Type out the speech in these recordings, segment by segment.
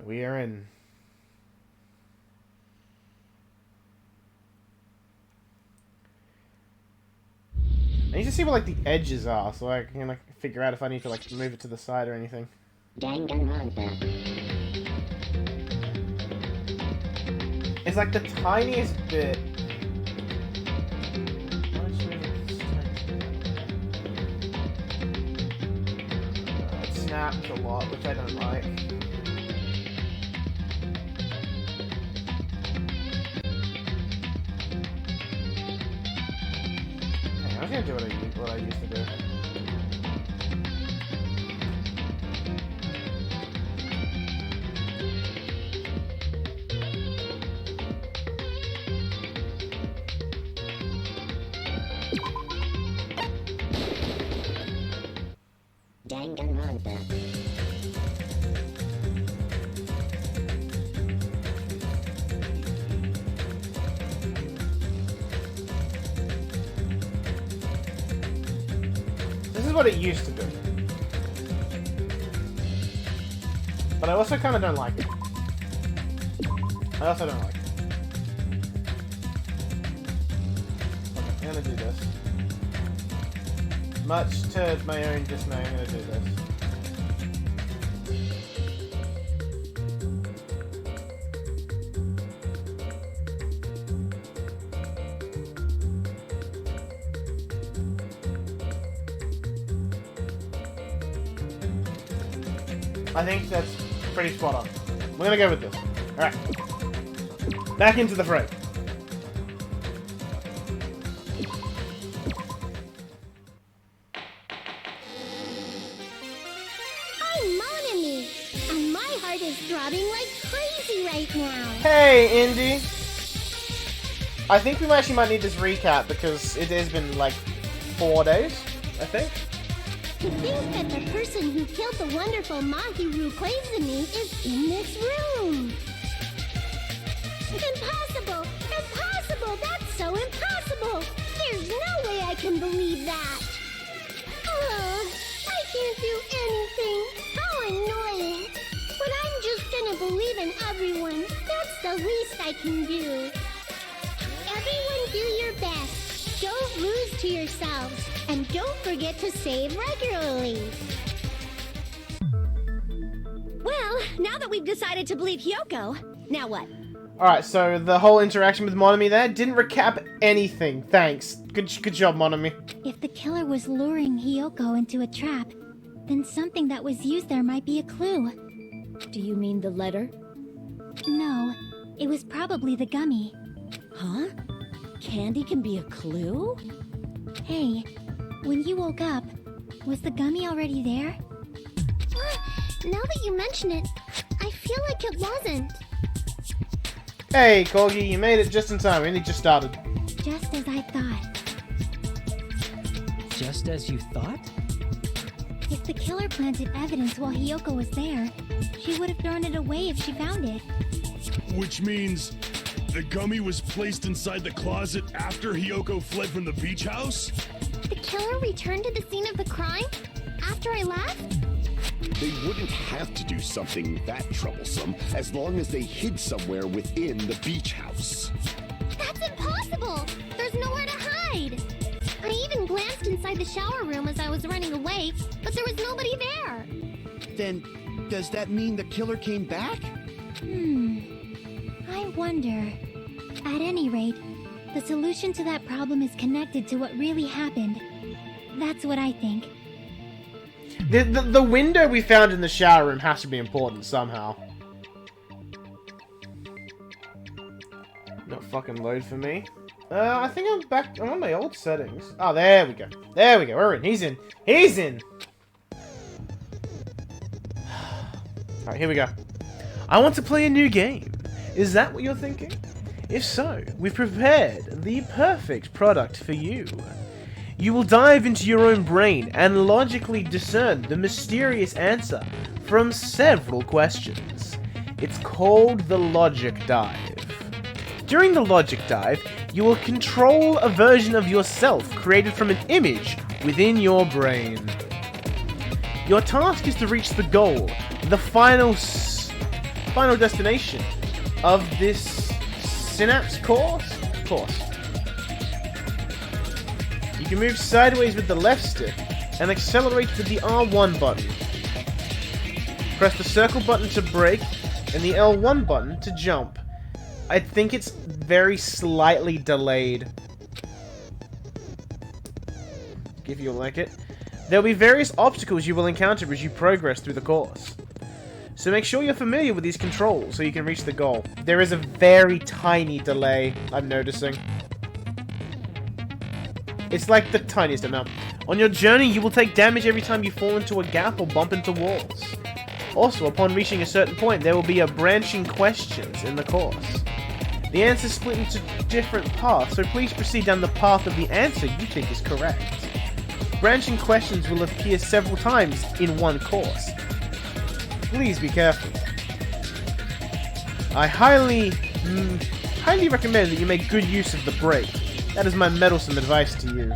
we are in. I need to see where like the edges are, so I can like figure out if I need to like move it to the side or anything. Danganronpa. It's like the tiniest bit. It snapped a lot, which I don't like. I was gonna do what I used to do. Danganronpa. This is what it used to be. But I also kind of don't like it. I also don't like it. Okay, I'm gonna do this. Much to my own dismay, I'm gonna do this. I think that's pretty spot on. We're gonna go with this. Alright. Back into the fray. I'm Monami, and my heart is throbbing like crazy right now. Hey, Indy. I think we actually might need this recap because it has been like 4 days, I think. To think that the person who killed the wonderful Mahiru Koizumi is in this room. Impossible! Impossible! That's so impossible! There's no way I can believe that! I can't do anything! How annoying! But I'm just gonna believe in everyone. That's the least I can do. Everyone do your best. Don't lose to yourselves. And don't forget to save regularly. Well, now that we've decided to believe Hyoko, now what? Alright, so the whole interaction with Monami there didn't recap anything. Thanks. Good job, Monami. If the killer was luring Hyoko into a trap, then something that was used there might be a clue. Do you mean the letter? No, it was probably the gummy. Huh? Candy can be a clue? Hey, when you woke up, was the gummy already there? Now that you mention it, I feel like it wasn't. Hey, Corgi, you made it just in time. We only just started. Just as I thought. Just as you thought? If the killer planted evidence while Hyoko was there, she would have thrown it away if she found it. Which means the gummy was placed inside the closet after Hyoko fled from the beach house? The killer returned to the scene of the crime? After I left? They wouldn't have to do something that troublesome as long as they hid somewhere within the beach house. That's impossible! There's nowhere to hide! I even glanced inside the shower room as I was running away, but there was nobody there! Then, does that mean the killer came back? I wonder. At any rate, the solution to that problem is connected to what really happened. That's what I think. The window we found in the shower room has to be important somehow. Not fucking load for me. I think I'm back. I'm on my old settings. Oh, there we go. There we go. We're in. He's in. He's in. Alright, here we go. I want to play a new game. Is that what you're thinking? If so, we've prepared the perfect product for you. You will dive into your own brain and logically discern the mysterious answer from several questions. It's called the Logic Dive. During the Logic Dive, you will control a version of yourself created from an image within your brain. Your task is to reach the goal, the final final destination of this Synapse course. You can move sideways with the left stick and accelerate with the R1 button. Press the circle button to brake and the L1 button to jump. I think it's very slightly delayed. If you'll like it. There will be various obstacles you will encounter as you progress through the course. So make sure you're familiar with these controls so you can reach the goal. There is a very tiny delay, I'm noticing. It's like the tiniest amount. On your journey, you will take damage every time you fall into a gap or bump into walls. Also, upon reaching a certain point, there will be branching questions in the course. The answers split into different paths, so please proceed down the path of the answer you think is correct. Branching questions will appear several times in one course. Please be careful. I highly recommend that you make good use of the brake. That is my meddlesome advice to you.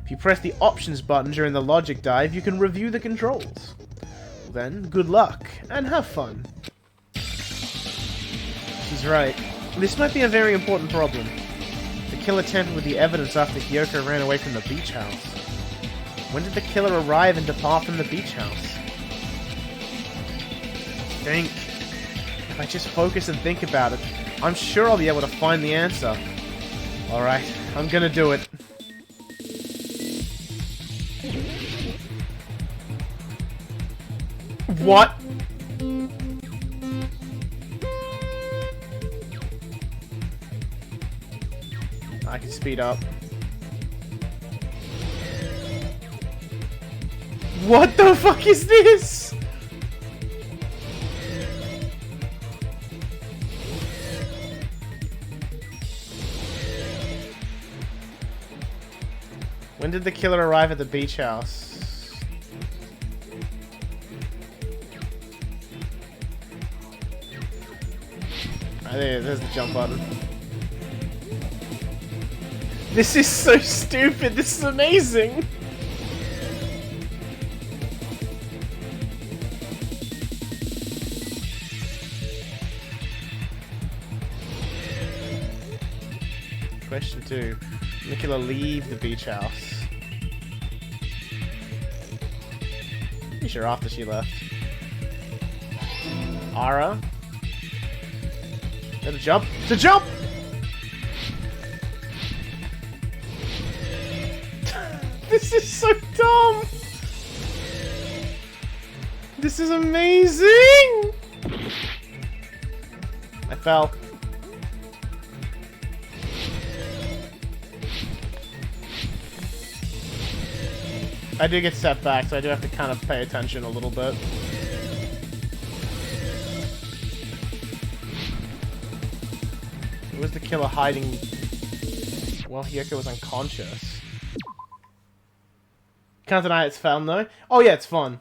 If you press the options button during the logic dive, you can review the controls. Well then, good luck, and have fun. She's right. This might be a very important problem. The killer tampered with the evidence after Hyoko ran away from the beach house. When did the killer arrive and depart from the beach house? Think. If I just focus and think about it, I'm sure I'll be able to find the answer. Alright, I'm gonna do it. What? I can speed up. What the fuck is this? When did the killer arrive at the beach house? There's the jump button. This is so stupid. This is amazing. Question 2. When the killer leave the beach house? Pretty sure after she left. Ara? Is that a jump? It's a jump! This is so dumb! This is amazing! I fell. I do get set back, so I do have to kind of pay attention a little bit. Where was the killer hiding while Hyoko was unconscious? Can't deny it's fun, though. Oh yeah, it's fun.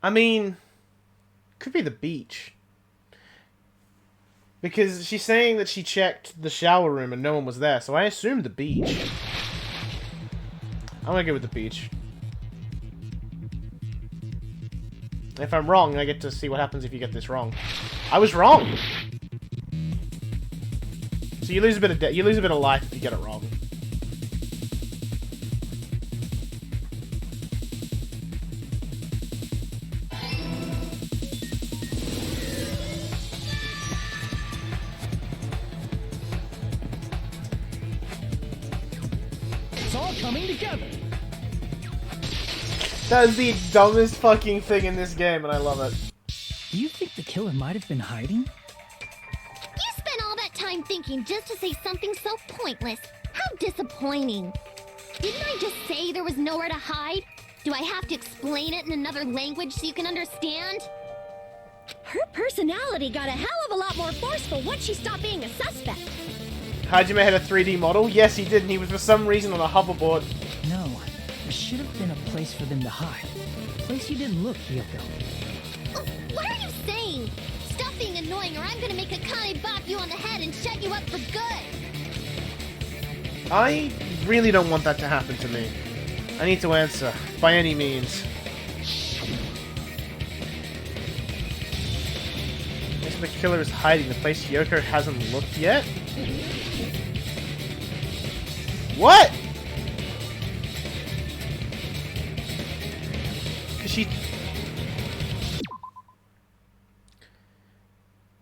I mean, could be the beach. Because she's saying that she checked the shower room and no one was there, so I assumed the beach. I'm gonna go with the beach. If I'm wrong, I get to see what happens if you get this wrong. I was wrong! So you lose a bit of life if you get it wrong. Coming together. That is the dumbest fucking thing in this game, and I love it. Do you think the killer might have been hiding? You spent all that time thinking just to say something so pointless. How disappointing. Didn't I just say there was nowhere to hide? Do I have to explain it in another language so you can understand? Her personality got a hell of a lot more forceful once she stopped being a suspect. Hajime had a 3D model? Yes, he did, and he was for some reason on a hoverboard. No, there should have been a place for them to hide. A place you didn't look, Hyoko. What are you saying? Stop being annoying or I'm gonna make a Kame bop you on the head and shut you up for good. I really don't want that to happen to me. I need to answer, by any means. Guess the killer is hiding the place Yoko hasn't looked yet? What? Cause she...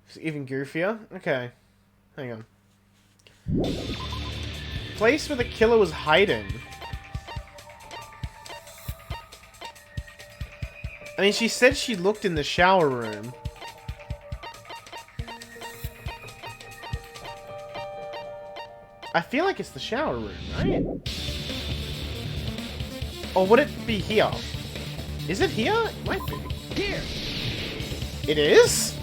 It's even goofier? Okay. Hang on. Place where the killer was hiding. I mean, she said she looked in the shower room. I feel like it's the shower room, right? Or would it be here? Is it here? It might be. Here! It is?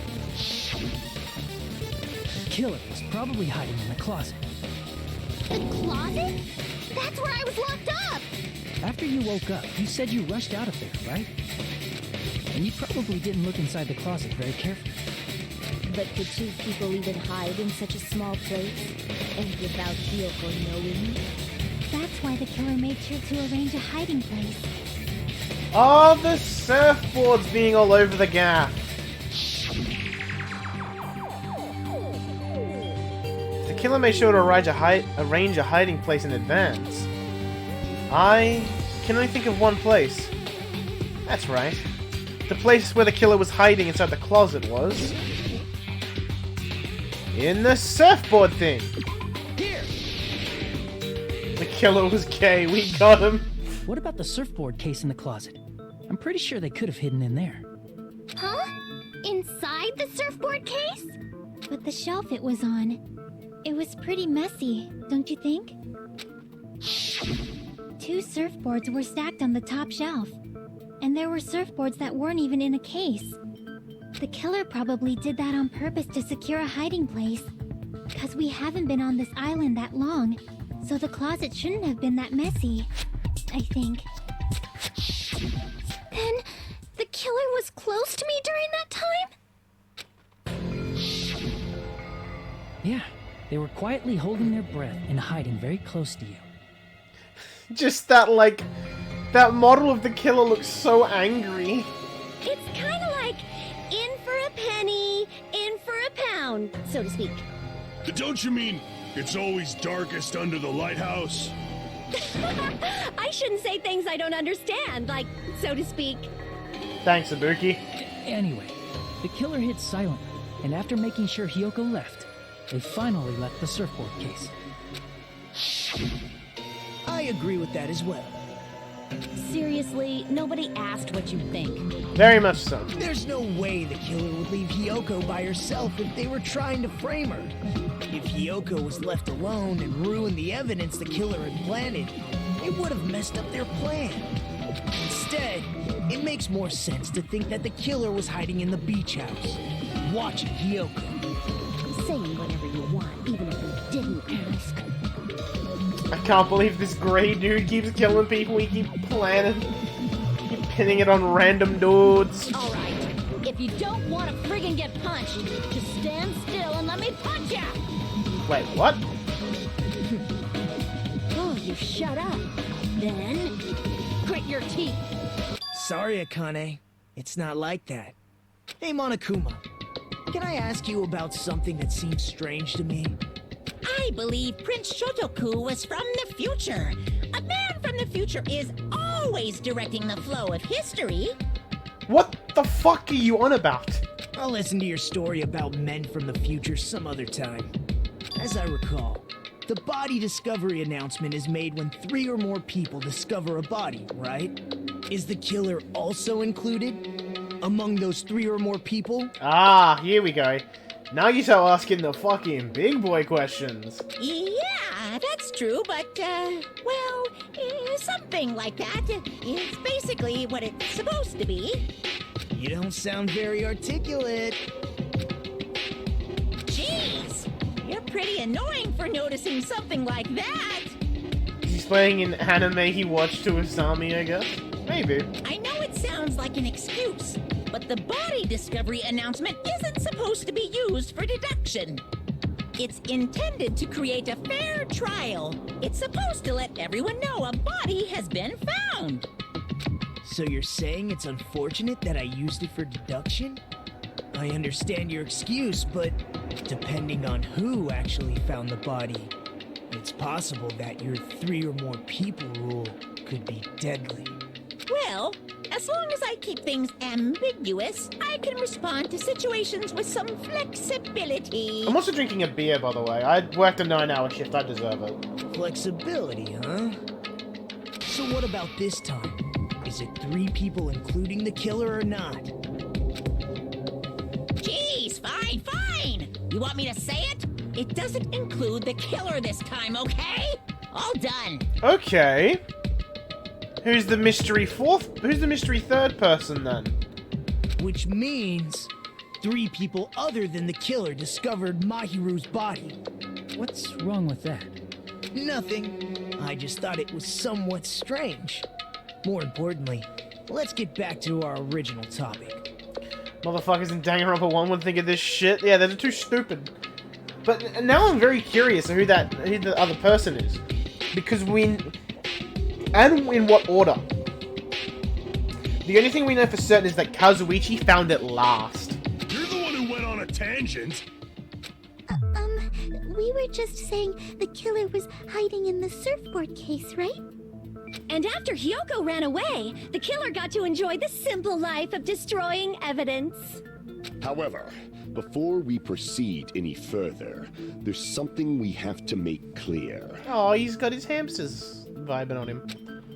The killer was probably hiding in the closet. The closet? That's where I was locked up! After you woke up, you said you rushed out of there, right? And you probably didn't look inside the closet very carefully. But could two people even hide in such a small place? And without Hiyoko knowing? That's why the killer made sure to arrange a hiding place. Oh, the surfboards being all over the gaff. The killer made sure to arrange a hiding place in advance. I can only think of one place. That's right. The place where the killer was hiding inside the closet was... in the surfboard thing! Here! The killer was gay, we got him! What about the surfboard case in the closet? I'm pretty sure they could have hidden in there. Huh? Inside the surfboard case? But the shelf it was on. It was pretty messy, don't you think? 2 surfboards were stacked on the top shelf. And there were surfboards that weren't even in a case. The killer probably did that on purpose to secure a hiding place. 'Cause we haven't been on this island that long, so the closet shouldn't have been that messy, I think. Then, the killer was close to me during that time? Yeah, they were quietly holding their breath and hiding very close to you. Just that, like... that model of the killer looks so angry. It's kind of like in for a penny, in for a pound, so to speak. Don't you mean it's always darkest under the lighthouse? I shouldn't say things I don't understand, like, so to speak. Thanks, Ibuki. Anyway, the killer hid silently, and after making sure Hiyoko left, they finally left the surfboard case. I agree with that as well. Seriously, nobody asked what you think. Very much so. There's no way the killer would leave Hiyoko by herself if they were trying to frame her. If Hiyoko was left alone and ruined the evidence the killer had planted, it would have messed up their plan. Instead, it makes more sense to think that the killer was hiding in the beach house, watching Hiyoko. Saying whatever you want, even if you didn't ask. I can't believe this grey dude keeps killing people. We keep planning. Keep pinning it on random dudes. Alright, if you don't want to friggin' get punched, just stand still and let me punch ya! Wait, what? Oh, you shut up. Then, grit your teeth. Sorry, Akane. It's not like that. Hey, Monokuma. Can I ask you about something that seems strange to me? I believe Prince Shotoku was from the future. A man from the future is always directing the flow of history. What the fuck are you on about? I'll listen to your story about men from the future some other time. As I recall, the body discovery announcement is made when 3 or more people discover a body, right? Is the killer also included among those 3 or more people? Ah, here we go. Now you start asking the fucking big boy questions. Yeah, that's true, but, well, something like that is basically what it's supposed to be. You don't sound very articulate. Jeez, you're pretty annoying for noticing something like that. He's playing an anime he watched to Usami, I guess? Maybe. I know it sounds like an excuse, but the body discovery announcement isn't supposed to be used for deduction. It's intended to create a fair trial. It's supposed to let everyone know a body has been found. So you're saying it's unfortunate that I used it for deduction? I understand your excuse, but depending on who actually found the body, it's possible that your 3 or more people rule could be deadly. Well, as long as I keep things ambiguous, I can respond to situations with some flexibility. I'm also drinking a beer, by the way. I worked a 9-hour shift. I deserve it. Flexibility, huh? So what about this time? Is it 3 people including the killer or not? Jeez, fine. You want me to say it? It doesn't include the killer this time, okay? All done. Okay. Who's the mystery third person then? Which means 3 people other than the killer discovered Mahiru's body. What's wrong with that? Nothing. I just thought it was somewhat strange. More importantly, let's get back to our original topic. Motherfuckers in Danganronpa 1 would think of this shit. Yeah, they're too stupid. But now I'm very curious who the other person is. Because and in what order. The only thing we know for certain is that Kazuichi found it last. You're the one who went on a tangent. We were just saying the killer was hiding in the surfboard case, right? And after Hyoko ran away, the killer got to enjoy the simple life of destroying evidence. However, before we proceed any further, there's something we have to make clear. Oh, he's got his hamsters vibing on him.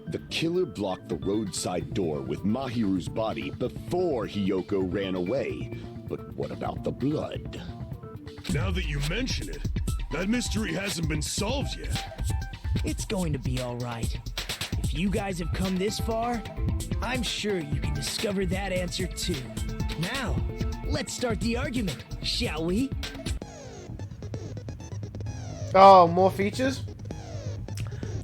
The killer blocked the roadside door with Mahiru's body before Hyoko ran away. But what about the blood? Now that you mention it, that mystery hasn't been solved yet. It's going to be all right. If you guys have come this far, I'm sure you can discover that answer too. Now, let's start the argument, shall we? Oh, more features?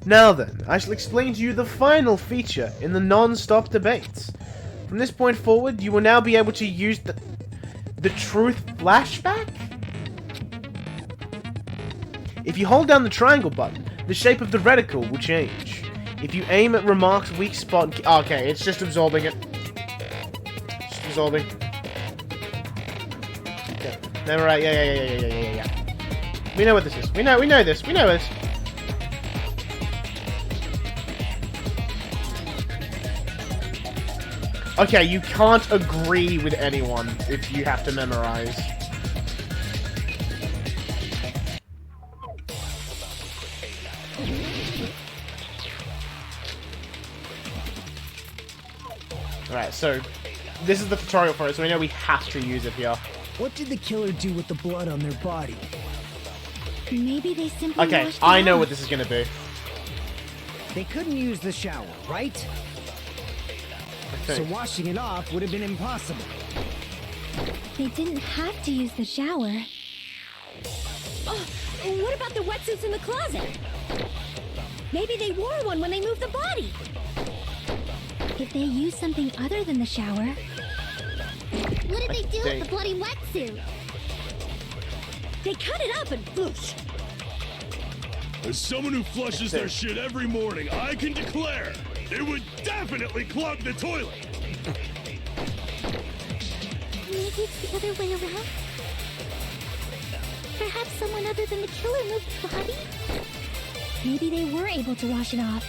Now then, I shall explain to you the final feature in the non-stop debates. From this point forward, you will now be able to use the truth flashback? If you hold down the triangle button, the shape of the reticle will change. If you aim at Remark's weak spot... Okay, it's just absorbing it. Just absorbing. Okay. Never right. Yeah. We know what this is. We know this. We know this. Okay, you can't agree with anyone if you have to memorize. Alright, so this is the tutorial for it, so we know we have to use it here. What did the killer do with the blood on their body? Maybe they simply Okay, washed it I know off. what this is gonna be. They couldn't use the shower, right? So washing it off would have been impossible. They didn't have to use the shower. Oh, what about the wetsuits in the closet? Maybe they wore one when they moved the body. If they used something other than the shower... What did they do with the bloody wetsuit? They cut it up and boosh. As someone who flushes their shit every morning, I can declare it would definitely clog the toilet. Maybe it's the other way around? Perhaps someone other than the killer moved the body? Maybe they were able to wash it off.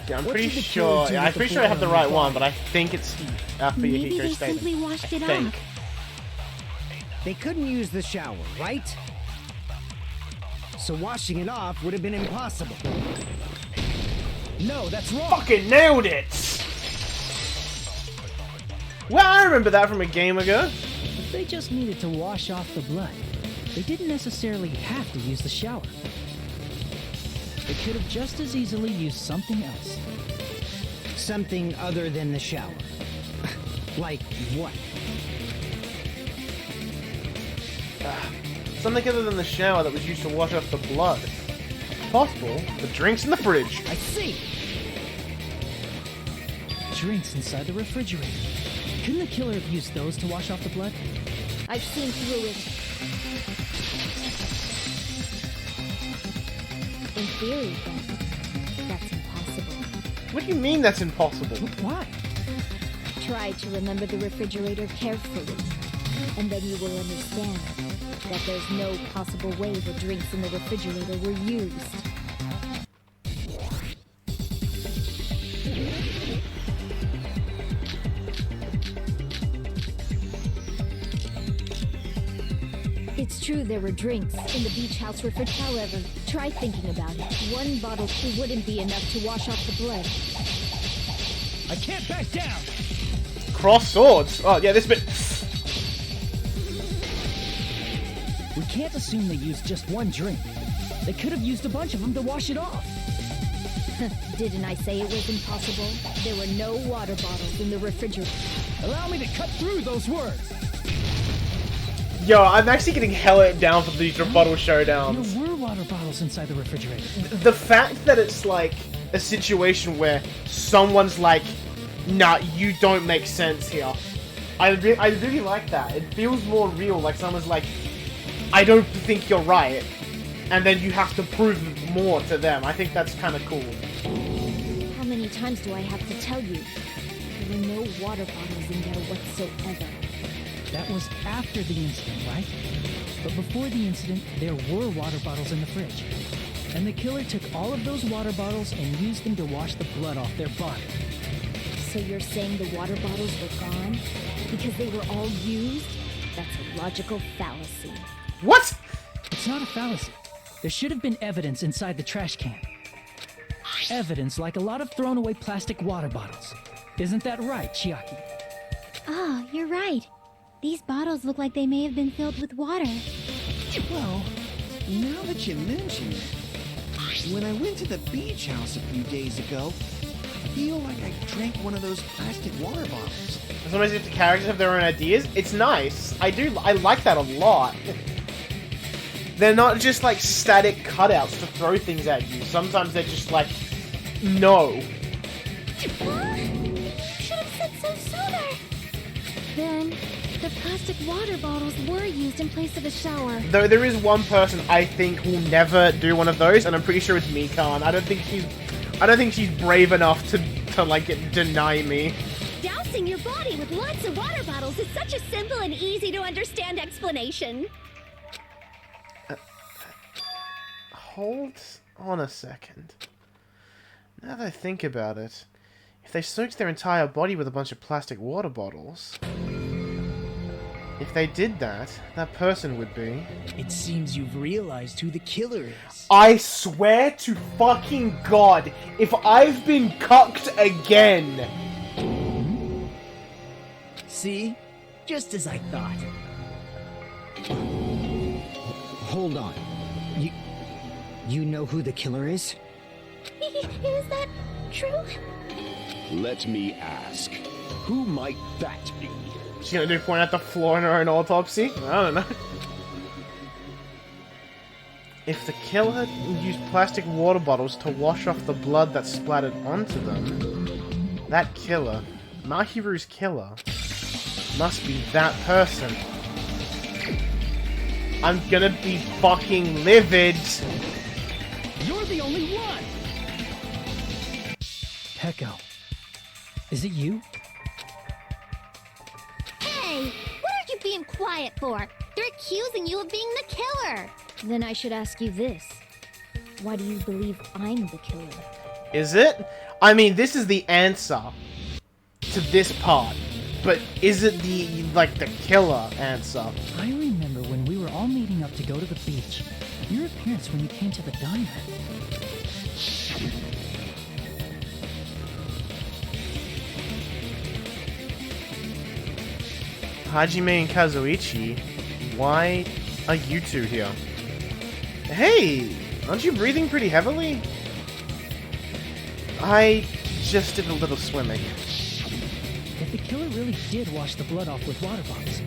Yeah, I'm pretty sure. Yeah, I'm pretty sure I have the right one, but I think it's for Maybe they Yahiko's statement. simply washed it I think. off. They couldn't use the shower, right? So washing it off would have been impossible. No, that's wrong. Fucking nailed it! Well, I remember that from a game ago. If they just needed to wash off the blood, they didn't necessarily have to use the shower. They could have just as easily used something else. Something other than the shower. Like what? Something other than the shower that was used to wash off the blood. Possible, the drinks in the fridge. I see. drinks inside the refrigerator. Couldn't the killer have used those to wash off the blood? I've seen through it. In theory, then, that's impossible. What do you mean that's impossible? Why? Try to remember the refrigerator carefully, and then you will understand that there's no possible way the drinks in the refrigerator were used. It's true there were drinks in the beach house refrigerator. However, try thinking about it. One bottle wouldn't be enough to wash off the blood. I can't back down! Cross swords. Oh, yeah, this bit. We can't assume they used just one drink. They could have used a bunch of them to wash it off. Didn't I say it was impossible? There were no water bottles in the refrigerator. Allow me to cut through those words! Yo, I'm actually getting hella down for these rebuttal showdowns. There were water bottles inside the refrigerator. The fact that it's like a situation where someone's like, nah, you don't make sense here. I really like that. It feels more real, like someone's like, I don't think you're right. And then you have to prove more to them. I think that's kind of cool. How many times do I have to tell you? There were no water bottles in there whatsoever. That was after the incident, right? But before the incident, there were water bottles in the fridge. And the killer took all of those water bottles and used them to wash the blood off their body. So you're saying the water bottles were gone? Because they were all used? That's a logical fallacy. What? It's not a fallacy. There should have been evidence inside the trash can. Evidence like a lot of thrown away plastic water bottles. Isn't that right, Chiaki? Oh, you're right. These bottles look like they may have been filled with water. Well, now that you mention it, when I went to the beach house a few days ago, I feel like I drank one of those plastic water bottles. Sometimes if the characters have their own ideas, it's nice. I like that a lot. They're not just like static cutouts to throw things at you. Sometimes they're just like, no. Should have said so sooner. Then, the plastic water bottles were used in place of a shower. Though there is one person I think will never do one of those, and I'm pretty sure it's Mikan. I don't think she's brave enough to like deny me. Dousing your body with lots of water bottles is such a simple and easy to understand explanation. Hold on a second. Now that I think about it, if they soaked their entire body with a bunch of plastic water bottles, if they did that, that person would be... It seems you've realized who the killer is. I swear to fucking God, if I've been cucked again... See? Just as I thought. Hold on. You know who the killer is? Is that true? Let me ask, who might that be? She's gonna do point at the floor in her own autopsy? I don't know. If the killer used plastic water bottles to wash off the blood that splattered onto them, that killer, Mahiru's killer, must be that person. I'm gonna be fucking livid. You're the only one! Peko. Is it you? Hey, what are you being quiet for? They're accusing you of being the killer. Then I should ask you this. Why do you believe I'm the killer? Is it? I mean, this is the answer to this part. But is it the, like, the killer answer? I remember when we were all meeting up to go to the beach. Your appearance when you came to the diner. Hajime and Kazuichi, why are you two here? Hey, aren't you breathing pretty heavily? I just did a little swimming. If the killer really did wash the blood off with water bottles,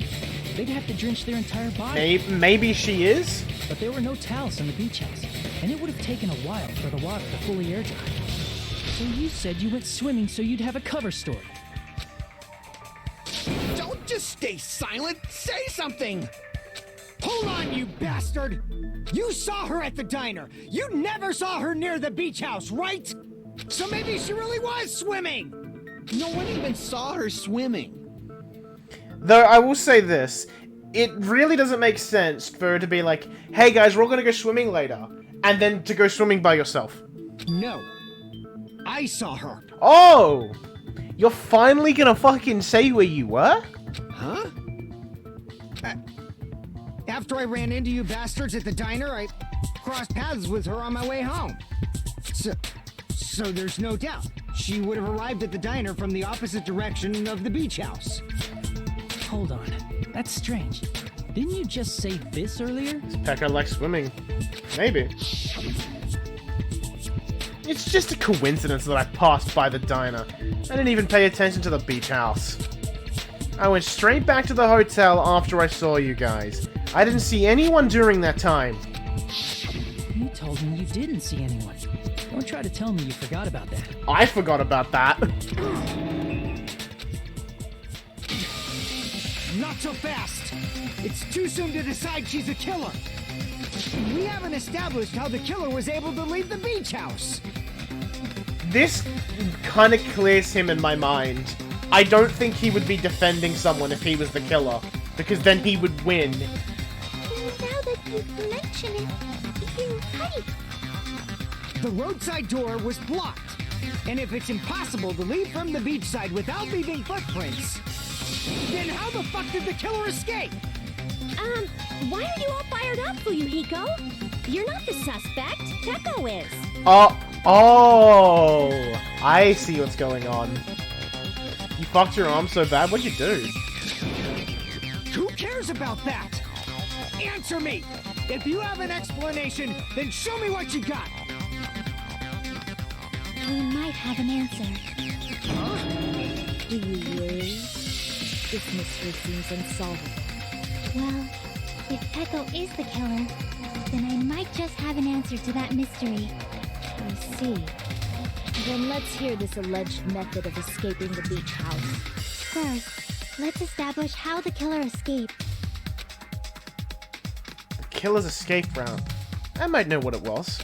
they'd have to drench their entire body. Maybe she is? But there were no towels in the beach house, and it would have taken a while for the water to fully air dry. So you said you went swimming so you'd have a cover story. Don't just stay silent. Say something. Hold on, you bastard. You saw her at the diner. You never saw her near the beach house, right? So maybe she really was swimming. No one even saw her swimming. Though I will say this, it really doesn't make sense for her to be like, hey guys, we're all gonna go swimming later, and then to go swimming by yourself. No. I saw her. Oh! You're finally gonna fucking say where you were? Huh? After I ran into you bastards at the diner, I crossed paths with her on my way home. So there's no doubt. She would have arrived at the diner from the opposite direction of the beach house. Hold on. That's strange. Didn't you just say this earlier? Pekka likes swimming. Maybe. It's just a coincidence that I passed by the diner. I didn't even pay attention to the beach house. I went straight back to the hotel after I saw you guys. I didn't see anyone during that time. You told me you didn't see anyone. Don't try to tell me you forgot about that. I forgot about that. Not so fast. It's too soon to decide she's a killer. We haven't established how the killer was able to leave the beach house. This kind of clears him in my mind. I don't think he would be defending someone if he was the killer, because then he would win. Now that you mention it, you're right. The roadside door was blocked. And if it's impossible to leave from the beachside without leaving footprints, then how the fuck did the killer escape? Why are you all fired up, Fuyuhiko? You're not the suspect. Peko is. Oh, I see what's going on. You fucked your arm so bad, what'd you do? Who cares about that? Answer me! If you have an explanation, then show me what you got! We might have an answer. Huh? Do you worry? This mystery seems unsolvable. Well, if Peko is the killer, then I might just have an answer to that mystery. I see. Then let's hear this alleged method of escaping the beach house. First, let's establish how the killer escaped. The killer's escape route. I might know what it was.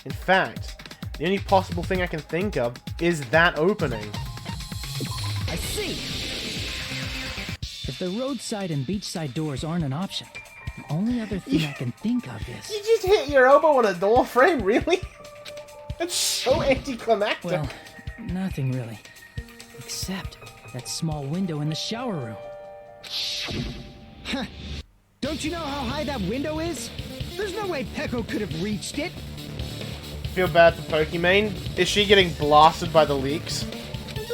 In fact, the only possible thing I can think of is that opening. I see. If the roadside and beachside doors aren't an option, the only other thing I can think of is... You just hit your elbow on a door frame, really? That's so anticlimactic. Well, nothing really. Except that small window in the shower room. Huh. Don't you know how high that window is? There's no way Peko could have reached it. Feel bad for Pokimane. Is she getting blasted by the leaks? But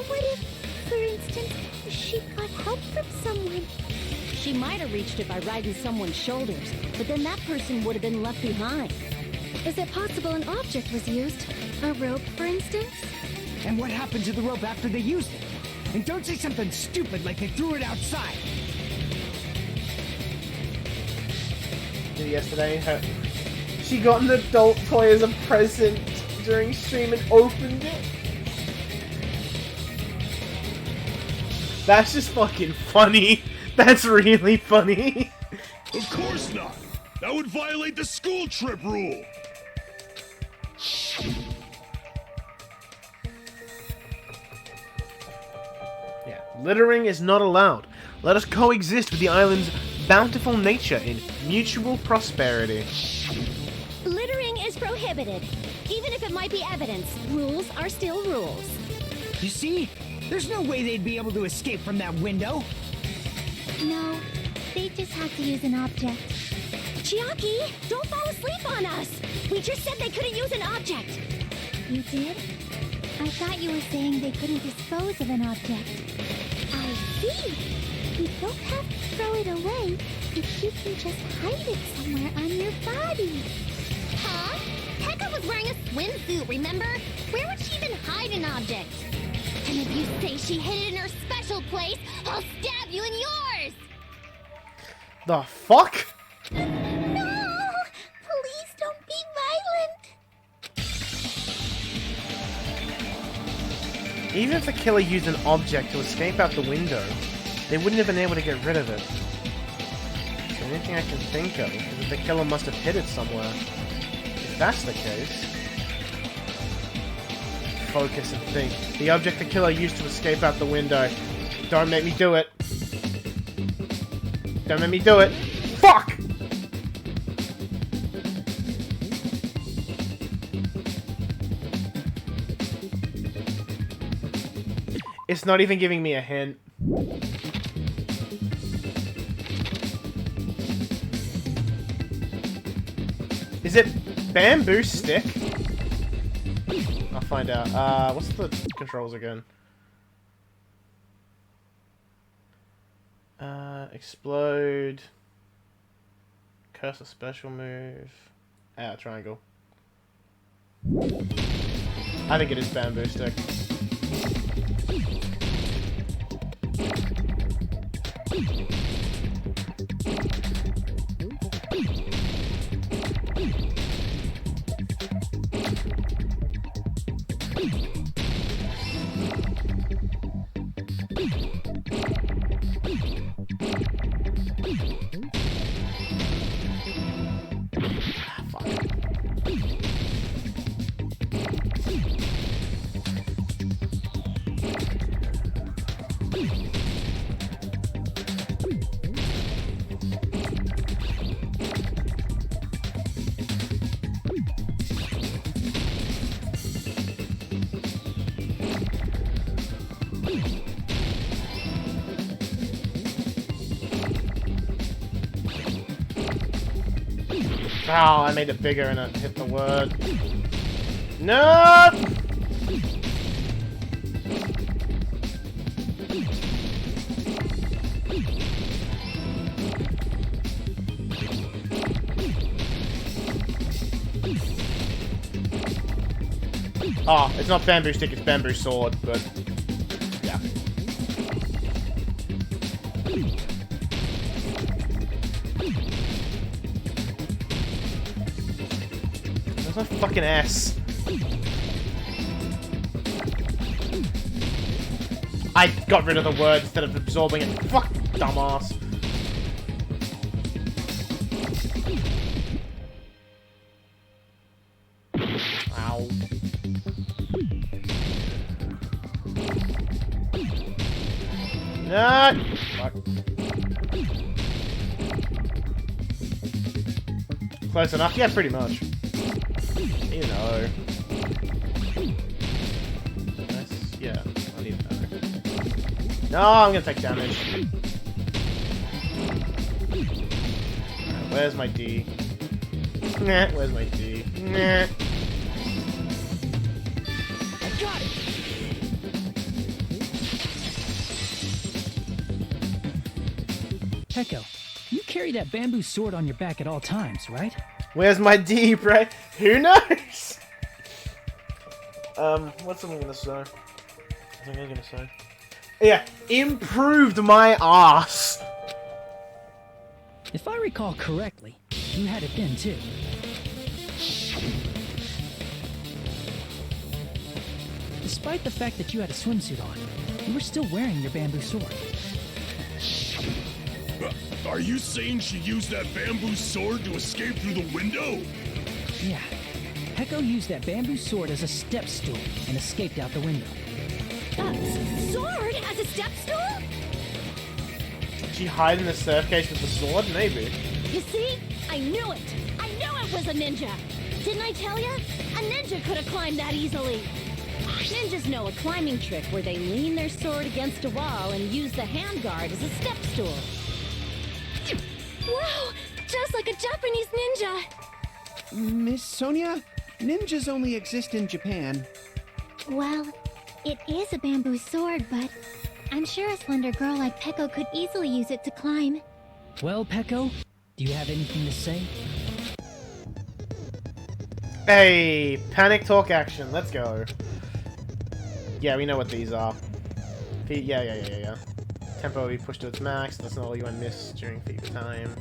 what if, for instance, she got help from someone? She might have reached it by riding someone's shoulders, but then that person would have been left behind. Is it possible an object was used? A rope, for instance? And what happened to the rope after they used it? And don't say something stupid like they threw it outside. Yesterday, she got an adult toy as a present during stream and opened it. That's just fucking funny. That's really funny. Of course not. That would violate the school trip rule. Yeah, littering is not allowed. Let us coexist with the island's bountiful nature in mutual prosperity. Littering is prohibited. Even if it might be evidence, rules are still rules. You see? There's no way they'd be able to escape from that window. No, they just had to use an object. Chiaki, don't fall asleep on us! We just said they couldn't use an object! You did? I thought you were saying they couldn't dispose of an object. I see! You don't have to throw it away if you can just hide it somewhere on your body. Huh? Pekka was wearing a swimsuit, remember? Where would she even hide an object? And if you say she hid it in her special place, I'll stab you in yours! The fuck? No! Please don't be violent! Even if the killer used an object to escape out the window, they wouldn't have been able to get rid of it. The only thing I can think of is that the killer must have hid it somewhere. If that's the case... Focus and think. The object the killer used to escape out the window. Don't make me do it. Don't make me do it. Fuck! It's not even giving me a hint. Is it bamboo stick? I'll find out. What's the controls again? Explode. Curse a special move. Triangle. I think it is bamboo stick. Oh, I made it bigger and it hit the word. No! Oh, it's not bamboo stick, it's bamboo sword, but yeah. There's no fucking S. I got rid of the word instead of absorbing it. Fuck, dumbass. Ow. No! Fuck. Close enough? Yeah, pretty much. You know. Nice. Yeah, I need to know. No, I'm gonna take damage. Alright, where's my D? Nah, where's my D? Nah. I got it! Pecco, you carry that bamboo sword on your back at all times, right? Where's my D, bro? Who knows? What's something gonna say? What's I gonna say? Yeah, improved my ass. If I recall correctly, you had it then too. Despite the fact that you had a swimsuit on, you were still wearing your bamboo sword. Are you saying she used that bamboo sword to escape through the window? Yeah. Pecco used that bamboo sword as a step stool and escaped out the window. Sword as a step stool? Did she hide in the surf case with the sword? Maybe. You see? I knew it! I knew it was a ninja! Didn't I tell ya? A ninja could have climbed that easily! Ninjas know a climbing trick where they lean their sword against a wall and use the handguard as a step stool. Wow! Just like a Japanese ninja! Miss Sonia, ninjas only exist in Japan. Well, it is a bamboo sword, but I'm sure a slender girl like Pecco could easily use it to climb. Well, Pecco, do you have anything to say? Hey, panic talk action. Let's go. Yeah, we know what these are. Yeah. Tempo will be pushed to its max. That's not all you miss during thief time.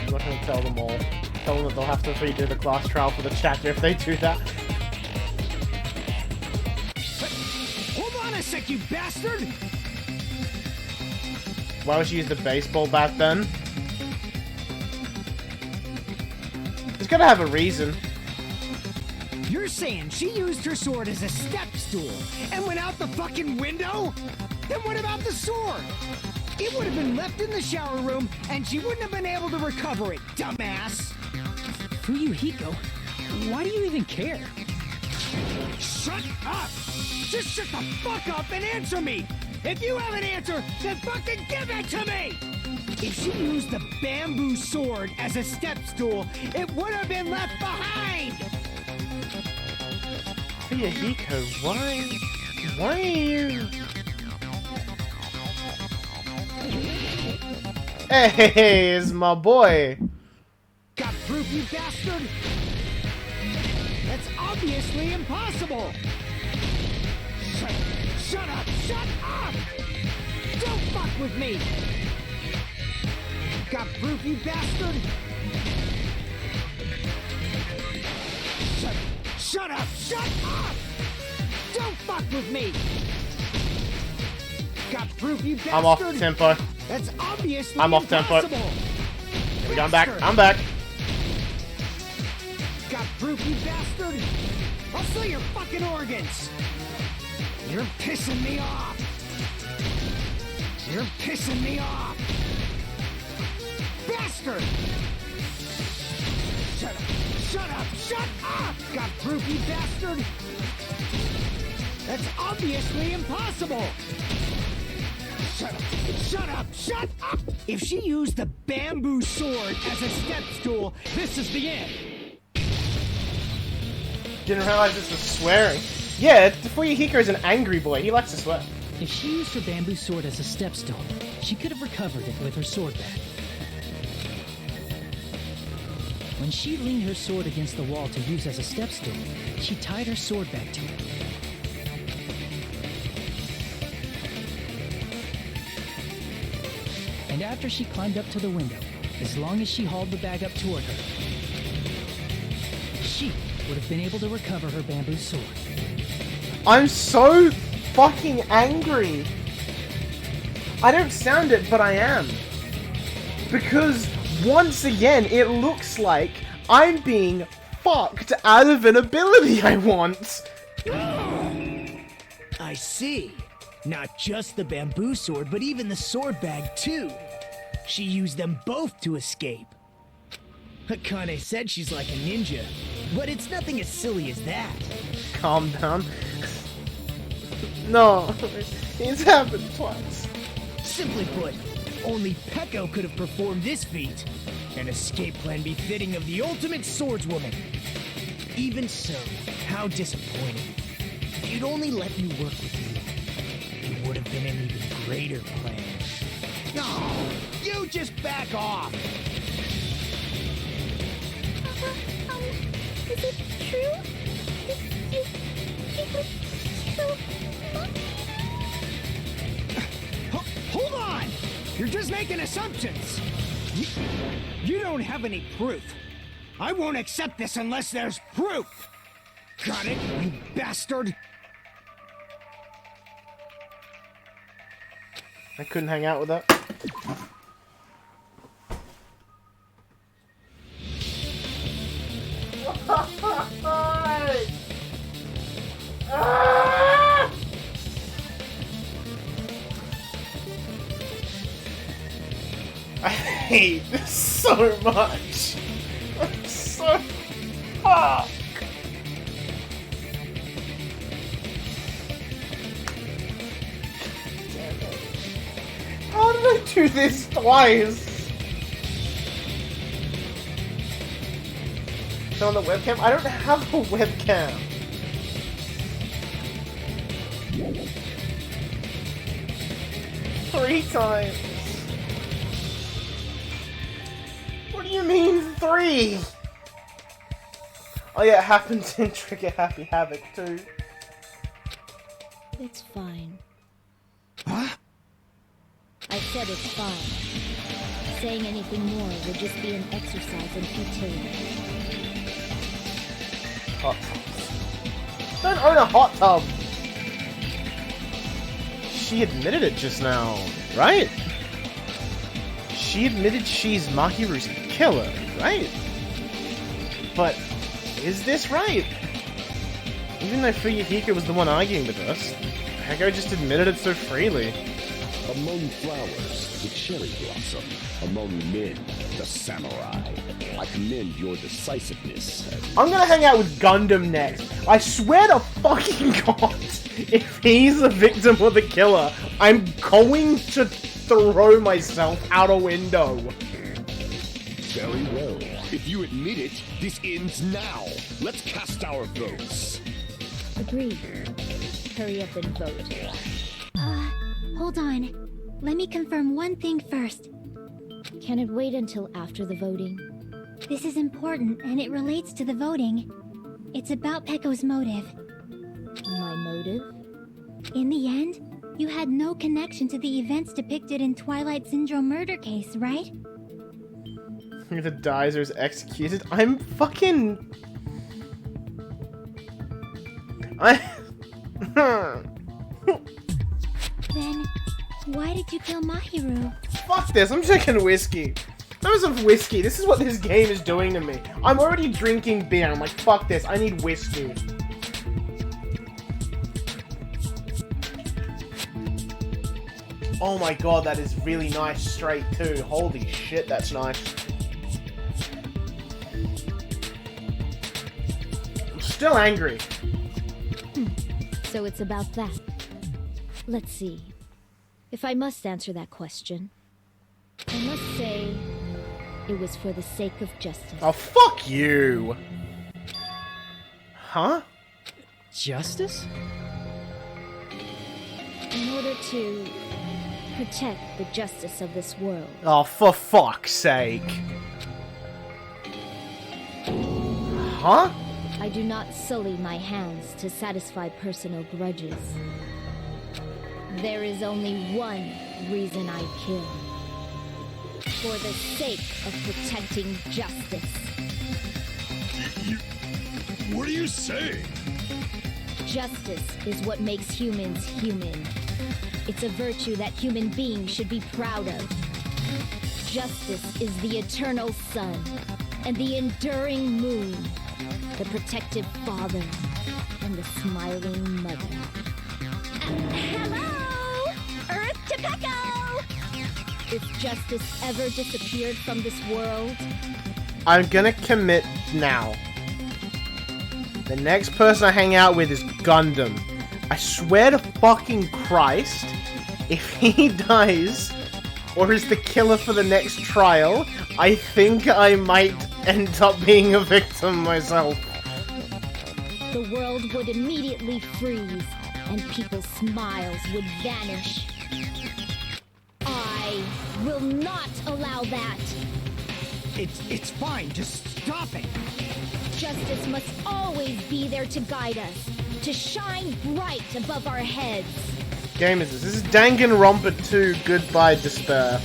I'm not gonna tell them all. Tell them that they'll have to redo the class trial for the chapter if they do that. Hold on a sec, you bastard! Why would she use the baseball bat then? It's gotta have a reason. You're saying she used her sword as a step stool and went out the fucking window? Then what about the sword? It would have been left in the shower room and she wouldn't have been able to recover it, dumbass! Fuyuhiko, why do you even care? Shut up! Just shut the fuck up and answer me! If you have an answer, then fucking give it to me! If she used the bamboo sword as a step stool, it would have been left behind! Fuyuhiko, why? Why are you... Hey, it's my boy! Got proof, you bastard? That's obviously impossible! Shut up! Shut up! Don't fuck with me! Got proof, you bastard? Shut up! Shut up! Don't fuck with me! Got proof, you bastard? I'm off tempo. That's obviously I'm off tempo. impossible. Here we go, I'm back. I'm back. Got proof, you bastard? I'll sell your fucking organs! You're pissing me off! You're pissing me off! Bastard! Shut up! Shut up! Shut up! Got proof, you bastard? That's obviously impossible! Shut up! Shut up! Shut up! If she used the bamboo sword as a step stool, this is the end! Didn't realize this was swearing. Yeah, Fuyuhiko is an angry boy. He likes to swear. If she used her bamboo sword as a step stool, she could have recovered it with her sword back. When she leaned her sword against the wall to use as a step stool, she tied her sword back to it. And after she climbed up to the window, as long as she hauled the bag up toward her, she would have been able to recover her bamboo sword. I'm so fucking angry. I don't sound it, but I am. Because, once again, it looks like I'm being fucked out of an ability I want. I see. Not just the bamboo sword, but even the sword bag, too. She used them both to escape. Akane said she's like a ninja, but it's nothing as silly as that. Calm down. No, it's happened twice. Simply put, only Peko could have performed this feat. An escape plan befitting of the ultimate swordswoman. Even so, how disappointing. If you'd only let me work with you, it would have been an even greater plan. No, you just back off. Is it true? It was true. Hold on! You're just making assumptions! You don't have any proof. I won't accept this unless there's proof! Got it, you bastard? I couldn't hang out with that. I hate this so much. I'm so fucked. How did I do this twice? So on the webcam? I don't have a webcam. Three times. What do you mean 3? Oh yeah, it happens in Trigger Happy Havoc too. It's fine. Huh? I said it's fine. saying anything more would just be an exercise in futility. Hot tubs. Don't own a hot tub! She admitted it just now, right? She admitted she's Mahiru's killer, right? But is this right? Even though Fuyuhiko was the one arguing with us, Peko just admitted it so freely. Among flowers, the cherry blossom. Among men, the samurai. I commend your decisiveness. I'm gonna hang out with Gundam next. I swear to fucking God, if he's the victim or the killer, I'm going to throw myself out a window. Very well. If you admit it, this ends now. Let's cast our votes. Agreed. Hurry up and vote. Hold on. Let me confirm one thing first. Can it wait until after the voting? This is important, and it relates to the voting. It's about Peko's motive. My motive? In the end, you had no connection to the events depicted in Twilight Syndrome murder case, right? If the Dizer is executed, I'm fucking... Then, why did you kill Mahiru? Fuck this, I'm drinking whiskey. That was some whiskey. This is what this game is doing to me. I'm already drinking beer. I'm like, fuck this, I need whiskey. Oh my god, that is really nice straight too. Holy shit, that's nice. I'm still angry. So it's about that. Let's see. If I must answer that question, I must say it was for the sake of justice. Oh, fuck you! Huh? Justice? In order to protect the justice of this world. Oh, for fuck's sake. Huh? I do not sully my hands to satisfy personal grudges. There is only one reason I kill. For the sake of protecting justice. What are you saying? Justice is what makes humans human. It's a virtue that human beings should be proud of. Justice is the eternal sun and the enduring moon, the protective father and the smiling mother. Hello! Earth to Peko! If justice ever disappeared from this world, I'm gonna commit now. The next person I hang out with is Gundam. I swear to fucking Christ, if he dies, or is the killer for the next trial, I think I might end up being a victim myself. the world would immediately freeze and people's smiles would vanish. I will not allow that. It's fine. Just stop it. Justice must always be there to guide us, to shine bright above our heads. Game is this? This is Danganronpa 2, Goodbye Despair.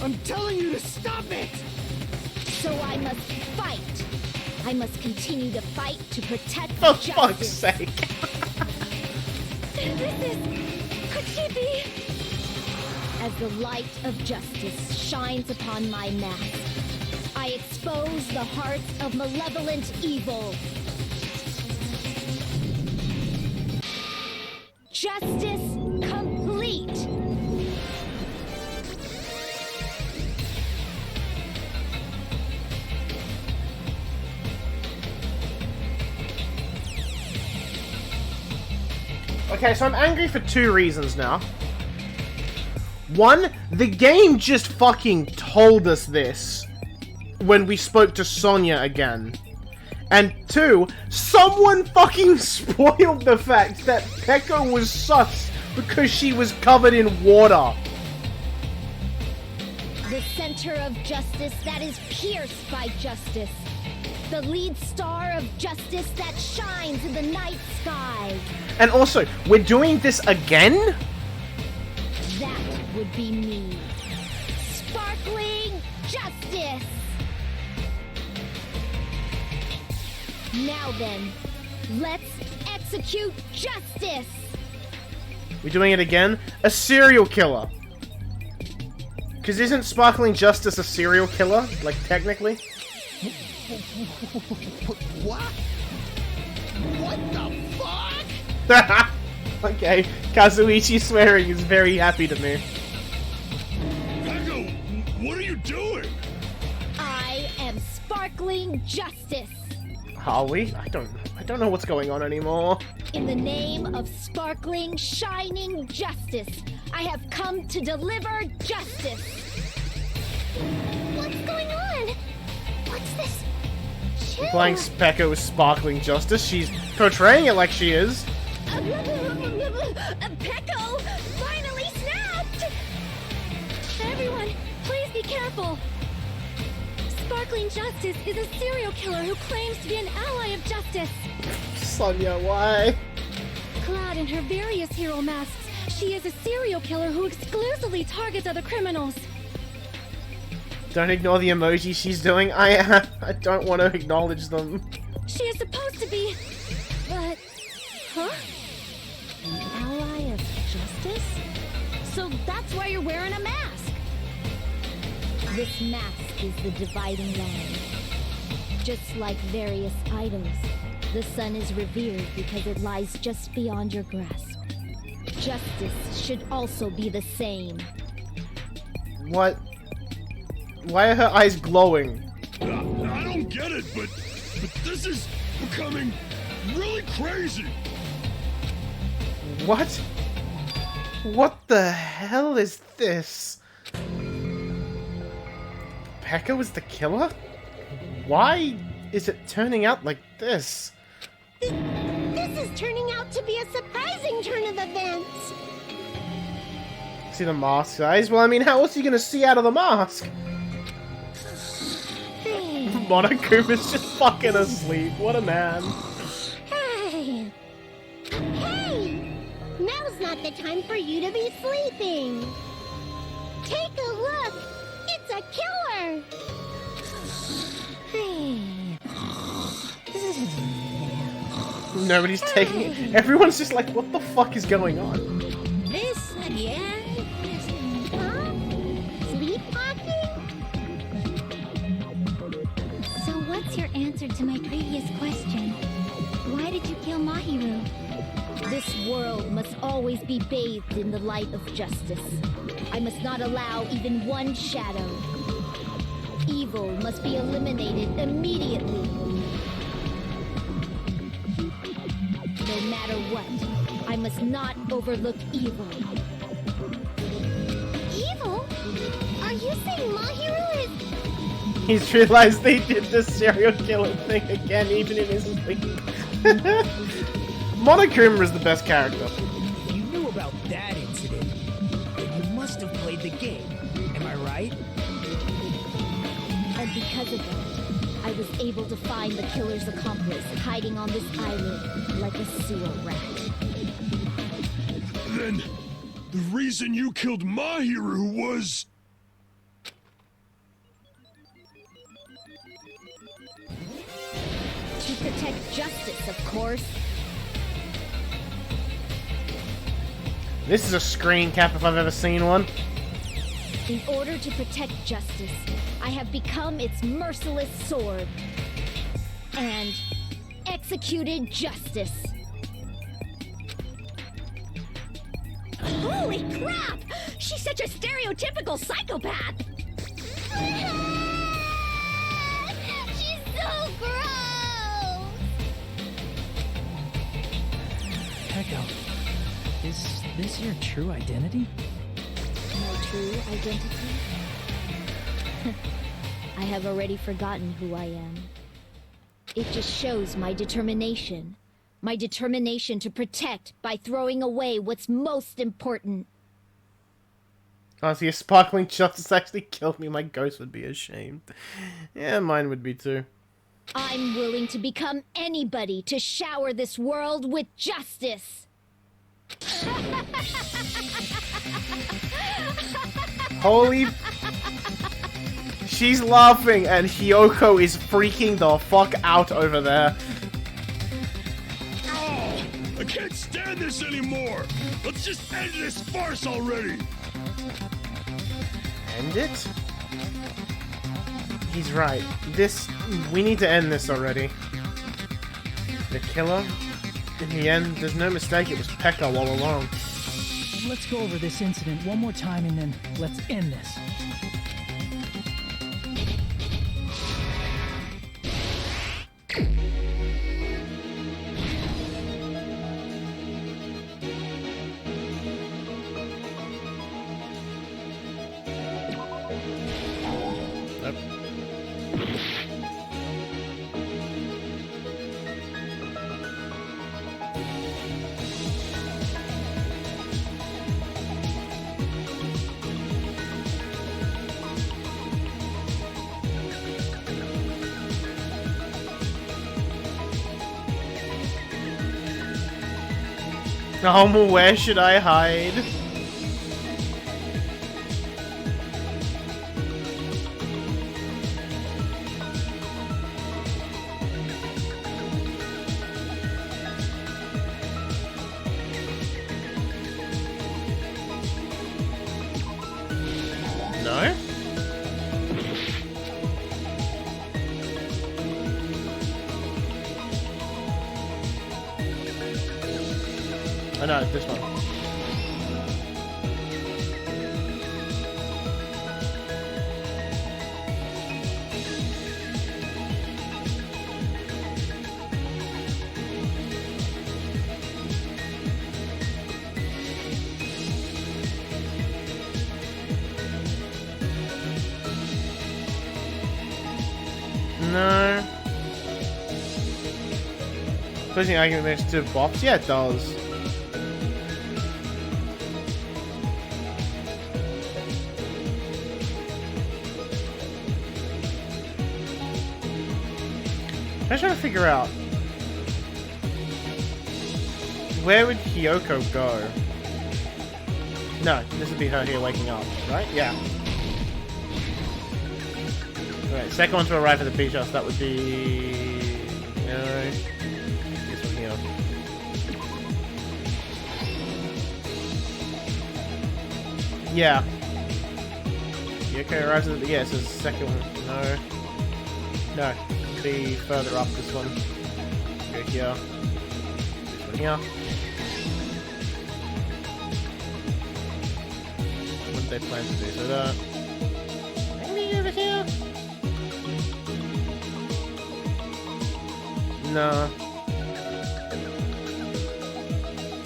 I'm telling you to stop it! So I must fight. I must continue to fight to protect For justice. fuck's sake. Could she be? As the light of justice shines upon my mask, I expose the hearts of malevolent evil. Justice complete! Okay, so I'm angry for two reasons now. One, the game just fucking told us this when we spoke to Sonya again. And two, someone fucking spoiled the fact that Peko was sus because she was covered in water. The center of justice that is pierced by justice. The lead star of justice that shines in the night sky. And also, we're doing this again? That would be me. justice! Now then, let's execute justice! We're doing it again? A serial killer. Because isn't Sparkling Justice a serial killer? Like, technically? What? What the fuck? Okay, Kazuichi swearing is very happy to me. Echo, what are you doing? I am Sparkling Justice! Are we? I don't know what's going on anymore. In the name of sparkling, shining justice, I have come to deliver justice! What's going on? What's this? Chill. Playing Pekka with Sparkling Justice, she's portraying it like she is. Pecco finally snapped! Everyone, please be careful. Sparkling Justice is a serial killer who claims to be an ally of justice. Sonya, why? Clad in her various hero masks, she is a serial killer who exclusively targets other criminals. Don't ignore the emoji she's doing. I don't want to acknowledge them. She is supposed to be... but... huh? An ally of justice? So that's why you're wearing a mask! This mask is the dividing line. Just like various idols, the sun is revered because it lies just beyond your grasp. Justice should also be the same. What? Why are her eyes glowing? I don't get it, but this is becoming really crazy. What? What the hell is this? Pekka was the killer? Why is it turning out like this? This is turning out to be a surprising turn of events! See the mask, guys? Well, I mean, how else are you gonna see out of the mask? Monokuma's just fucking asleep. What a man. Hey! Hey! Now's not the time for you to be sleeping! Take a look! It's a killer! Nobody's taking it. Everyone's just like, what the fuck is going on? This again? Huh? Sleepwalking? So what's your answer to my previous question? Why did you kill Mahiru? This world must always be bathed in the light of justice. I must not allow even one shadow. Evil must be eliminated immediately. No matter what, I must not overlook evil. Evil? Are you saying Mahiru is... He's realized they did the serial killer thing again, even in his sleep. Monokuma is the best character. If you knew about that incident, then you must have played the game. Am I right? And because of that, I was able to find the killer's accomplice hiding on this island like a sewer rat. Then, the reason you killed Mahiru was... To protect justice, of course. This is a screen cap if I've ever seen one. In order to protect justice, I have become its merciless sword. And executed justice. Holy crap! She's such a stereotypical psychopath! She's so gross! Pekka, is this your true identity? My true identity? I have already forgotten who I am. It just shows my determination. My determination to protect by throwing away what's most important. Honestly, if Sparkling Justice actually killed me, my ghost would be ashamed. Yeah, mine would be too. I'm willing to become anybody to shower this world with justice. Holy... she's laughing and Hiyoko is freaking the fuck out over there. Oh, I can't stand this anymore. Let's just end this farce already. End it? He's right. We need to end this already. The killer? In the end, there's no mistake, it was Pekka all along. Let's go over this incident one more time and then let's end this. Where should I hide? No? Oh no, this one. No. Closing argument makes two bops? Yeah, it does. I'm trying to figure out where would Hiyoko go? No, this would be her here waking up, right? Yeah. Alright, second one to arrive at the beach house, that would be... No. This one here. Yeah. Hiyoko arrives at the... Yeah, so the second one. No. No. Be further up this one. Go here. This one here. What did they plan to do? So that. Maybe over here? No.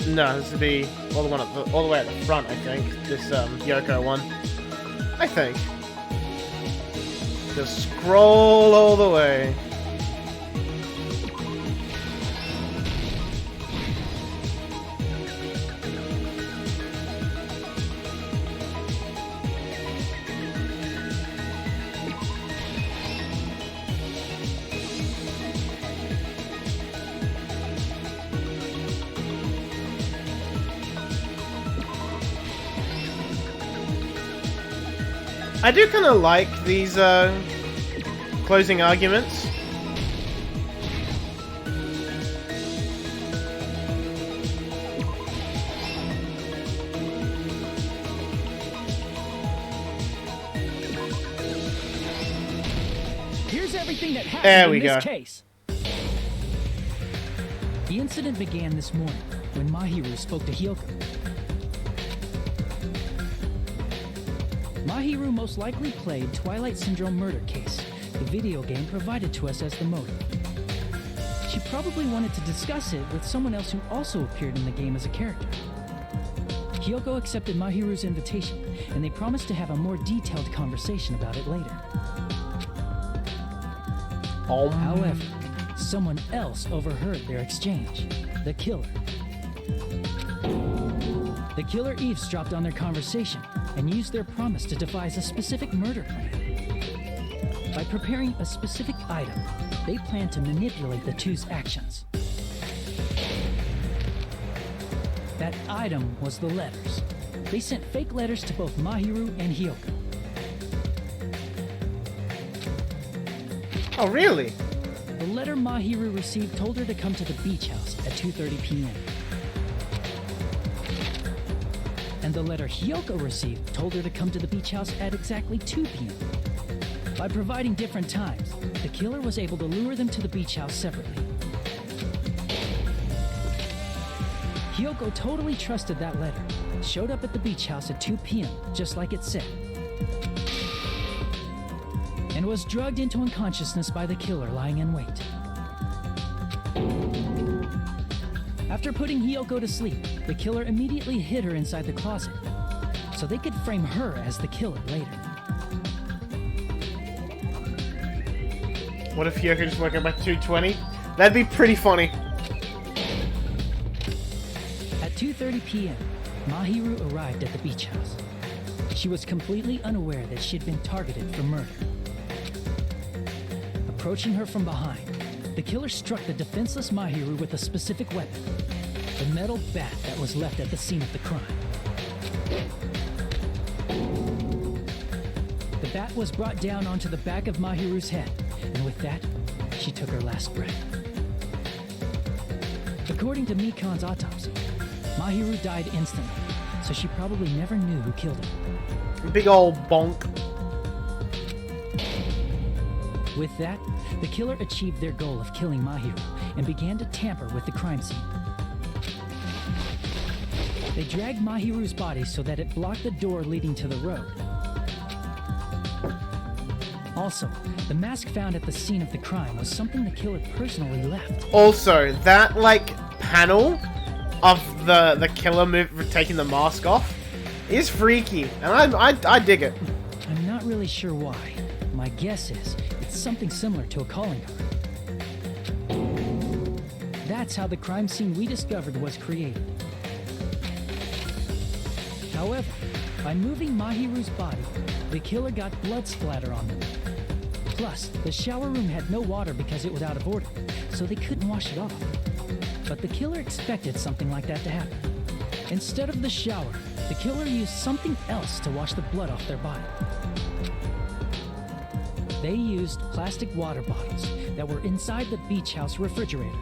No, this would be all the way at the front, I think. This Yoko one. I think. Just scroll all the way. I do kind of like these closing arguments. Here's everything that happened there we in this go. case. The incident began this morning when Mahiru spoke to Hiyoko. Mahiru most likely played Twilight Syndrome Murder Case, the video game provided to us as the motive. She probably wanted to discuss it with someone else who also appeared in the game as a character. Hiyoko accepted Mahiru's invitation, and they promised to have a more detailed conversation about it later. However, someone else overheard their exchange. The killer. The killer eavesdropped on their conversation and used their promise to devise a specific murder plan. By preparing a specific item, they planned to manipulate the two's actions. That item was the letters. They sent fake letters to both Mahiru and Hiyoko. Oh, really? The letter Mahiru received told her to come to the beach house at 2:30 p.m. And the letter Hiyoko received told her to come to the beach house at exactly 2 p.m. By providing different times, the killer was able to lure them to the beach house separately. Hiyoko totally trusted that letter, showed up at the beach house at 2 p.m., just like it said, and was drugged into unconsciousness by the killer lying in wait. After putting Hiyoko to sleep, the killer immediately hid her inside the closet, so they could frame her as the killer later. What if Hiyoko just woke up at 2:20? That'd be pretty funny. At 2:30 p.m., Mahiru arrived at the beach house. She was completely unaware that she'd been targeted for murder. Approaching her from behind, the killer struck the defenseless Mahiru with a specific weapon, the metal bat that was left at the scene of the crime. The bat was brought down onto the back of Mahiru's head, and with that, she took her last breath. According to Mikan's autopsy, Mahiru died instantly, so she probably never knew who killed her. Big old bonk. With that, the killer achieved their goal of killing Mahiru and began to tamper with the crime scene. They dragged Mahiru's body so that it blocked the door leading to the road. Also, the mask found at the scene of the crime was something the killer personally left. Also, that, like, panel of the killer taking the mask off is freaky, and I dig it. I'm not really sure why. My guess is it's something similar to a calling card. That's how the crime scene we discovered was created. However, by moving Mahiru's body, the killer got blood splatter on them. Plus, the shower room had no water because it was out of order, so they couldn't wash it off. But the killer expected something like that to happen. Instead of the shower, the killer used something else to wash the blood off their body. They used plastic water bottles that were inside the beach house refrigerator.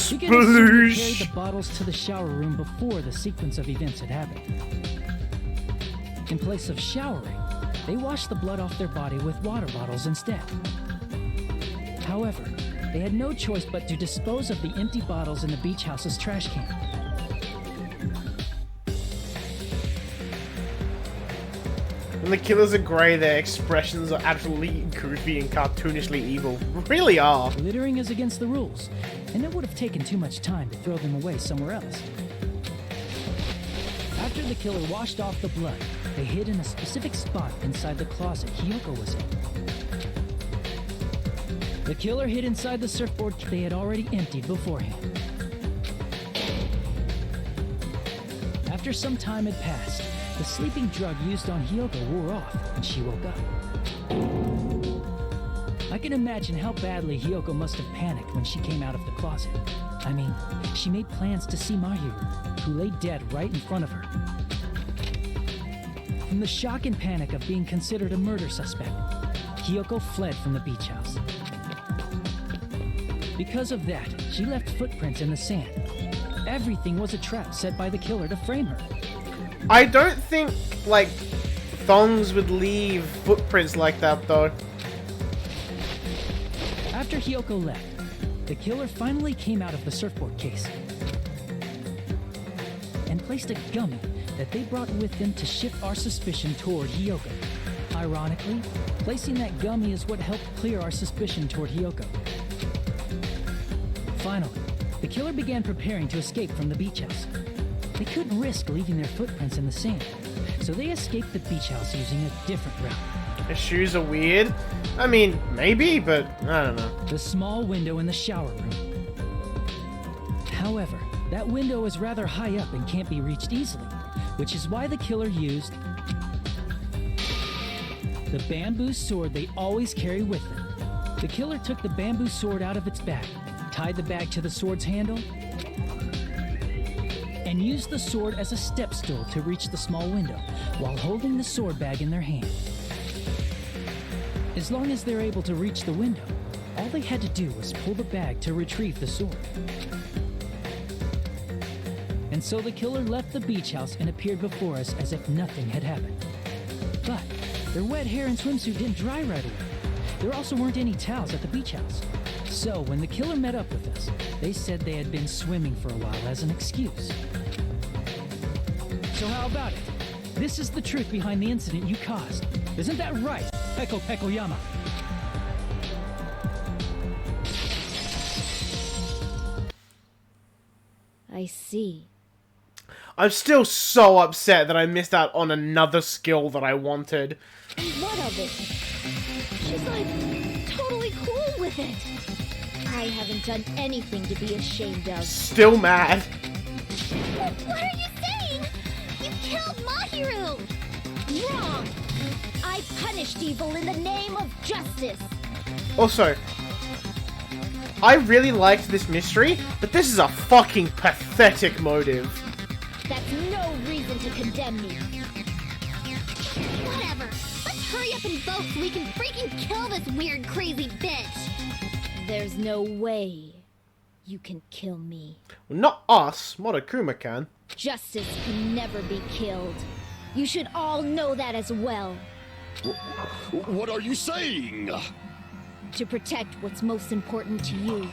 You can assume they carried the bottles to the shower room before the sequence of events had happened. In place of showering, they washed the blood off their body with water bottles instead. However, they had no choice but to dispose of the empty bottles in the beach house's trash can. When the killers are grey, their expressions are absolutely goofy and cartoonishly evil. Really are. Littering is against the rules, and it would have taken too much time to throw them away somewhere else. After the killer washed off the blood, they hid in a specific spot inside the closet Hiyoko was in. The killer hid inside the surfboard they had already emptied beforehand. After some time had passed, the sleeping drug used on Hiyoko wore off, and she woke up. I can imagine how badly Hiyoko must have panicked when she came out of the closet. I mean, she made plans to see Mahiru, who lay dead right in front of her. From the shock and panic of being considered a murder suspect, Hiyoko fled from the beach house. Because of that, she left footprints in the sand. Everything was a trap set by the killer to frame her. I don't think, like, thongs would leave footprints like that, though. After Hiyoko left, the killer finally came out of the surfboard case and placed a gummy that they brought with them to shift our suspicion toward Hiyoko. Ironically, placing that gummy is what helped clear our suspicion toward Hiyoko. Finally, the killer began preparing to escape from the beach house. They couldn't risk leaving their footprints in the sand, so they escaped the beach house using a different route. The shoes are weird. I mean, maybe, but I don't know. The small window in the shower room. However, that window is rather high up and can't be reached easily, which is why the killer used the bamboo sword they always carry with them. The killer took the bamboo sword out of its bag, tied the bag to the sword's handle, and used the sword as a step stool to reach the small window while holding the sword bag in their hand. As long as they're able to reach the window, all they had to do was pull the bag to retrieve the sword. And so the killer left the beach house and appeared before us as if nothing had happened. But their wet hair and swimsuit didn't dry right away. There also weren't any towels at the beach house. So when the killer met up with us, they said they had been swimming for a while as an excuse. So how about it? This is the truth behind the incident you caused. Isn't that right, Peko Pekoyama? I see. I'm still so upset that I missed out on another skill that I wanted. What of it? She's like totally cool with it. I haven't done anything to be ashamed of. Still mad. What are you saying? You killed Mahiru! Wrong! I punished evil in the name of justice. Also, I really liked this mystery, but this is a fucking pathetic motive. That's no reason to condemn me. Whatever. Let's hurry up and vote so we can freaking kill this weird, crazy bitch. There's no way you can kill me. Well, not us. Monokuma can. Justice can never be killed. You should all know that as well. What are you saying? To protect what's most important to you,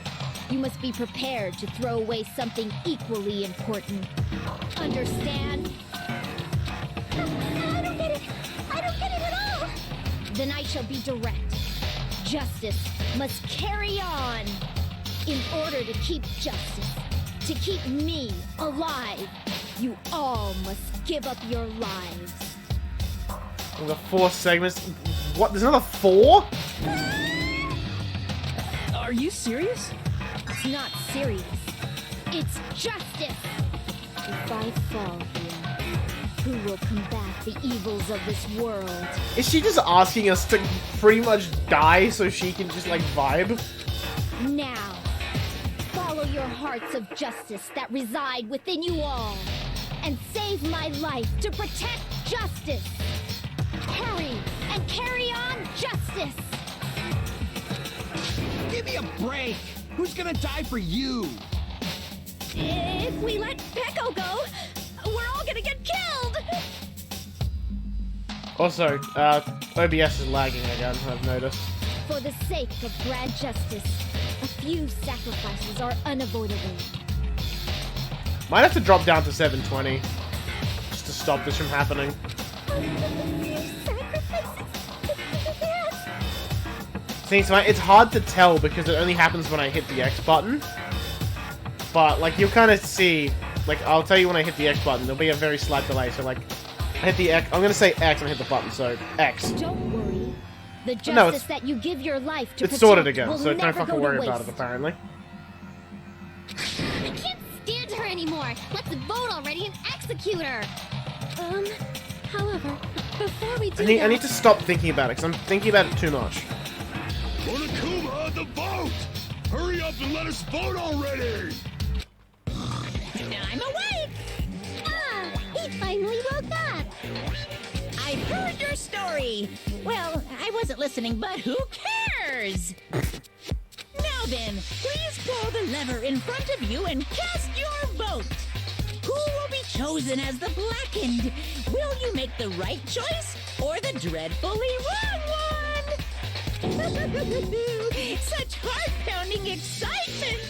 you must be prepared to throw away something equally important. Understand? I don't get it. I don't get it at all. Then I shall be direct. Justice must carry on. In order to keep justice, to keep me alive, you all must give up your lives. The 4 segments. What? There's another 4? Are you serious? It's not serious. It's justice. If I fall here, who will combat the evils of this world? Is she just asking us to pretty much die so she can just, like, vibe? Now, follow your hearts of justice that reside within you all, and save my life to protect justice. Hurry and carry on justice. Give me a break! Who's gonna die for you? If we let Peko go, we're all gonna get killed! Also, OBS is lagging again, I've noticed. For the sake of grand justice, a few sacrifices are unavoidable. Might have to drop down to 720 just to stop this from happening. See, so it's hard to tell because it only happens when I hit the X button. But, like, you'll kind of see, like, I'll tell you when I hit the X button, there'll be a very slight delay, so, like, I hit the X, I'm gonna say X and hit the button, so X. Don't worry. The justice No, it's- that you give your life to It's protect sorted again, will so don't never fucking go worry to about it, waste. apparently. I can't stand her anymore. Let's vote already and execute her. However, before we do I need to stop thinking about it, because I'm thinking about it too much. Monokuma, the vote! Hurry up and let us vote already! I'm awake! Ah, he finally woke up. I heard your story. Well, I wasn't listening, but who cares? Now then, please pull the lever in front of you and cast your vote. Who will be chosen as the blackened? Will you make the right choice or the dreadfully wrong one? Such heart-pounding excitement!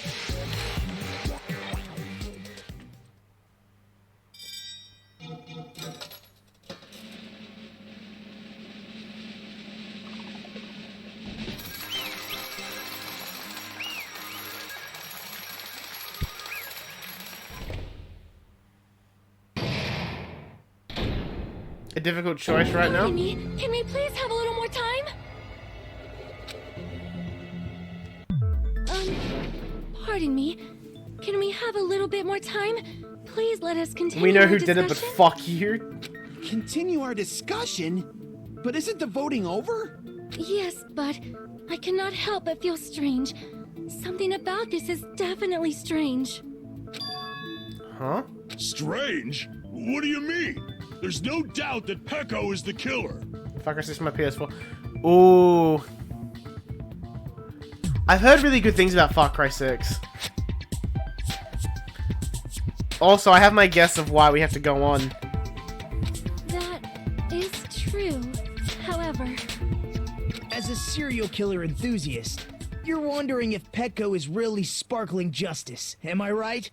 A difficult choice right now. Can we please have a little more time? Pardon me. Can we have a little bit more time? Please let us continue. We know our who did it, but discussion. fuck you. Continue our discussion? But isn't the voting over? Yes, but I cannot help but feel strange. Something about this is definitely strange. Huh? Strange? What do you mean? There's no doubt that Peko is the killer. Fuck, this is my PS4. Ooh. I've heard really good things about Far Cry 6. Also, I have my guess of why we have to go on. That is true. However, As a serial killer enthusiast, you're wondering if Petco is really sparkling justice, am I right?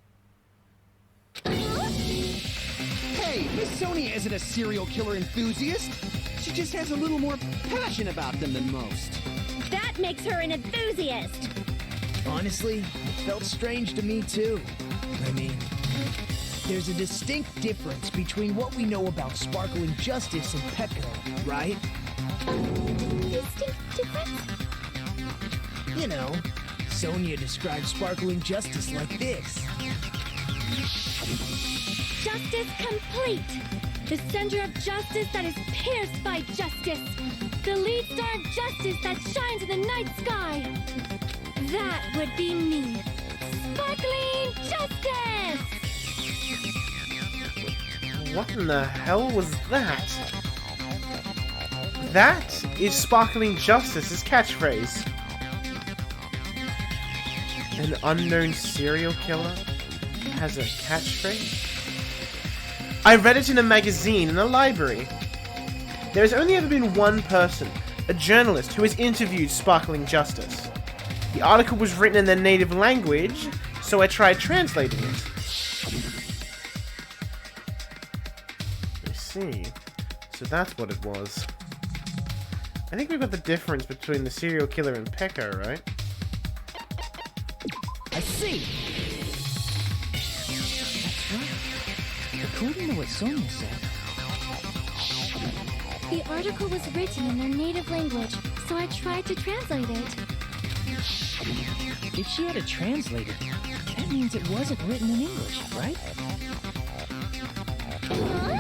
Hey, Miss Sonia isn't a serial killer enthusiast. She just has a little more passion about them than most. That makes her an enthusiast. Honestly, it felt strange to me too. I mean, there's a distinct difference between what we know about sparkling justice and Petco, right? distinct difference? You know, Sonia describes sparkling justice like this. Justice complete. The center of justice that is pierced by justice. The lead star of justice that shines in the night sky. That would be me. Sparkling justice! What in the hell was that? That is Sparkling Justice's catchphrase. An unknown serial killer has a catchphrase? I read it in a magazine in a library. There has only ever been one person, a journalist, who has interviewed Sparkling Justice. The article was written in their native language, so I tried translating it. I see. So that's what it was. I think we've got the difference between the serial killer and Petco, right? I see. That's right. According to what Sonia said. The article was written in their native language, so I tried to translate it. If she had a translator, that means it wasn't written in English, right? Huh?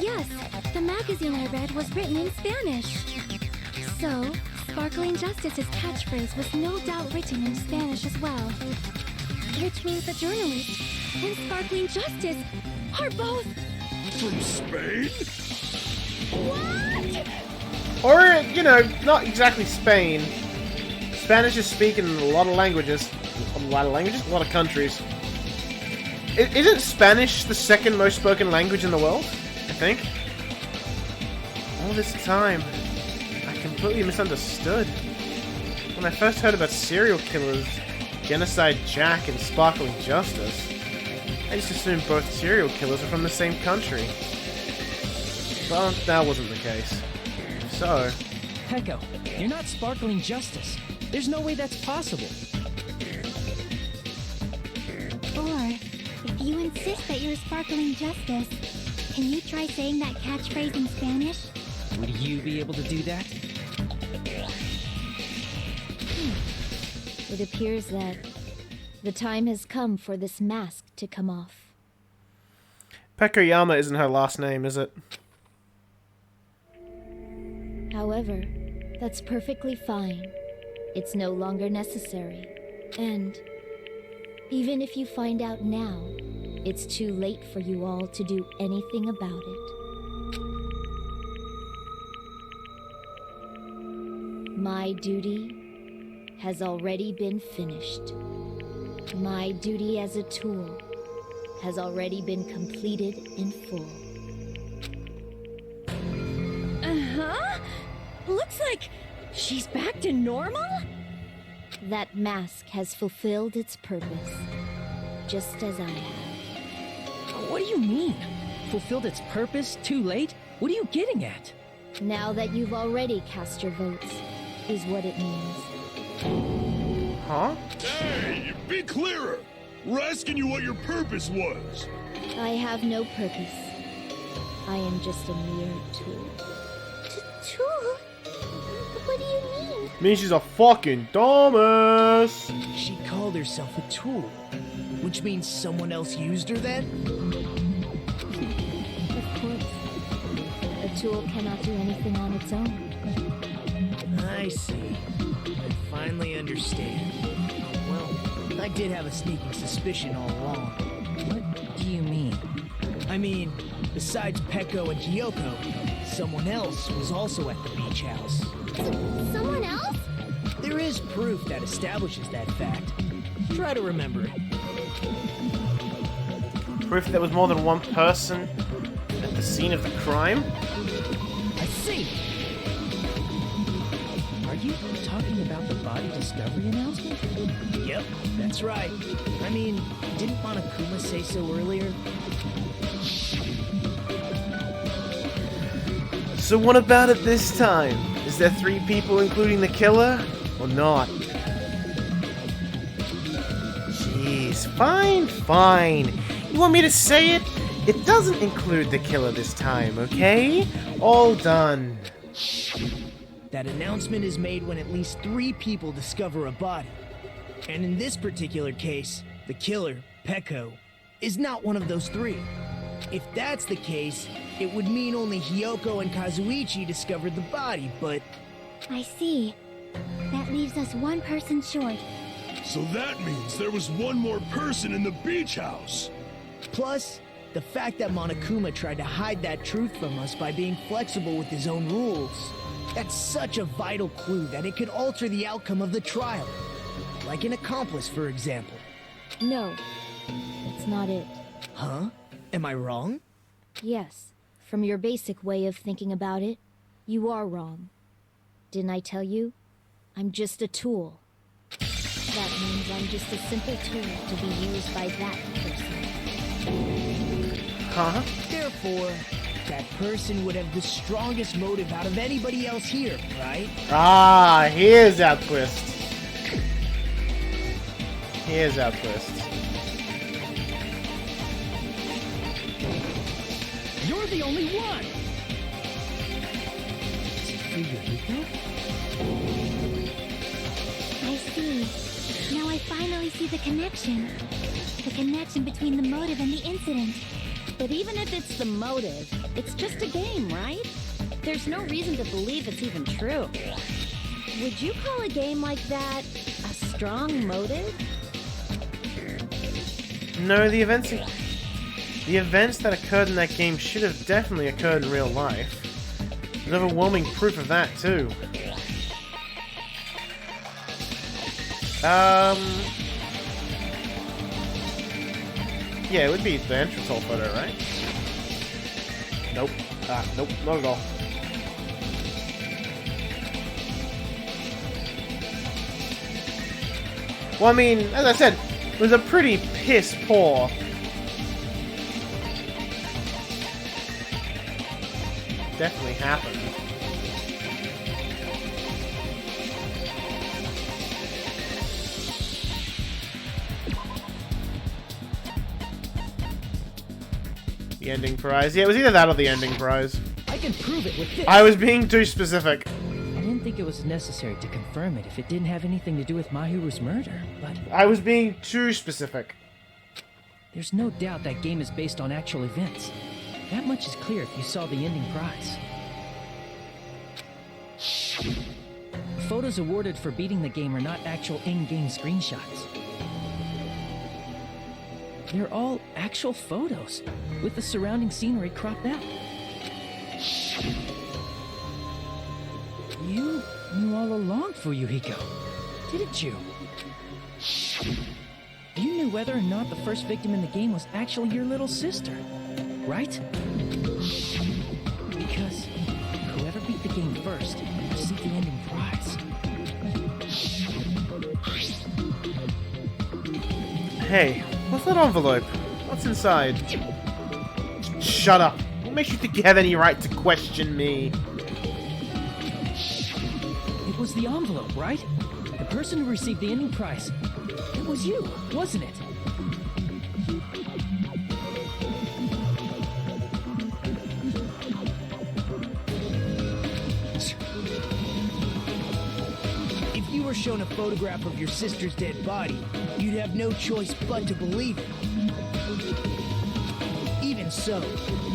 Yes, the magazine I read was written in Spanish. So, Sparkling Justice's catchphrase was no doubt written in Spanish as well. Which means the journalist and Sparkling Justice are both... From Spain? What? Or, you know, not exactly Spain. Spanish is spoken in a lot of languages. A lot of countries. Isn't Spanish the second most spoken language in the world? I think. All this time, I completely misunderstood. When I first heard about serial killers, Genocide Jack and Sparkling Justice, I just assumed both serial killers were from the same country. But that wasn't the case. So... Petco, you're not Sparkling Justice. There's no way that's possible. Or, if you insist that you're Sparkling Justice, can you try saying that catchphrase in Spanish? Would you be able to do that? It appears that the time has come for this mask to come off. Pekoyama isn't her last name, is it? However, that's perfectly fine. It's no longer necessary. And even if you find out now, it's too late for you all to do anything about it. My duty has already been finished. My duty as a tool has already been completed in full. Uh-huh. Looks like she's back to normal? That mask has fulfilled its purpose, just as I have. What do you mean? Fulfilled its purpose too late? What are you getting at? Now that you've already cast your votes, is what it means. Huh? Hey, be clearer! We're asking you what your purpose was. I have no purpose. I am just a mere tool. Tool? What do you mean? Means she's a fucking dumbass. She called herself a tool, which means someone else used her then? Of course. A tool cannot do anything on its own. I see. I finally understand. Well, I did have a sneaking suspicion all along. What do you mean? I mean, besides Peko and Hiyoko, someone else was also at the beach house. Someone else? There is proof that establishes that fact. Try to remember it. Proof there was more than one person at the scene of the crime? I see. Are you talking about the body discovery announcement? Yep, that's right. I mean, didn't Monokuma say so earlier? So what about it this time? Is there 3 people including the killer? Or not? Jeez, fine. You want me to say it? It doesn't include the killer this time, okay? All done. That announcement is made when at least 3 people discover a body. And in this particular case, the killer, Peko, is not one of those 3. If that's the case, it would mean only Hiyoko and Kazuichi discovered the body, but... I see. That leaves us 1 person short. So that means there was one more person in the beach house. Plus, the fact that Monokuma tried to hide that truth from us by being flexible with his own rules. That's such a vital clue that it could alter the outcome of the trial. Like an accomplice, for example. No, that's not it. Huh? Am I wrong? Yes, from your basic way of thinking about it, you are wrong. Didn't I tell you? I'm just a tool. That means I'm just a simple tool to be used by that person. Huh? Therefore, that person would have the strongest motive out of anybody else here, right? Ah, here's our twist. You're the only one! I see. Now I finally see the connection. The connection between the motive and the incident. But even if it's the motive, it's just a game, right? There's no reason to believe it's even true. Would you call a game like that a strong motive? No, the events that occurred in that game should have definitely occurred in real life. There's overwhelming proof of that, too. Yeah, it would be the entrance hall photo, right? Nope. Nope, not at all. Well, I mean, as I said, it was a pretty piss poor. Definitely happened. The ending prize. Yeah, it was either that or the ending prize. I can prove it with this. I was being too specific. I didn't think it was necessary to confirm it if it didn't have anything to do with Mahiru's murder, but... I was being too specific. There's no doubt that game is based on actual events. That much is clear if you saw the ending prize. Photos awarded for beating the game are not actual in-game screenshots. They're all actual photos, with the surrounding scenery cropped out. You knew all along, Fuyuhiko, didn't you? You knew whether or not the first victim in the game was actually your little sister, right? Because whoever beat the game first received the ending prize. Hey, what's that envelope? What's inside? Shut up. What makes you think you have any right to question me? It was the envelope, right? The person who received the ending prize. It was you, wasn't it? If you were shown a photograph of your sister's dead body, you'd have no choice but to believe it. Even so,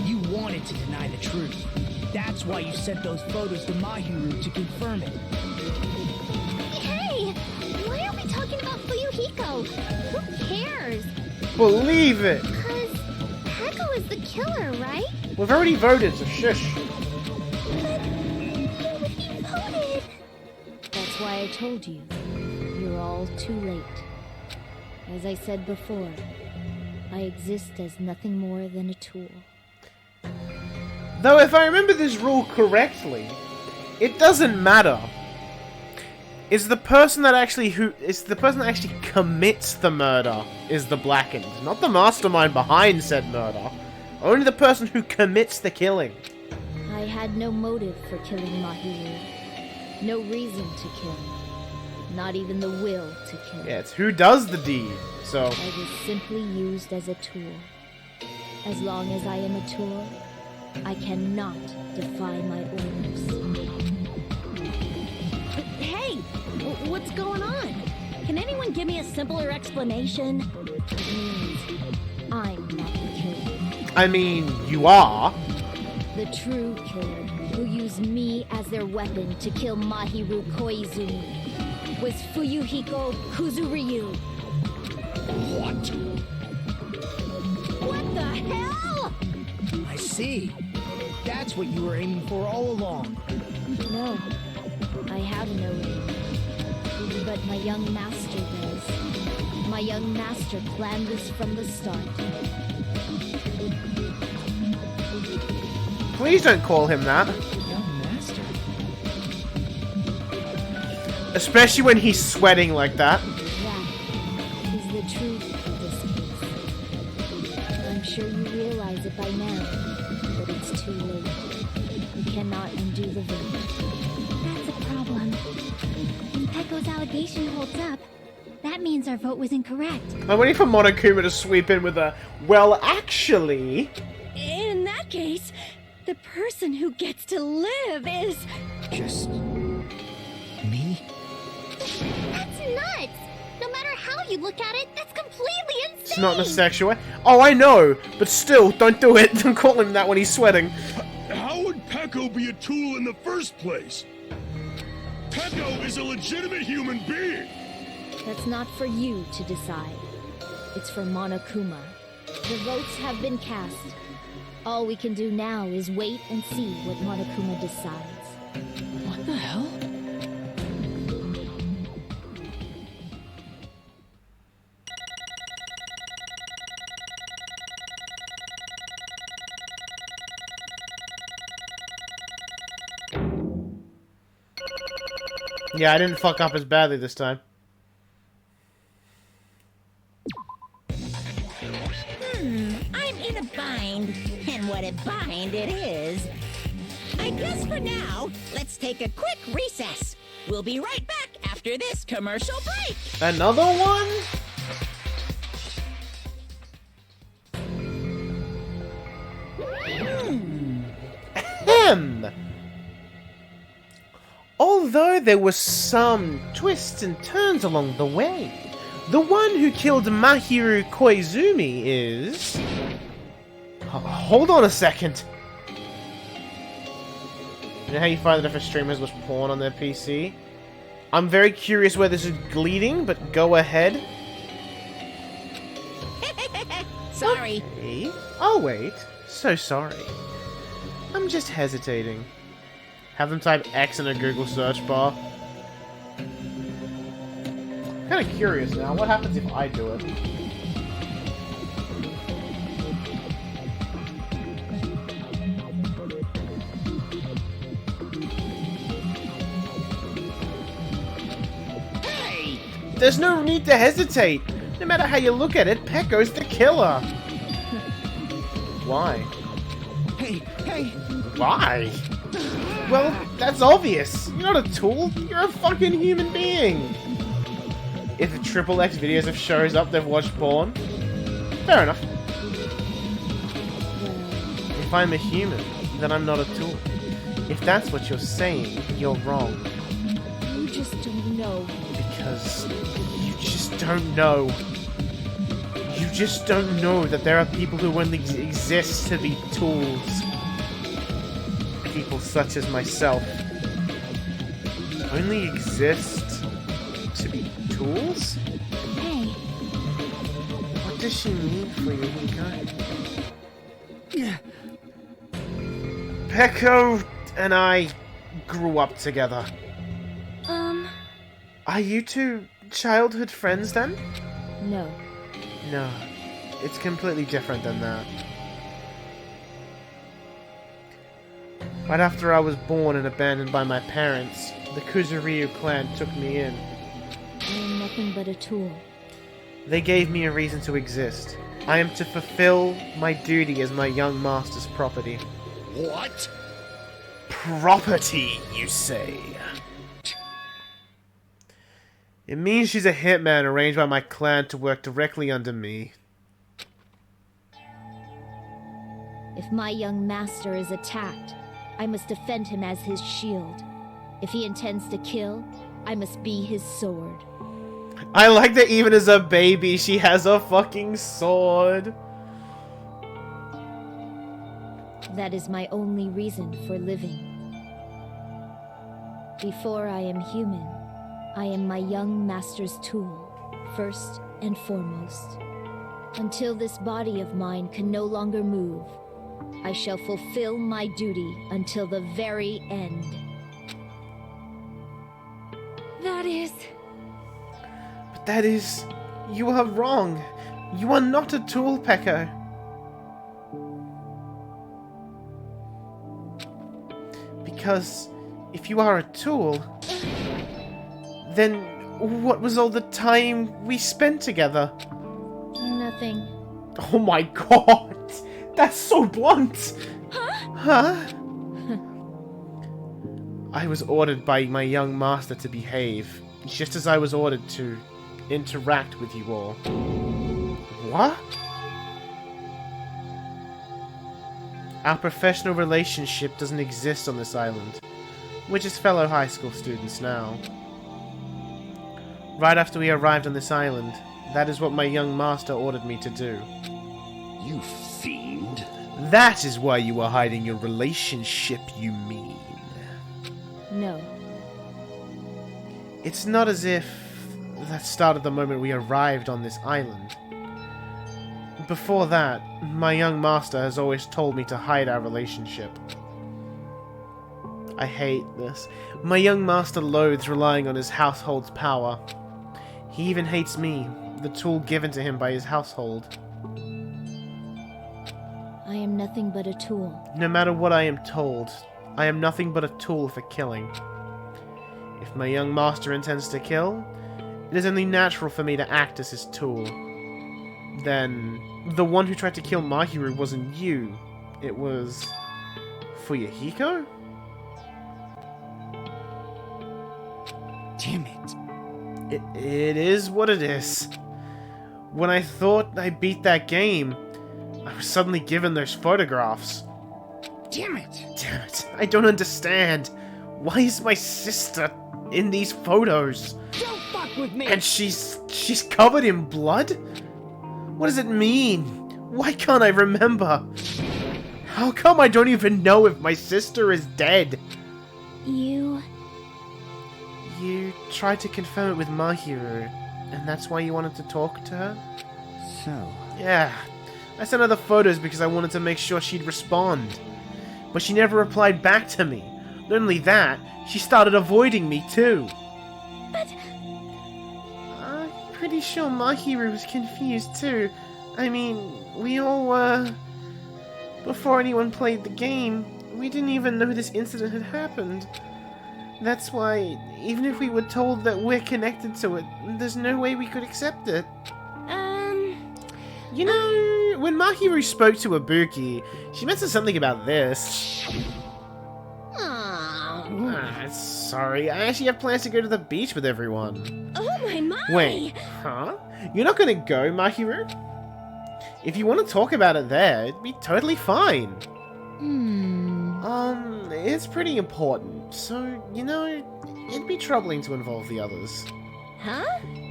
you wanted to deny the truth. That's why you sent those photos to Mahiru to confirm it. Hey! Why are we talking about Fuyuhiko? Who cares? Believe it! Because Peko is the killer, right? We've already voted, so shush. Voted. That's why I told you. You're all too late. As I said before, I exist as nothing more than a tool. Though if I remember this rule correctly, it doesn't matter. It's the person that actually commits the murder is the blackened, not the mastermind behind said murder. Only the person who commits the killing. I had no motive for killing Mahiru. No reason to kill. Not even the will to kill. Yeah, it's who does the deed, so... I was simply used as a tool. As long as I am a tool, I cannot defy my orders. Hey, what's going on? Can anyone give me a simpler explanation? It means I'm not the killer. I mean, you are. The true killer who used me as their weapon to kill Mahiru Koizumi was Fuyuhiko Kuzuryu. What? What the hell? I see. That's what you were aiming for all along. No, I have no aim. But my young master does. My young master planned this from the start. Please don't call him that. Young master. Especially when he's sweating like that. That is the truth of this case. I'm sure you realize it by now, but it's too late. You cannot undo the vote. That's a problem. If Pecco's allegation holds up, that means our vote was incorrect. I'm waiting for Monokuma to sweep in with a, well, actually... In that case, the person who gets to live is... Just... me? That's nuts! No matter how you look at it, that's completely insane! It's not in a sexual way. Oh, I know, but still, don't do it. Don't call him that when he's sweating. How would Pecco be a tool in the first place? Pecco is a legitimate human being! That's not for you to decide. It's for Monokuma. The votes have been cast. All we can do now is wait and see what Monokuma decides. What the hell? Yeah, I didn't fuck up as badly this time. I'm in a bind, and what a bind it is. I guess for now, let's take a quick recess. We'll be right back after this commercial break. Another one? Ahem. Although there were some twists and turns along the way, the one who killed Mahiru Koizumi is... Hold on a second. You know how you find that if a streamer was porn on their PC? I'm very curious where this is leading, but go ahead. Sorry. Okay. I'll wait. So sorry. I'm just hesitating. Have them type X in a Google search bar. Kind of curious now. What happens if I do it? Hey! There's no need to hesitate. No matter how you look at it, Pecco's the killer. Why? Hey, hey! Why? Well, that's obvious. You're not a tool. You're a fucking human being. If the XXX videos have shows up, they've watched porn. Fair enough. If I'm a human, then I'm not a tool. If that's what you're saying, you're wrong. You just don't know. Because you just don't know. You just don't know that there are people who only exist to be tools. People such as myself only exist to be tools? Hey, What does she mean for you, Hiko? Peko and I grew up together. Are you two childhood friends then? No. No. It's completely different than that. Right after I was born and abandoned by my parents, the Kuzuryu clan took me in. I am nothing but a tool. They gave me a reason to exist. I am to fulfill my duty as my young master's property. What? Property, you say? It means she's a hitman arranged by my clan to work directly under me. If my young master is attacked, I must defend him as his shield. If he intends to kill, I must be his sword. I like that even as a baby, she has a fucking sword. That is my only reason for living. Before I am human, I am my young master's tool, first and foremost. Until this body of mine can no longer move, I shall fulfill my duty until the very end. But that is... You are wrong. You are not a tool, Peko. Because if you are a tool, then what was all the time we spent together? Nothing. Oh my god! That's so blunt! Huh? I was ordered by my young master to behave, just as I was ordered to interact with you all. What? Our professional relationship doesn't exist on this island. We're just fellow high school students now. Right after we arrived on this island, that is what my young master ordered me to do. You fiend. That is why you are hiding your relationship, you mean? No. It's not as if that started the moment we arrived on this island. Before that, my young master has always told me to hide our relationship. I hate this. My young master loathes relying on his household's power. He even hates me, the tool given to him by his household. I am nothing but a tool. No matter what I am told, I am nothing but a tool for killing. If my young master intends to kill, it is only natural for me to act as his tool. Then, the one who tried to kill Mahiru wasn't you. It was... Fuyuhiko? Damn it. It is what it is. When I thought I beat that game, I was suddenly given those photographs. Damn it. Damn it. I don't understand. Why is my sister in these photos? Don't fuck with me. And she's covered in blood? What does it mean? Why can't I remember? How come I don't even know if my sister is dead? You tried to confirm it with Mahiru, and that's why you wanted to talk to her? So... Yeah. I sent her the photos because I wanted to make sure she'd respond. But she never replied back to me. Not only that, she started avoiding me too. But... I'm pretty sure Mahiru was confused too. I mean, we all were... Before anyone played the game, we didn't even know this incident had happened. That's why, even if we were told that we're connected to it, there's no way we could accept it. You know, when Mahiru spoke to Ibuki, she mentioned something about this. Sorry, I actually have plans to go to the beach with everyone. Oh my! Wait, huh? You're not gonna go, Mahiru? If you want to talk about it there, it'd be totally fine. It's pretty important, so, you know, it'd be troubling to involve the others. Huh?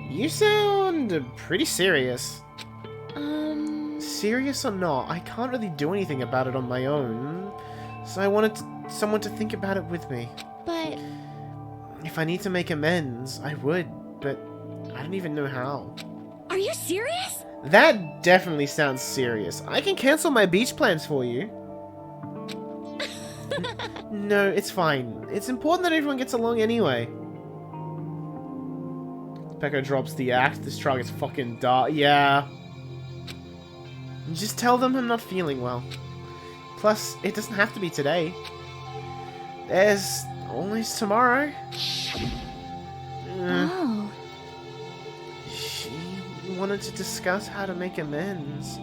You sound pretty serious. Serious or not, I can't really do anything about it on my own, so I wanted someone to think about it with me. But... If I need to make amends, I would, but I don't even know how. Are you serious? That definitely sounds serious. I can cancel my beach plans for you. No, it's fine. It's important that everyone gets along anyway. Peko drops the axe. This truck is fucking dark. Yeah. Just tell them I'm not feeling well. Plus, it doesn't have to be today. There's always tomorrow. Oh. She wanted to discuss how to make amends,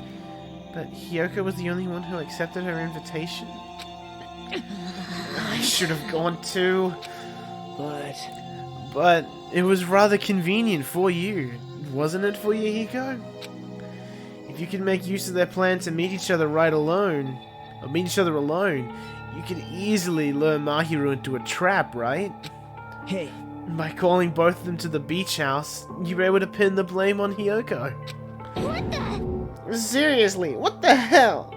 but Hiyoko was the only one who accepted her invitation. I should have gone too. But it was rather convenient for you, wasn't it for you, Hiko? If you could make use of their plan to meet each other alone, you could easily lure Mahiru into a trap, right? Hey. By calling both of them to the beach house, you were able to pin the blame on Hiyoko. What the? Seriously, what the hell?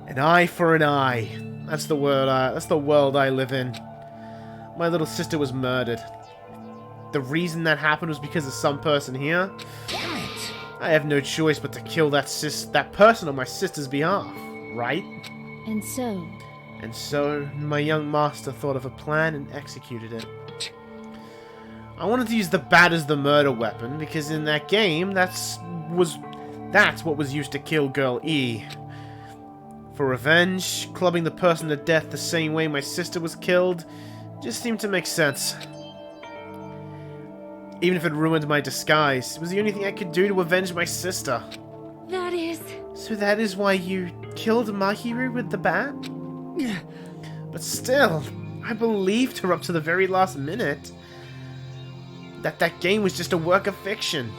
An eye for an eye. That's the world I live in. My little sister was murdered. The reason that happened was because of some person here. Damn it! I have no choice but to kill that person on my sister's behalf, right? And so, my young master thought of a plan and executed it. I wanted to use the bat as the murder weapon because in that game, that's what was used to kill Girl E. For revenge, clubbing the person to death the same way my sister was killed just seemed to make sense. Even if it ruined my disguise, it was the only thing I could do to avenge my sister. So that is why you killed Mahiru with the bat? But still, I believed her up to the very last minute. That game was just a work of fiction.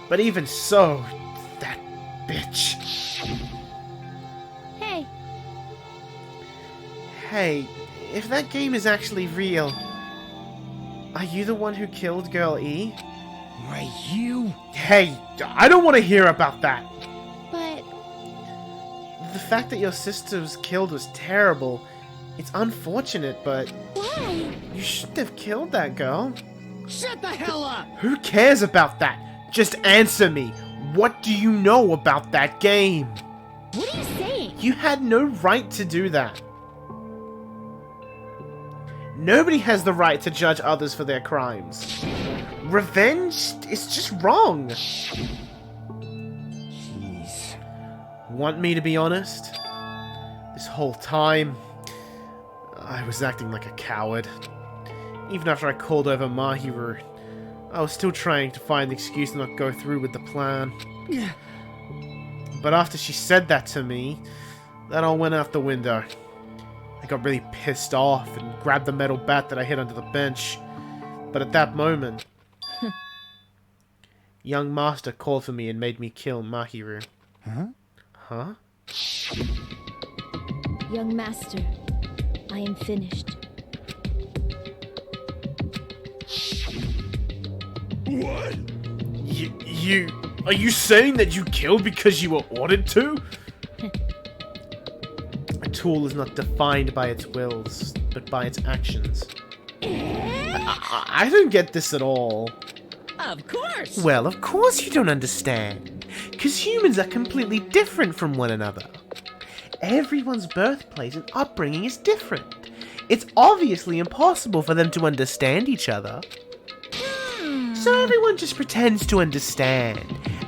But even so, that bitch. Hey, if that game is actually real, are you the one who killed Girl E? Why, you? Hey, I don't want to hear about that. but The fact that your sister was killed was terrible. It's unfortunate, but Why? you shouldn't have killed that girl. Shut the hell up! Who cares about that? Just answer me. What do you know about that game? what are you saying? You had no right to do that. Nobody has the right to judge others for their crimes. Revenge is just wrong. Jeez. Want me to be honest? This whole time, I was acting like a coward. Even after I called over Mahiru, I was still trying to find the excuse to not go through with the plan. But after she said that to me, that all went out the window. I got really pissed off and grabbed the metal bat that I hid under the bench. But at that moment, young master called for me and made me kill Mahiru. Huh? Young master, I am finished. What? Are you saying that you killed because you were ordered to? A tool is not defined by its wills, but by its actions. I don't get this at all. Of course! Well, of course you don't understand. Because humans are completely different from one another. Everyone's birthplace and upbringing is different. It's obviously impossible for them to understand each other. So everyone just pretends to understand,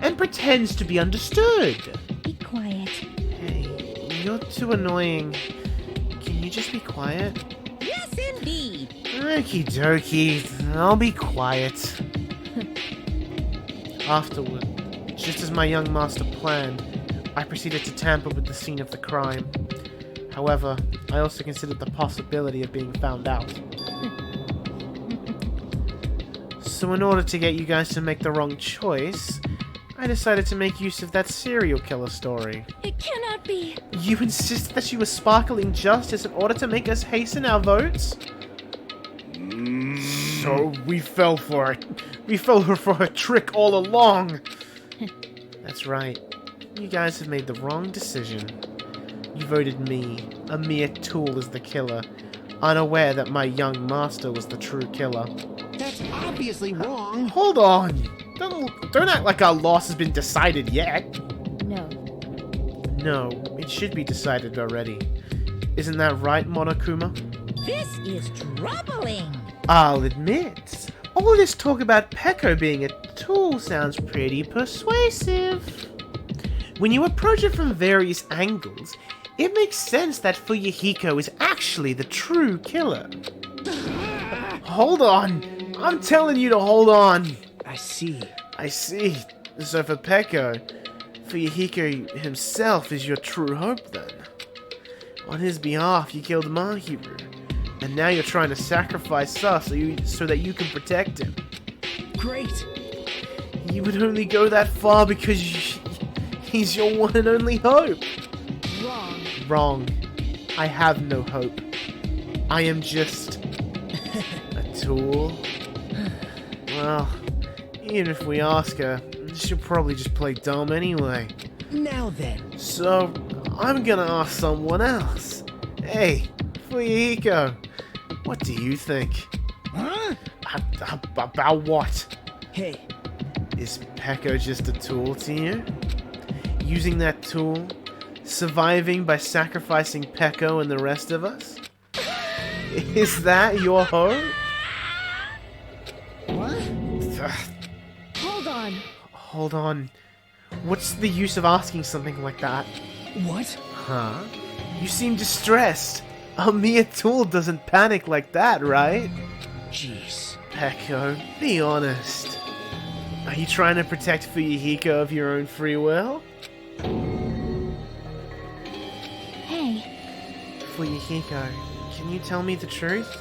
and pretends to be understood. Be quiet. Hey, you're too annoying. Can you just be quiet? Yes, indeed! Okie dokie, I'll be quiet. Afterward, just as my young master planned, I proceeded to tamper with the scene of the crime. However, I also considered the possibility of being found out. So in order to get you guys to make the wrong choice, I decided to make use of that serial killer story. It cannot be. You insisted that she was sparkling justice in order to make us hasten our votes? So we fell for it. We fell for her trick all along. That's right. You guys have made the wrong decision. You voted me, a mere tool, as the killer, unaware that my young master was the true killer. That's obviously wrong. Hold on! Don't act like our loss has been decided yet. No. No, it should be decided already. Isn't that right, Monokuma? This is troubling. I'll admit, all this talk about Peko being a tool sounds pretty persuasive. When you approach it from various angles, it makes sense that Fuyuhiko is actually the true killer. Hold on! I'm telling you to hold on! I see. I see. So for Peko, Fuyuhiko himself is your true hope then. On his behalf, you killed Mahiru, and now you're trying to sacrifice us so that you can protect him. Great. You would only go that far because he's your one and only hope. Wrong. Wrong. I have no hope. I am just a tool. Well, even if we ask her, she'll probably just play dumb anyway. Now then. So, I'm gonna ask someone else. Hey, Fuyuhiko, what do you think? Huh? About what? Hey. Is Peko just a tool to you? Using that tool? Surviving by sacrificing Peko and the rest of us? Is that your hope? What? Hold on. Hold on. What's the use of asking something like that? What? Huh? You seem distressed. A mere tool doesn't panic like that, right? Jeez. Peko, be honest. Are you trying to protect Fuyuhiko of your own free will? Hey, Fuyuhiko, can you tell me the truth?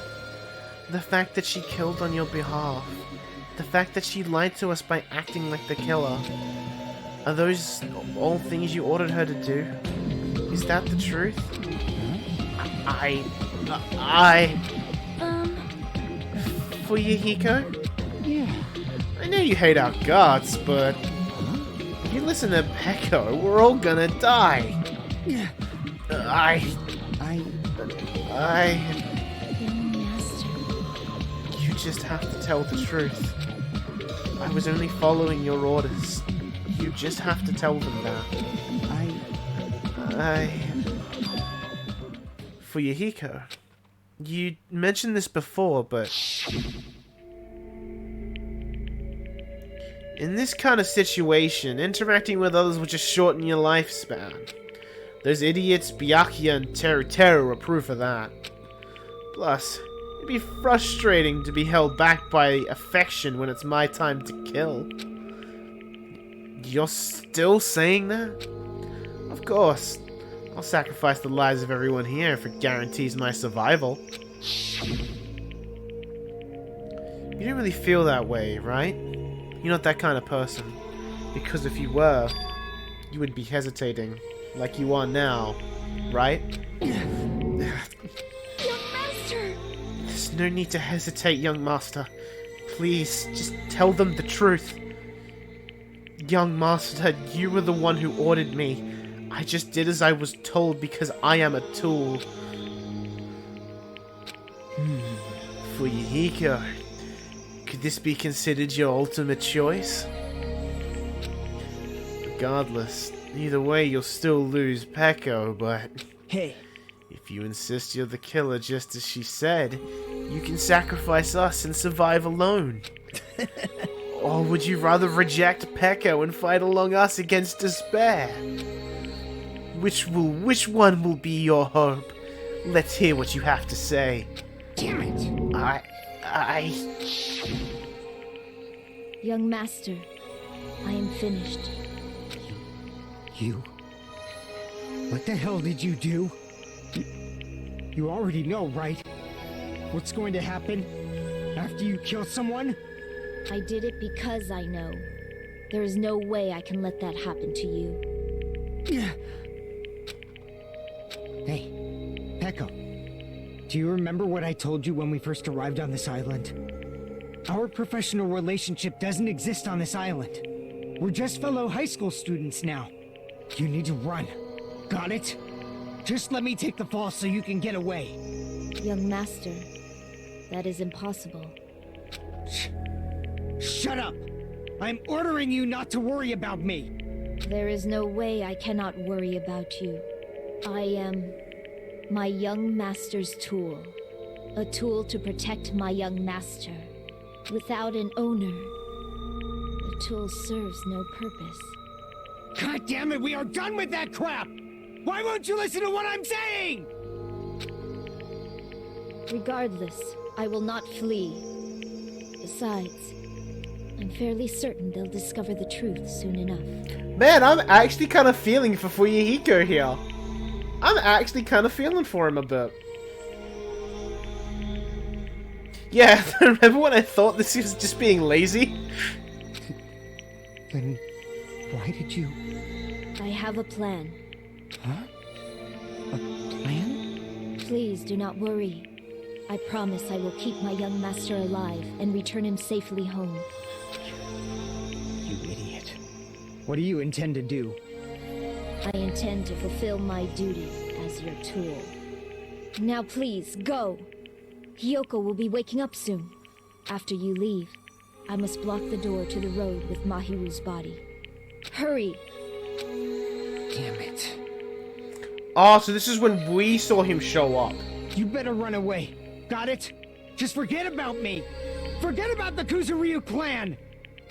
The fact that she killed on your behalf, the fact that she lied to us by acting like the killer, are those all things you ordered her to do? Is that the truth? Fuyuhiko? Yeah. I know you hate our guts, but if you listen to Peko, we're all gonna die. Yeah. young master. You just have to tell the truth. I was only following your orders. You just have to tell them that. Fuyuhiko, you mentioned this before, but in this kind of situation, interacting with others will just shorten your lifespan. Those idiots, Byakuya and Teru are proof of that. Plus, it'd be frustrating to be held back by affection when it's my time to kill. You're still saying that? Of course. I'll sacrifice the lives of everyone here if it guarantees my survival. You don't really feel that way, right? You're not that kind of person. Because if you were, you would be hesitating, like you are now, right? Young master! There's no need to hesitate, young master. Please, just tell them the truth. Young master, you were the one who ordered me. I just did as I was told because I am a tool. Fuyuhiko, could this be considered your ultimate choice? Regardless, either way you'll still lose Peko, but Hey. if you insist you're the killer just as she said, you can sacrifice us and survive alone. Or would you rather reject Peko and fight along us against despair? Which one will be your hope? Let's hear what you have to say. Damn it. Young master, I am finished. You? What the hell did you do? You already know, right? What's going to happen after you kill someone? I did it because I know. There is no way I can let that happen to you. Hey, Peko. Do you remember what I told you when we first arrived on this island? Our professional relationship doesn't exist on this island. We're just fellow high school students now. You need to run. Got it? Just let me take the fall so you can get away. Young master, that is impossible. Shut up! I'm ordering you not to worry about me. There is no way I cannot worry about you. I am my young master's tool. A tool to protect my young master. Without an owner, the tool serves no purpose. God damn it, we are done with that crap! Why won't you listen to what I'm saying? Regardless, I will not flee. Besides, I'm fairly certain they'll discover the truth soon enough. Man, I'm actually kind of feeling for Fuyuhiko here. I'm actually kind of feeling for him a bit. Yeah, remember when I thought this was just being lazy? Then why did you... I have a plan. Huh? A plan? Please do not worry. I promise I will keep my young master alive and return him safely home. You idiot. What do you intend to do? I intend to fulfill my duty as your tool. Now please, go! Hiyoko will be waking up soon. After you leave, I must block the door to the road with Mahiru's body. Hurry! Damn it. Oh, so this is when we saw him show up. You better run away. Got it? Just forget about me. Forget about the Kuzuryu clan.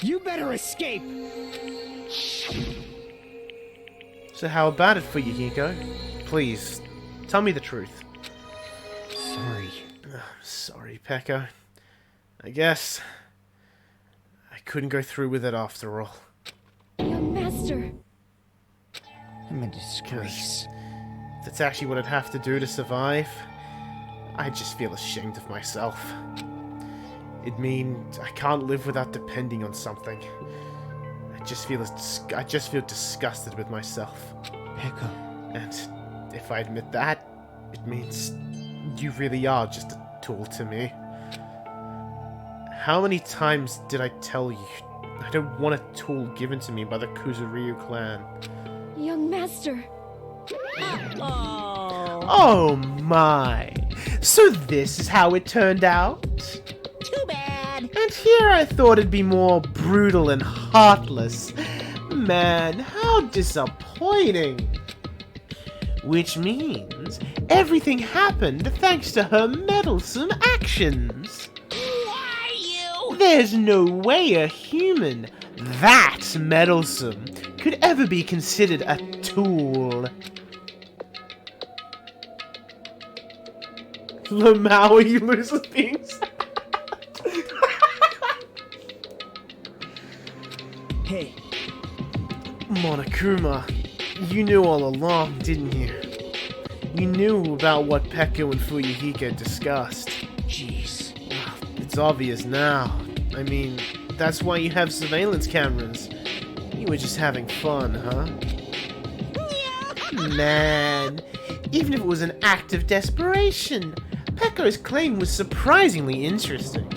You better escape. So how about it, Fuyuhiko? Please, tell me the truth. Sorry. Sorry, Pekka. I guess I couldn't go through with it after all. Young master! I'm a disgrace. That's actually what I'd have to do to survive. I just feel ashamed of myself. It means I can't live without depending on something. I just feel disgusted with myself. Pekka. And if I admit that, it means you really are just a tool to me. How many times did I tell you I don't want a tool given to me by the Kuzuryu clan? Young master! Oh my! So this is how it turned out? Too bad. And here I thought it'd be more brutal and heartless. Man, how disappointing! Which means everything happened thanks to her meddlesome actions. Why you? There's no way a human that meddlesome could ever be considered a tool. Lamaui loses being sad. Hey. Monokuma, you knew all along, didn't you? You knew about what Pekka and Fuyuhiko discussed. Jeez. It's obvious now. I mean, that's why you have surveillance cameras. You were just having fun, huh? Man, even if it was an act of desperation, Pekka's claim was surprisingly interesting.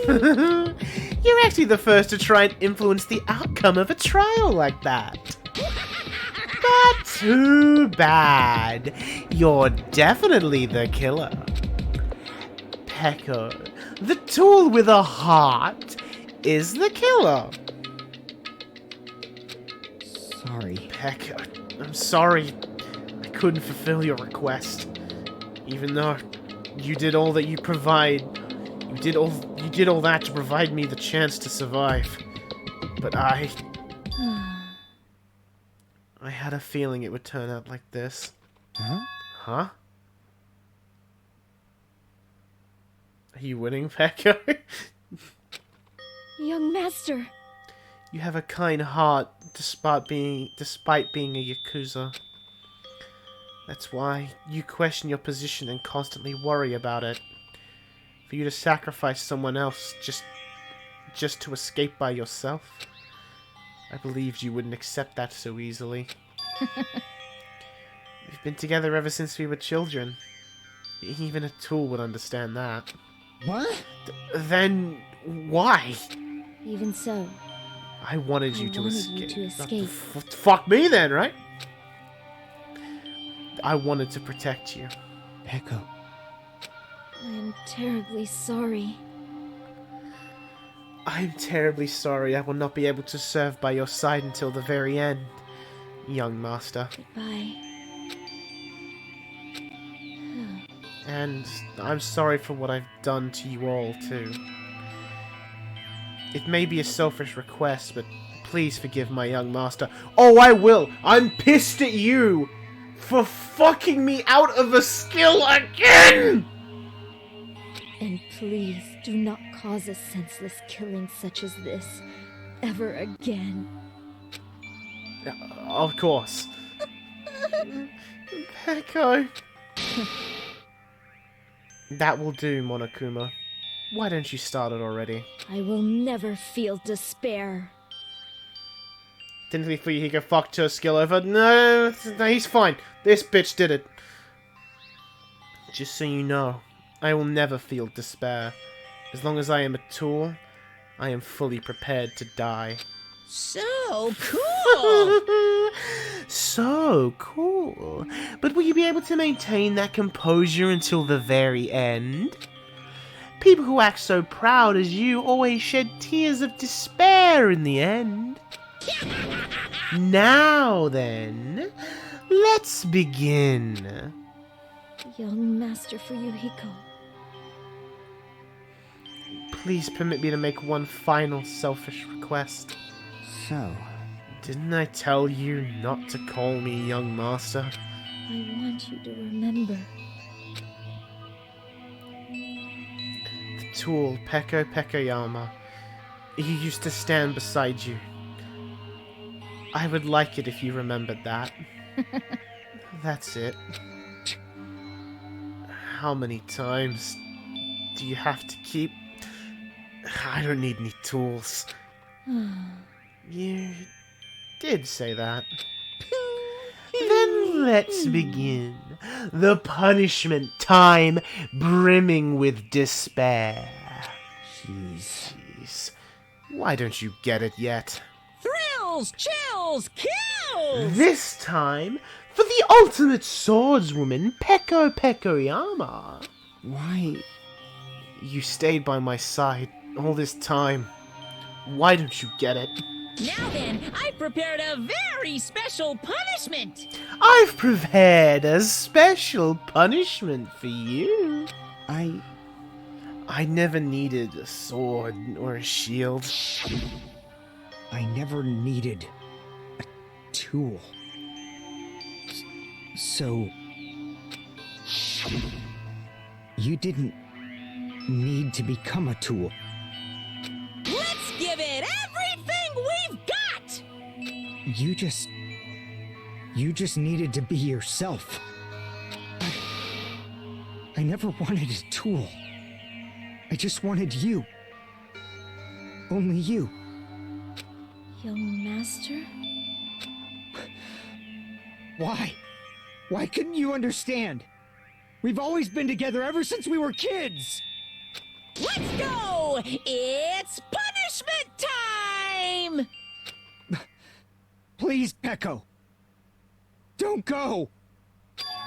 You're actually the first to try and influence the outcome of a trial like that. But too bad. You're definitely the killer. Pekka, the tool with a heart, is the killer. Sorry. Pekka, I'm sorry. I couldn't fulfill your request. Even though you did all that you provide, you did all that to provide me the chance to survive. But I had a feeling it would turn out like this. Huh? Huh? Are you winning, Pekka? Young master! You have a kind heart despite being a Yakuza. That's why you question your position and constantly worry about it. For you to sacrifice someone else just to escape by yourself. I believed you wouldn't accept that so easily. We've been together ever since we were children. Even a tool would understand that. What? Then why? Even so, I wanted I you to wanted escape. you to escape. Fuck me then, right? I wanted to protect you. Pekka. I am terribly sorry. I'm terribly sorry I will not be able to serve by your side until the very end, young master. Bye. And I'm sorry for what I've done to you all, too. It may be a selfish request, but please forgive my young master. Oh, I will! I'm pissed at you for fucking me out of a skill again! And please do not cause a senseless killing such as this ever again. Of course. Peko. That will do, Monokuma. Why don't you start it already? I will never feel despair. Didn't think Fuyuhiko fucked her skill over. No, he's fine. This bitch did it. Just so you know, I will never feel despair. As long as I am a tool, I am fully prepared to die. So cool! So cool. But will you be able to maintain that composure until the very end? People who act so proud as you always shed tears of despair in the end. Now then, let's begin. Young Master Fuyuhiko. Please permit me to make one final selfish request. So, Didn't I tell you not to call me young master? I want you to remember. The tool Peko Pekoyama. He used to stand beside you. I would like it if you remembered that. That's it. How many times do you have to keep... I don't need any tools. You did say that. Then let's begin. The punishment time brimming with despair. Jeez. Why don't you get it yet? Thrills, chills, kills! This time, for the ultimate swordswoman, Peko Pekoyama. why? You stayed by my side all this time. Why don't you get it? Now then, I prepared a very special punishment! I've prepared a special punishment for you. I never needed a sword or a shield. I never needed a tool. So... you didn't need to become a tool. Let's give it everything we've got! You just needed to be yourself. I never wanted a tool. I just wanted you. Only you. Young Master? Why? Why couldn't you understand? We've always been together ever since we were kids! Let's go! It's punishment time! Please, Peko. Don't go!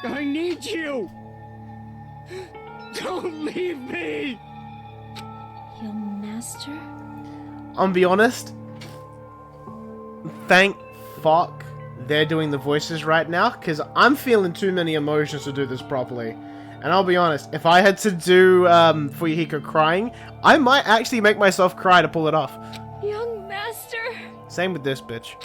I need you! Don't leave me! Young Master? I'll be honest. Thank fuck they're doing the voices right now, because I'm feeling too many emotions to do this properly. And I'll be honest, if I had to do Fuyuhiko crying, I might actually make myself cry to pull it off. Young Master? Same with this bitch.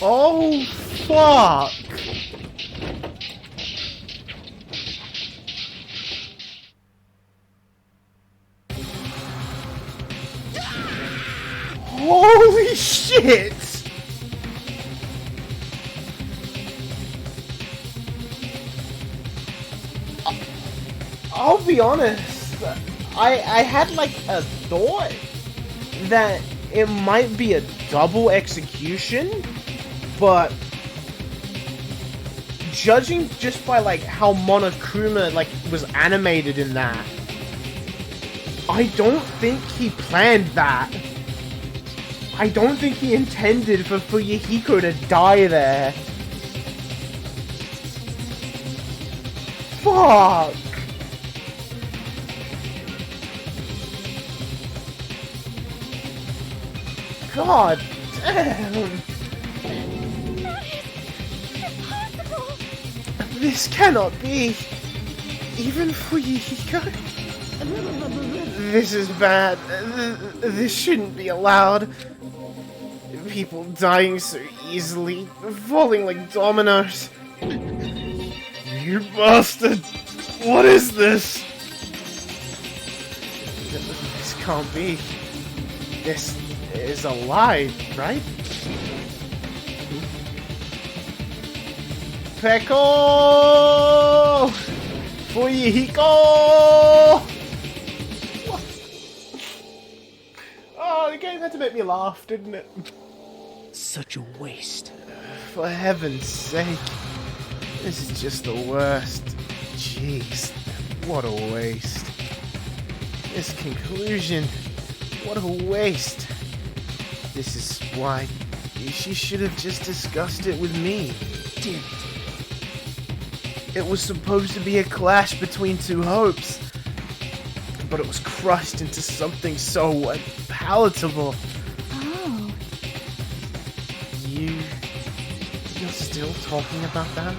Oh, fuck! Holy shit! I'll be honest, I had like a thought that it might be a double execution, but judging just by like how Monokuma like was animated in that, I don't think he planned that. I don't think he intended for Fuyuhiko to die there. Fuck! God damn! That is impossible! This cannot be! Even Fuyuhiko? This is bad. This shouldn't be allowed. People dying so easily, falling like dominoes. You bastard! What is this? This can't be. This is a lie, right? Peko! Fuyuhiko! Oh, the game had to make me laugh, didn't it? Such a waste. For heaven's sake. This is just the worst. Jeez, what a waste. This conclusion, what a waste. This is why she should have just discussed it with me. Damn it. It was supposed to be a clash between two hopes, but it was crushed into something so unpalatable. Oh. You're still talking about that?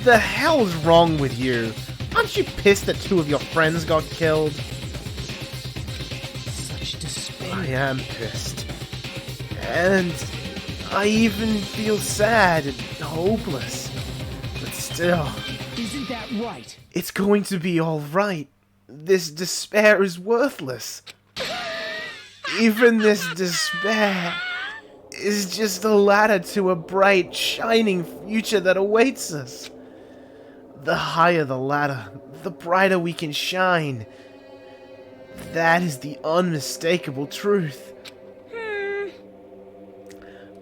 The hell's wrong with you? Aren't you pissed that two of your friends got killed? Such despair. I am pissed. And I even feel sad and hopeless. But still, Isn't that right? it's going to be alright. This despair is worthless. Even this despair is just a ladder to a bright, shining future that awaits us. The higher the ladder, the brighter we can shine. That is the unmistakable truth.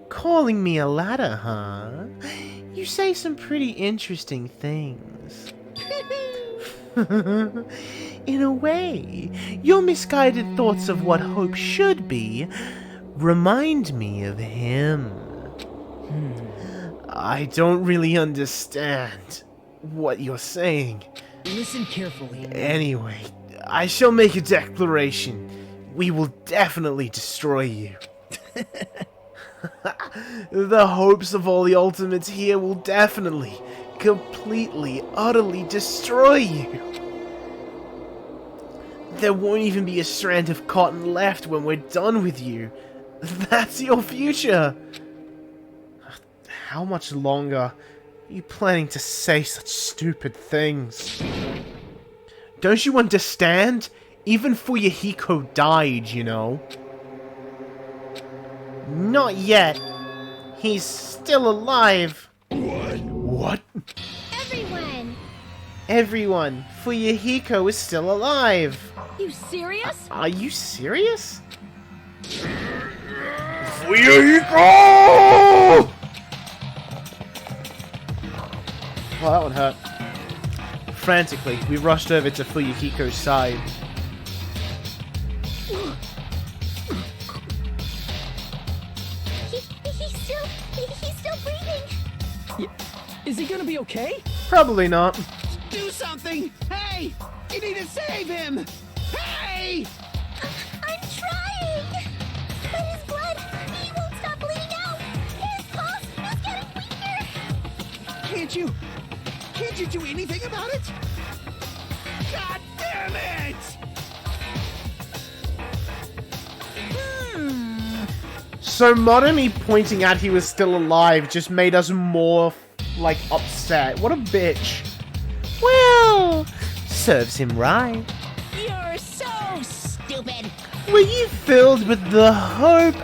Calling me a ladder, huh? You say some pretty interesting things. In a way, your misguided thoughts of what hope should be remind me of him. I don't really understand what you're saying. Listen carefully. Anyway, I shall make a declaration. We will definitely destroy you. The hopes of all the ultimates here will definitely, completely, utterly destroy you. There won't even be a strand of cotton left when we're done with you. That's your future. How much longer are you planning to say such stupid things? Don't you understand? Even Fuyuhiko died, you know. Not yet. He's still alive. What? Everyone! Everyone, Fuyuhiko is still alive. You serious? Are you serious? Fuyuhiko! Well, that one hurt. Frantically, we rushed over to Fuyuhiko's side. He's still breathing. Is he gonna be okay? Probably not. Do something! Hey! You need to save him! Hey! I'm trying! But his blood, he won't stop bleeding out! His pulse is getting weaker! Can't you do anything about it? God damn it! So Motomi pointing out he was still alive just made us more, like, upset. What a bitch. Well, serves him right. You're so stupid. Were you filled with the hope?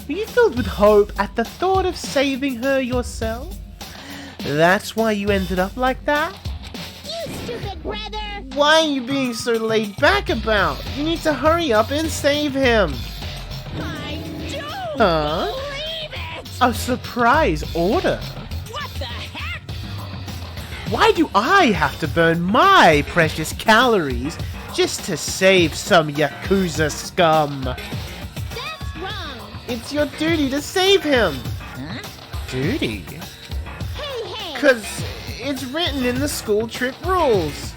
Were you filled with hope at the thought of saving her yourself? That's why you ended up like that? You stupid brother! Why are you being so laid back about? You need to hurry up and save him. I don't Huh? believe it! A surprise order? What the heck? Why do I have to burn my precious calories just to save some Yakuza scum? That's wrong! It's your duty to save him. Huh? Duty? Hey! 'Cause it's written in the school trip rules.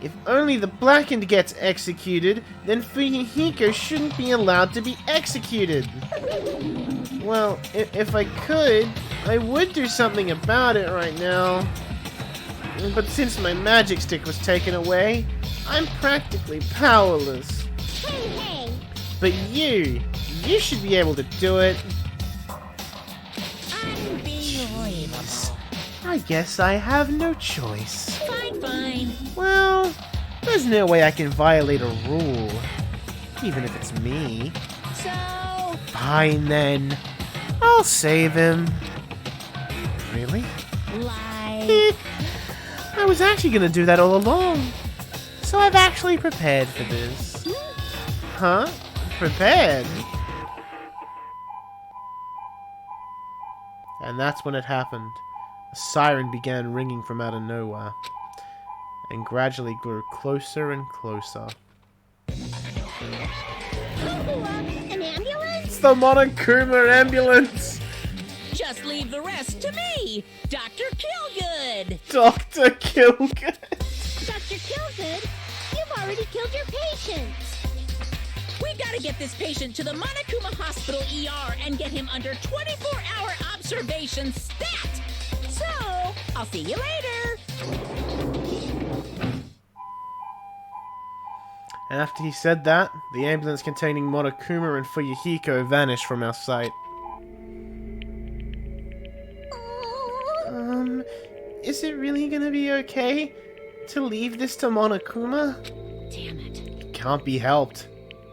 If only the Blackened gets executed, then Fuyuhiko shouldn't be allowed to be executed. Well, if I could, I would do something about it right now. But since my magic stick was taken away, I'm practically powerless. Hey! But you should be able to do it. Unbelievable. I guess I have no choice. Fine. Well, there's no way I can violate a rule, even if it's me. So, Fine then, I'll save him. Really? like, I was actually gonna do that all along, so I've actually prepared for this. Huh? Prepared? And that's when it happened. A siren began ringing from out of nowhere, and gradually grew closer and closer. An ambulance? It's the Monokuma ambulance! just leave the rest to me, Dr. Killgood. Dr. Killgood! Dr. Killgood, you've already killed your patients! We gotta get this patient to the Monokuma Hospital ER and get him under 24-hour observation stat. So, I'll see you later. And after he said that, the ambulance containing Monokuma and Fuyuhiko vanished from our sight. Is it really gonna be okay to leave this to Monokuma? Damn it. It can't be helped.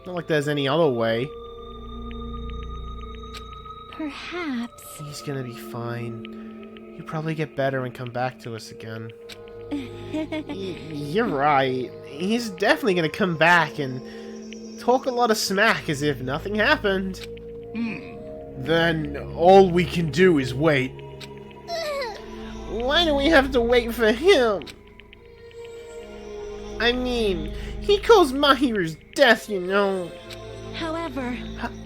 Not like there's any other way. Perhaps. He's gonna be fine. He'll probably get better and come back to us again. You're right. He's definitely gonna come back and talk a lot of smack as if nothing happened. Then all we can do is wait. Why do we have to wait for him? I mean, he caused Mahiru's death, you know. However,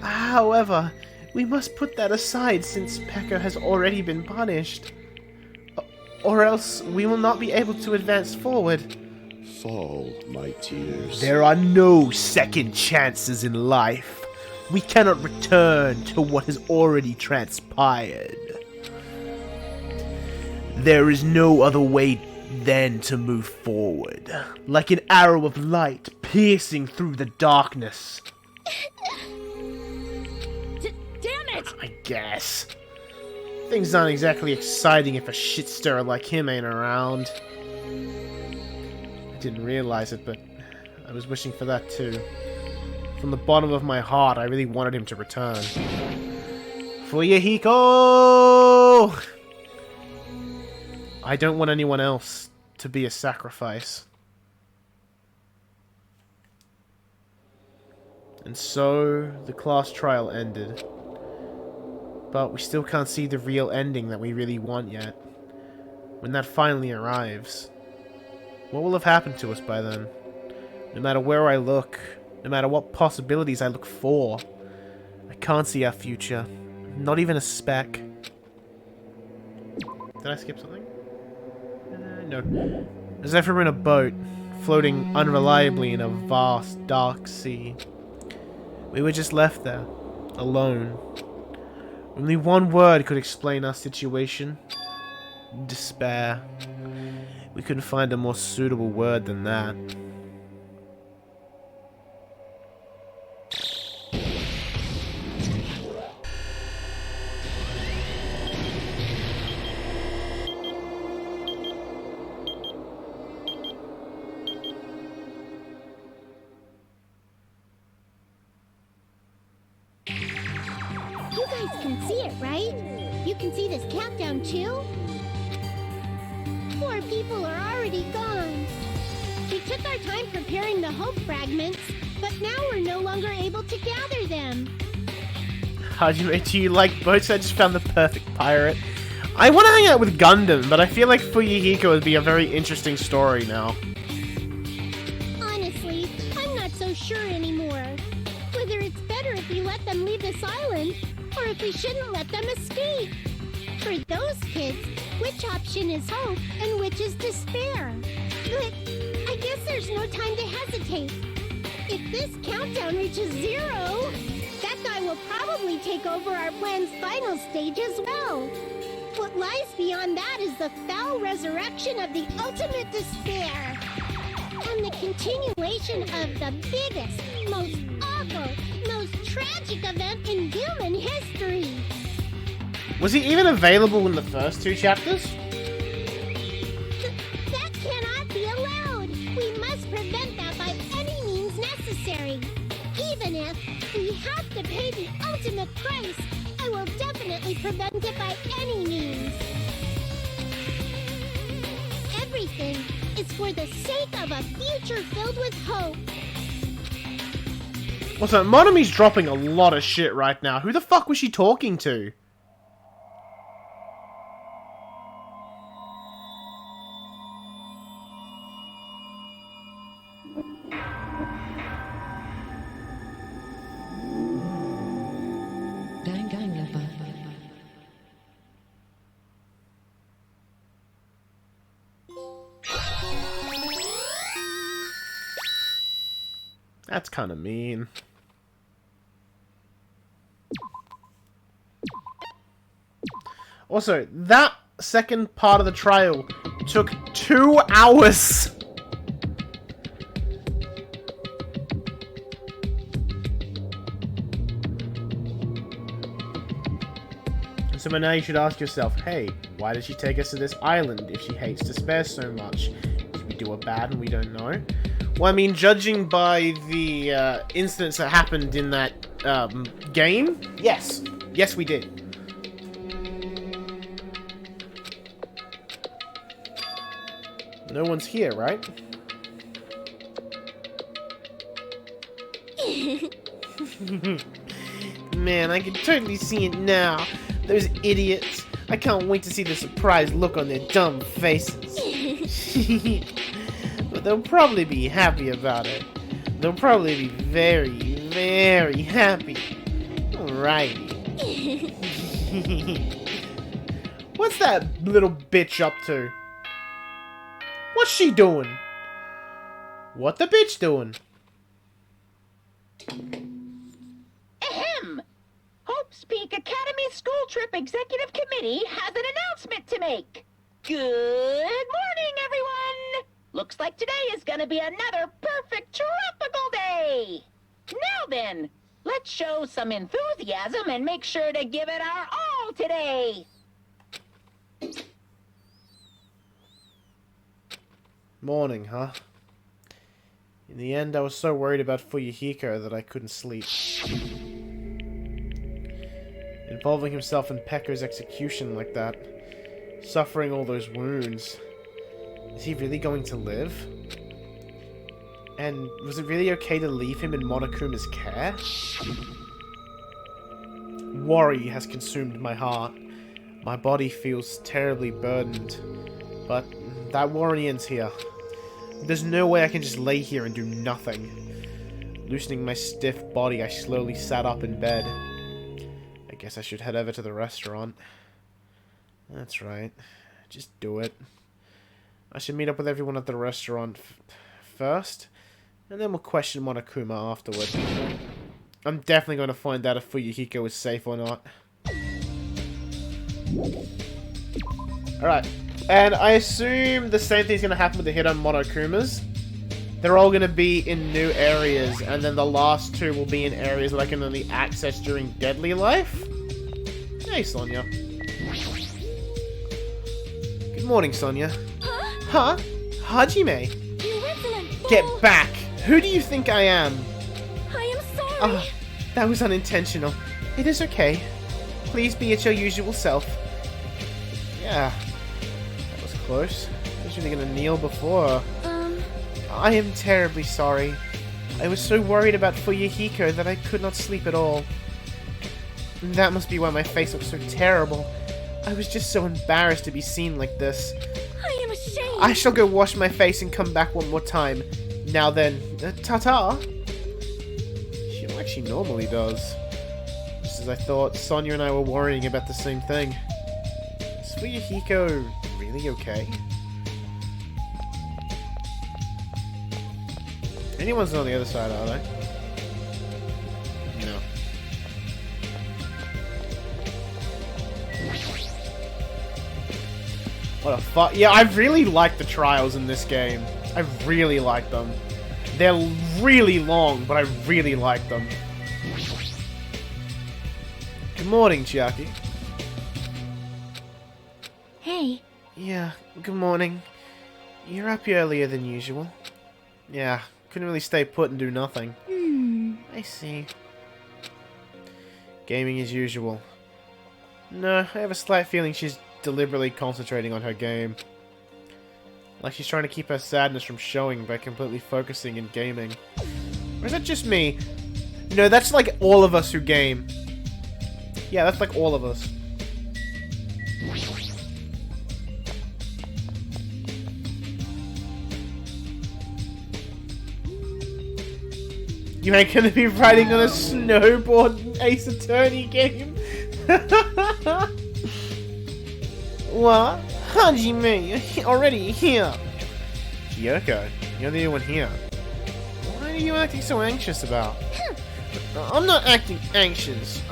However, we must put that aside since Pekka has already been punished. Or else we will not be able to advance forward. Fall, my tears. There are no second chances in life. We cannot return to what has already transpired. There is no other way then to move forward, like an arrow of light piercing through the darkness. Damn it! I guess. Things aren't exactly exciting if a shit stirrer like him ain't around. I didn't realize it, but I was wishing for that too. From the bottom of my heart, I really wanted him to return. Fuyuhiko! I don't want anyone else to be a sacrifice. And so, the class trial ended. But we still can't see the real ending that we really want yet. When that finally arrives, what will have happened to us by then? No matter where I look, no matter what possibilities I look for, I can't see our future. Not even a speck. Did I skip something? No. As if we were in a boat, floating unreliably in a vast, dark sea. We were just left there, alone. Only one word could explain our situation. Despair. We couldn't find a more suitable word than that. can see it, right? You can see this countdown too? 4 people are already gone. We took our time preparing the hope fragments, but now we're no longer able to gather them. Hajime, do you like boats? I just found the perfect pirate. I want to hang out with Gundam, but I feel like Fuyuhiko would be a very interesting story now. Honestly, I'm not so sure anymore. Whether it's better if we let them leave this island, or if we shouldn't let them escape. For those kids, which option is hope and which is despair? But I guess there's no time to hesitate. If this countdown reaches 0, that guy will probably take over our plan's final stage as well. What lies beyond that is the foul resurrection of the ultimate despair. And the continuation of the biggest, most awful, most tragic event in human history. Was he even available in the first 2 chapters? That cannot be allowed. We must prevent that by any means necessary. Even if we have to pay the ultimate price, I will definitely prevent it by any means. Everything is for the sake of a future filled with hope. Also, Monomi's dropping a lot of shit right now. Who the fuck was she talking to? Danganronpa. That's kind of mean. Also, that second part of the trial took 2 hours. So by now you should ask yourself, hey, why did she take us to this island if she hates despair so much? Did we do her bad and we don't know? Well, I mean, judging by the incidents that happened in that game, yes. Yes, we did. No one's here, right? Man, I can totally see it now. Those idiots. I can't wait to see the surprised look on their dumb faces. But they'll probably be happy about it. They'll probably be very, very happy. Alrighty. What's that little bitch up to? What's she doing? What the bitch doing? Ahem! Hope's Peak Academy School Trip Executive Committee has an announcement to make. Good morning, everyone! Looks like today is gonna be another perfect tropical day! Now then, let's show some enthusiasm and make sure to give it our all today! Morning, huh? In the end, I was so worried about Fuyuhiko that I couldn't sleep. Involving himself in Pekko's execution like that, suffering all those wounds. Is he really going to live? And was it really okay to leave him in Monokuma's care? Worry has consumed my heart. My body feels terribly burdened. But that worry ends here. There's no way I can just lay here and do nothing. Loosening my stiff body, I slowly sat up in bed. I guess I should head over to the restaurant. That's right. Just do it. I should meet up with everyone at the restaurant first, and then we'll question Monokuma afterward. I'm definitely going to find out if Fuyuhiko is safe or not. Alright. And I assume the same thing's going to happen with the hidden Monokumas. They're all going to be in new areas, and then the last 2 will be in areas that I can only access during Deadly Life. Hey, Sonia. Good morning, Sonia. Huh? Hajime? You insolent fool! Get back! Who do you think I am? I am sorry! Oh, that was unintentional. It is okay. Please be at your usual self. Yeah, that was close. I was really gonna kneel before. I am terribly sorry. I was so worried about Fuyuhiko that I could not sleep at all. That must be why my face looks so terrible. I was just so embarrassed to be seen like this. I am ashamed. I shall go wash my face and come back one more time. Now then, ta-ta! She like she normally does. Just as I thought, Sonia and I were worrying about the same thing. Is Fuyuhiko really okay? Anyone's on the other side, are they? No. What a fuck. Yeah, I really like the trials in this game. I really like them. They're really long, but I really like them. Good morning, Chiaki. Hey. Yeah, good morning. You're up earlier than usual. Yeah, couldn't really stay put and do nothing. I see. Gaming as usual. No, I have a slight feeling she's deliberately concentrating on her game. Like she's trying to keep her sadness from showing by completely focusing in gaming. Or is that just me? No, that's like all of us who game. Yeah, that's like all of us. You ain't gonna be riding on a snowboard Ace Attorney game? What? Hajime, you're already here. Kyoko, you're the only one here. What are you acting so anxious about? I'm not acting anxious.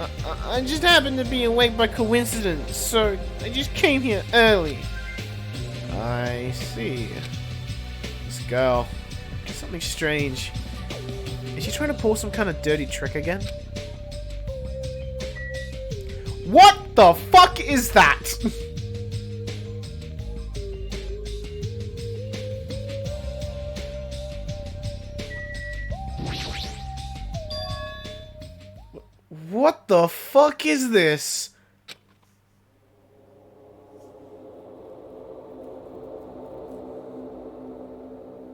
I just happened to be awake by coincidence, so I just came here early. I see. This girl. Something strange. Is she trying to pull some kind of dirty trick again? What the fuck is that? What the fuck is this?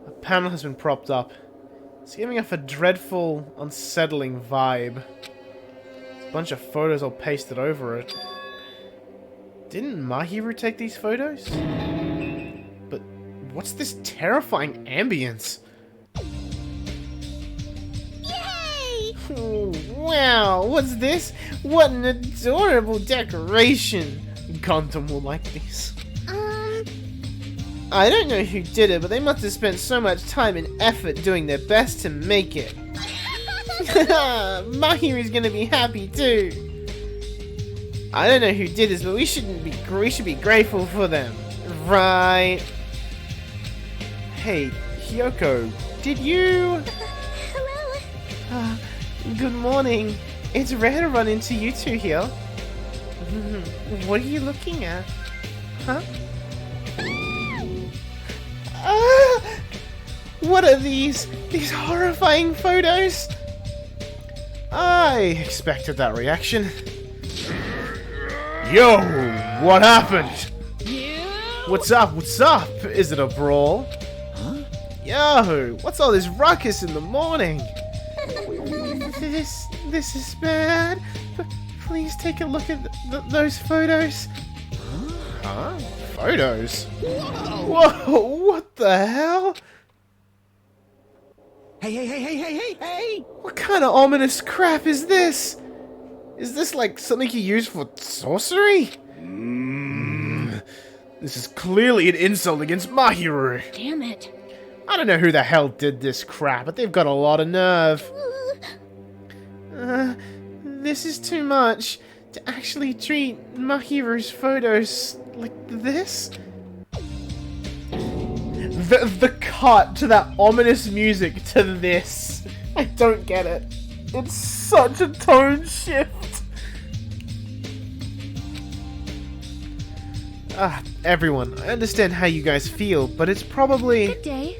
A panel has been propped up. It's giving off a dreadful, unsettling vibe. There's a bunch of photos all pasted over it. Didn't Mahiru take these photos? But what's this terrifying ambience? Yay! Oh, wow, what's this? What an adorable decoration! Gundam will like these. I don't know who did it, but they must have spent so much time and effort doing their best to make it. Mahiru's gonna be happy too. I don't know who did this, but we should be grateful for them, right? Hey, Kyoko, did you? Hello. Good morning. It's rare to run into you two here. What are you looking at? Huh? What are these? These horrifying photos? I expected that reaction. Yo, what happened? What's up? What's up? Is it a brawl? Huh? Yo, what's all this ruckus in the morning? This is bad. Please take a look at those photos. Huh? Photos? Whoa, what the hell? Hey! What kind of ominous crap is this? Is this like something you use for sorcery? This is clearly an insult against Mahiru. Damn it. I don't know who the hell did this crap, but they've got a lot of nerve. This is too much. To actually treat Mahiru's photos like this? The cut to that ominous music to this. I don't get it. It's such a tone shift. Everyone, I understand how you guys feel, but it's probably... Good day.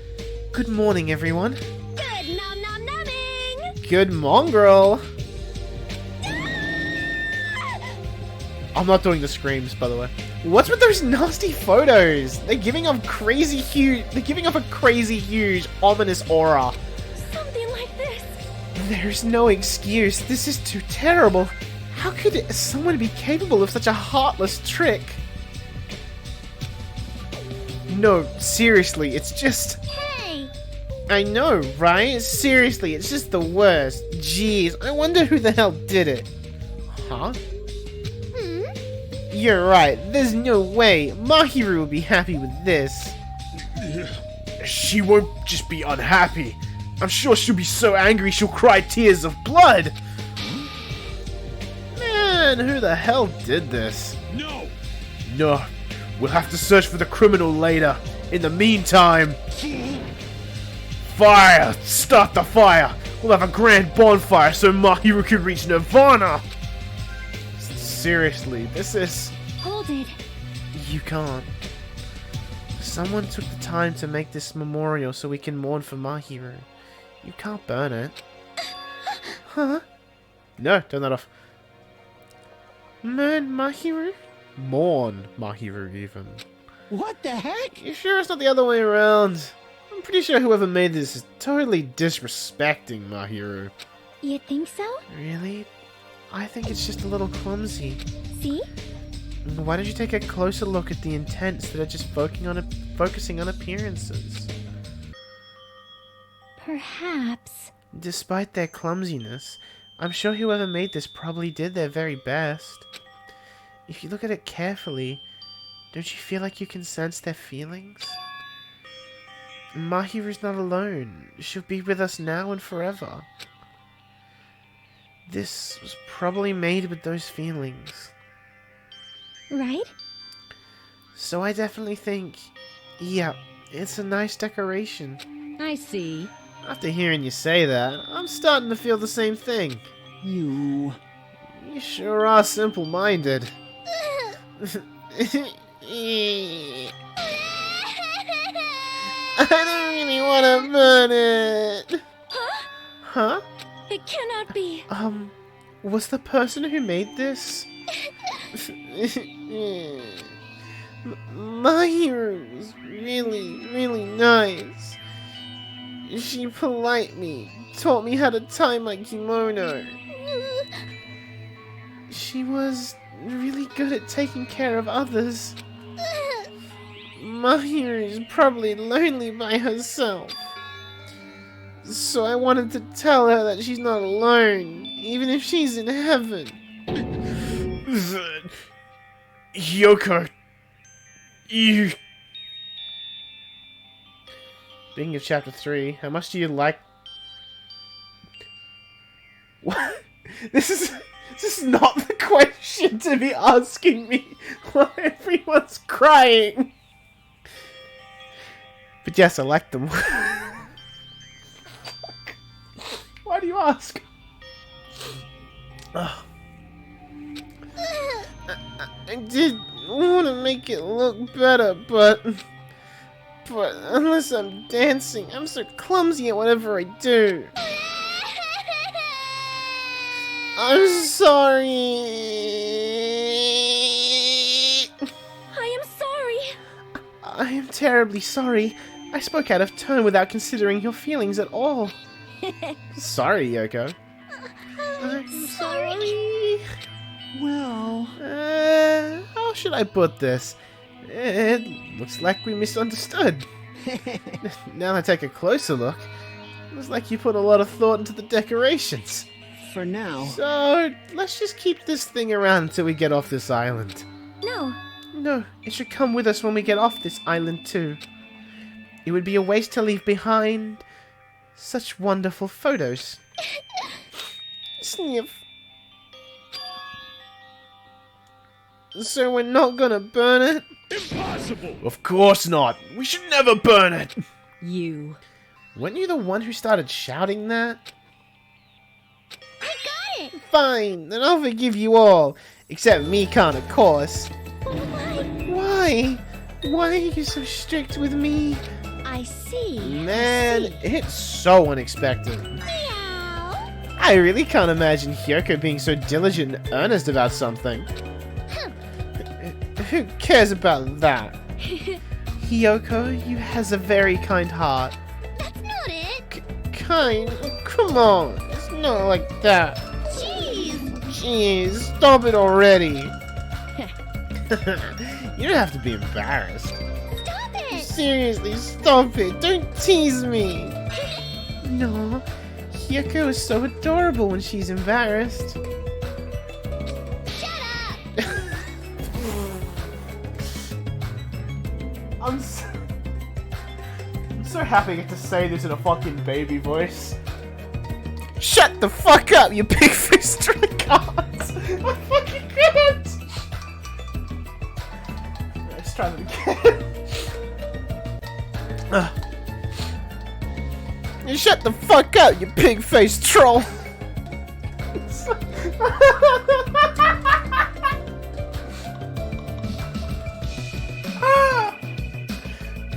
Good morning, everyone. Good nom-nom-nomming! Good mongrel. I'm not doing the screams, by the way. What's with those nasty photos? They're giving off crazy huge. They're giving off a crazy huge, ominous aura. Something like this. There's no excuse. This is too terrible. How could someone be capable of such a heartless trick? No, seriously, it's just... Hey! I know, right? Seriously, it's just the worst. Jeez, I wonder who the hell did it. Huh? You're right, there's no way Mahiru will be happy with this. She won't just be unhappy. I'm sure she'll be so angry she'll cry tears of blood. Man, who the hell did this? No! No, we'll have to search for the criminal later. In the meantime... Fire! Start the fire! We'll have a grand bonfire so Mahiru can reach Nirvana! Seriously, this is... Hold it. You can't. Someone took the time to make this memorial so we can mourn for Mahiru. You can't burn it. Huh? No, turn that off. Mourn Mahiru? Mourn Mahiru, even. What the heck? You sure it's not the other way around? I'm pretty sure whoever made this is totally disrespecting Mahiru. You think so? Really? I think it's just a little clumsy. See? Why don't you take a closer look at the intent instead of just focusing on appearances? Perhaps. Despite their clumsiness, I'm sure whoever made this probably did their very best. If you look at it carefully, don't you feel like you can sense their feelings? Mahiru's not alone. She'll be with us now and forever. This was probably made with those feelings. Right? So I definitely think, yeah, it's a nice decoration. I see. After hearing you say that, I'm starting to feel the same thing. You sure are simple-minded. I don't really want to burn it. Huh? It cannot be. Was the person who made this? Mahiru was really, really nice. She polite me, taught me how to tie my kimono. She was really good at taking care of others. Mahiru is probably lonely by herself. So I wanted to tell her that she's not alone, even if she's in heaven. Yoko, you... Speaking of chapter 3, how much do you like... What? This is not the question to be asking me while everyone's crying. But yes, I like them. Why do you ask? I did want to make it look better, but unless I'm dancing, I'm so clumsy at whatever I do. I'm sorry. I am sorry. I am terribly sorry. I spoke out of turn without considering your feelings at all. Sorry, Yoko. I'm sorry. Well... how should I put this? It looks like we misunderstood. Now I take a closer look. Looks like you put a lot of thought into the decorations. For now. So, let's just keep this thing around until we get off this island. No. No, it should come with us when we get off this island too. It would be a waste to leave behind such wonderful photos. Sniff. So we're not gonna burn it? Impossible! Of course not. We should never burn it. You. Weren't you the one who started shouting that? I got it! Fine, then I'll forgive you all. Except Mikan, of course. Why? Why? Why are you so strict with me? I see. Man, it's so unexpected. Meow. I really can't imagine Hyoko being so diligent and earnest about something. Huh. who cares about that? Hiyoko, you has a very kind heart. That's not it. Kind? Come on. It's not like that. Jeez. Jeez, stop it already. You don't have to be embarrassed. Stop it. Seriously, stop it. Don't tease me. No, Hiyoko is so adorable when she's embarrassed. Shut up. I'm so happy I get to say this in a fucking baby voice. Shut the fuck up, you pig-faced cards! I fucking can't! Let's try that again. You shut the fuck up, you pig-faced troll!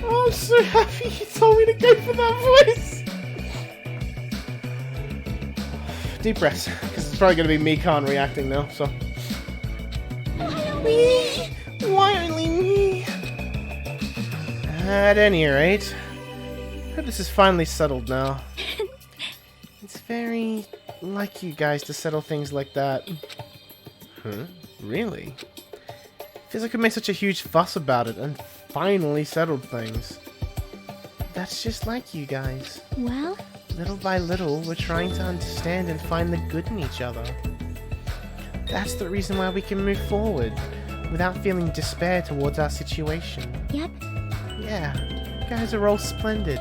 Oh, I'm so happy you told me to go for that voice! Deep breaths, because it's probably going to be me Khan reacting now, so... Me? Why only me? At any rate, I hope this is finally settled now. It's very like you guys to settle things like that. Huh? Really? Feels like we made such a huge fuss about it and finally settled things. That's just like you guys. Well, Little by little, we're trying to understand and find the good in each other. That's the reason why we can move forward, without feeling despair towards our situation. yep. Yeah, you guys are all splendid.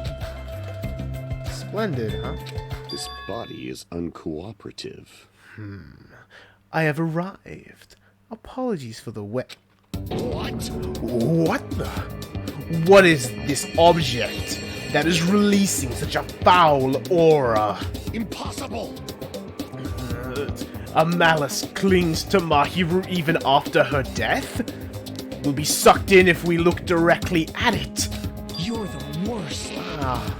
Splendid, huh? This body is uncooperative. I have arrived. Apologies for the wet. What? What the? What is this object that is releasing such a foul aura? Impossible! A malice clings to Mahiru even after her death? We'll be sucked in if we look directly at it. You're the worst. Ah,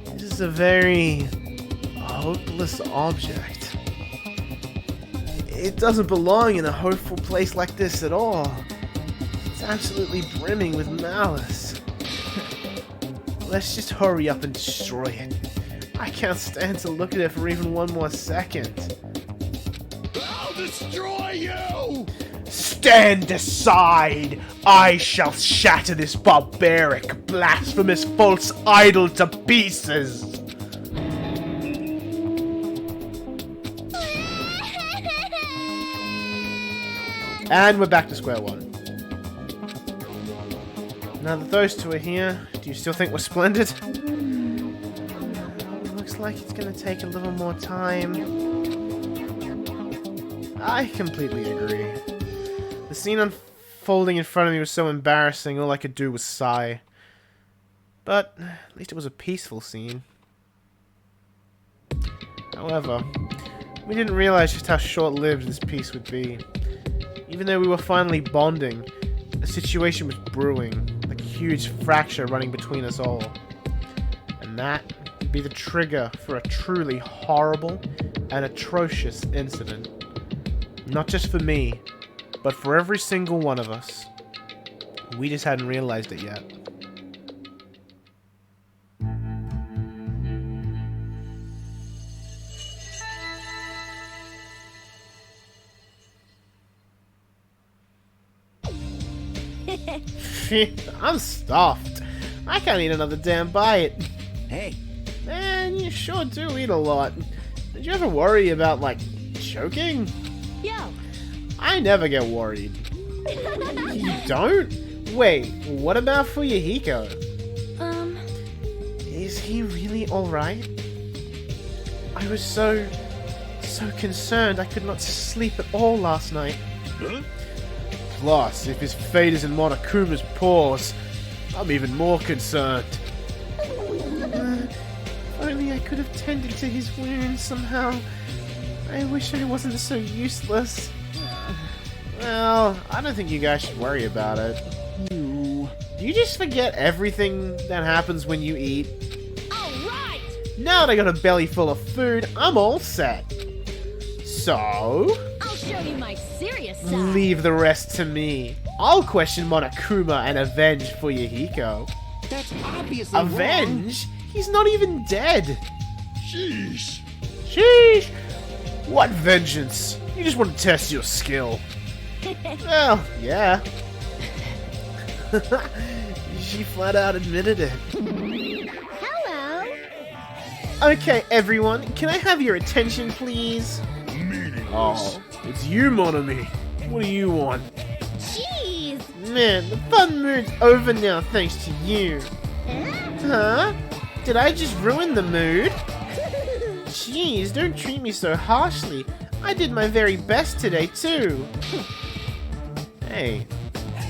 this is a very hopeless object. It doesn't belong in a hopeful place like this at all. It's absolutely brimming with malice. Let's just hurry up and destroy it. I can't stand to look at it for even one more second. I'll destroy you! Stand aside! I shall shatter this barbaric, blasphemous, false idol to pieces! And we're back to square one. Now that those two are here, do you still think we're splendid? Looks like it's gonna take a little more time. I completely agree. The scene unfolding in front of me was so embarrassing, all I could do was sigh. But at least it was a peaceful scene. However, we didn't realize just how short-lived this peace would be. Even though we were finally bonding, a situation was brewing, like a huge fracture running between us all. And that would be the trigger for a truly horrible and atrocious incident. Not just for me, but for every single one of us. We just hadn't realized it yet. I'm stuffed. I can't eat another damn bite. Hey, Man, you sure do eat a lot. Did you ever worry about, like, choking? Yo. I never get worried. You don't? Wait, what about for Yahiko? Is he really alright? I was so concerned I could not sleep at all last night. Huh? Plus, if his fate is in Monokuma's paws, I'm even more concerned. If only I could have tended to his wounds somehow. I wish I wasn't so useless. Well, I don't think you guys should worry about it. Do you just forget everything that happens when you eat? Alright! Now that I got a belly full of food, I'm all set. So, I'll show you my serious side. leave the rest to me. I'll question Monokuma and avenge Fuyuhiko. That's obviously Avenge? He's not even dead. Sheesh. Sheesh! What vengeance? You just want to test your skill. Well, yeah. She flat out admitted it. Hello. Okay, everyone, can I have your attention, please? Meaningless. Oh, it's you, Monomi. What do you want? Jeez. Man, the fun mood's over now thanks to you. Huh? Did I just ruin the mood? Jeez, don't treat me so harshly. I did my very best today, too. Hey,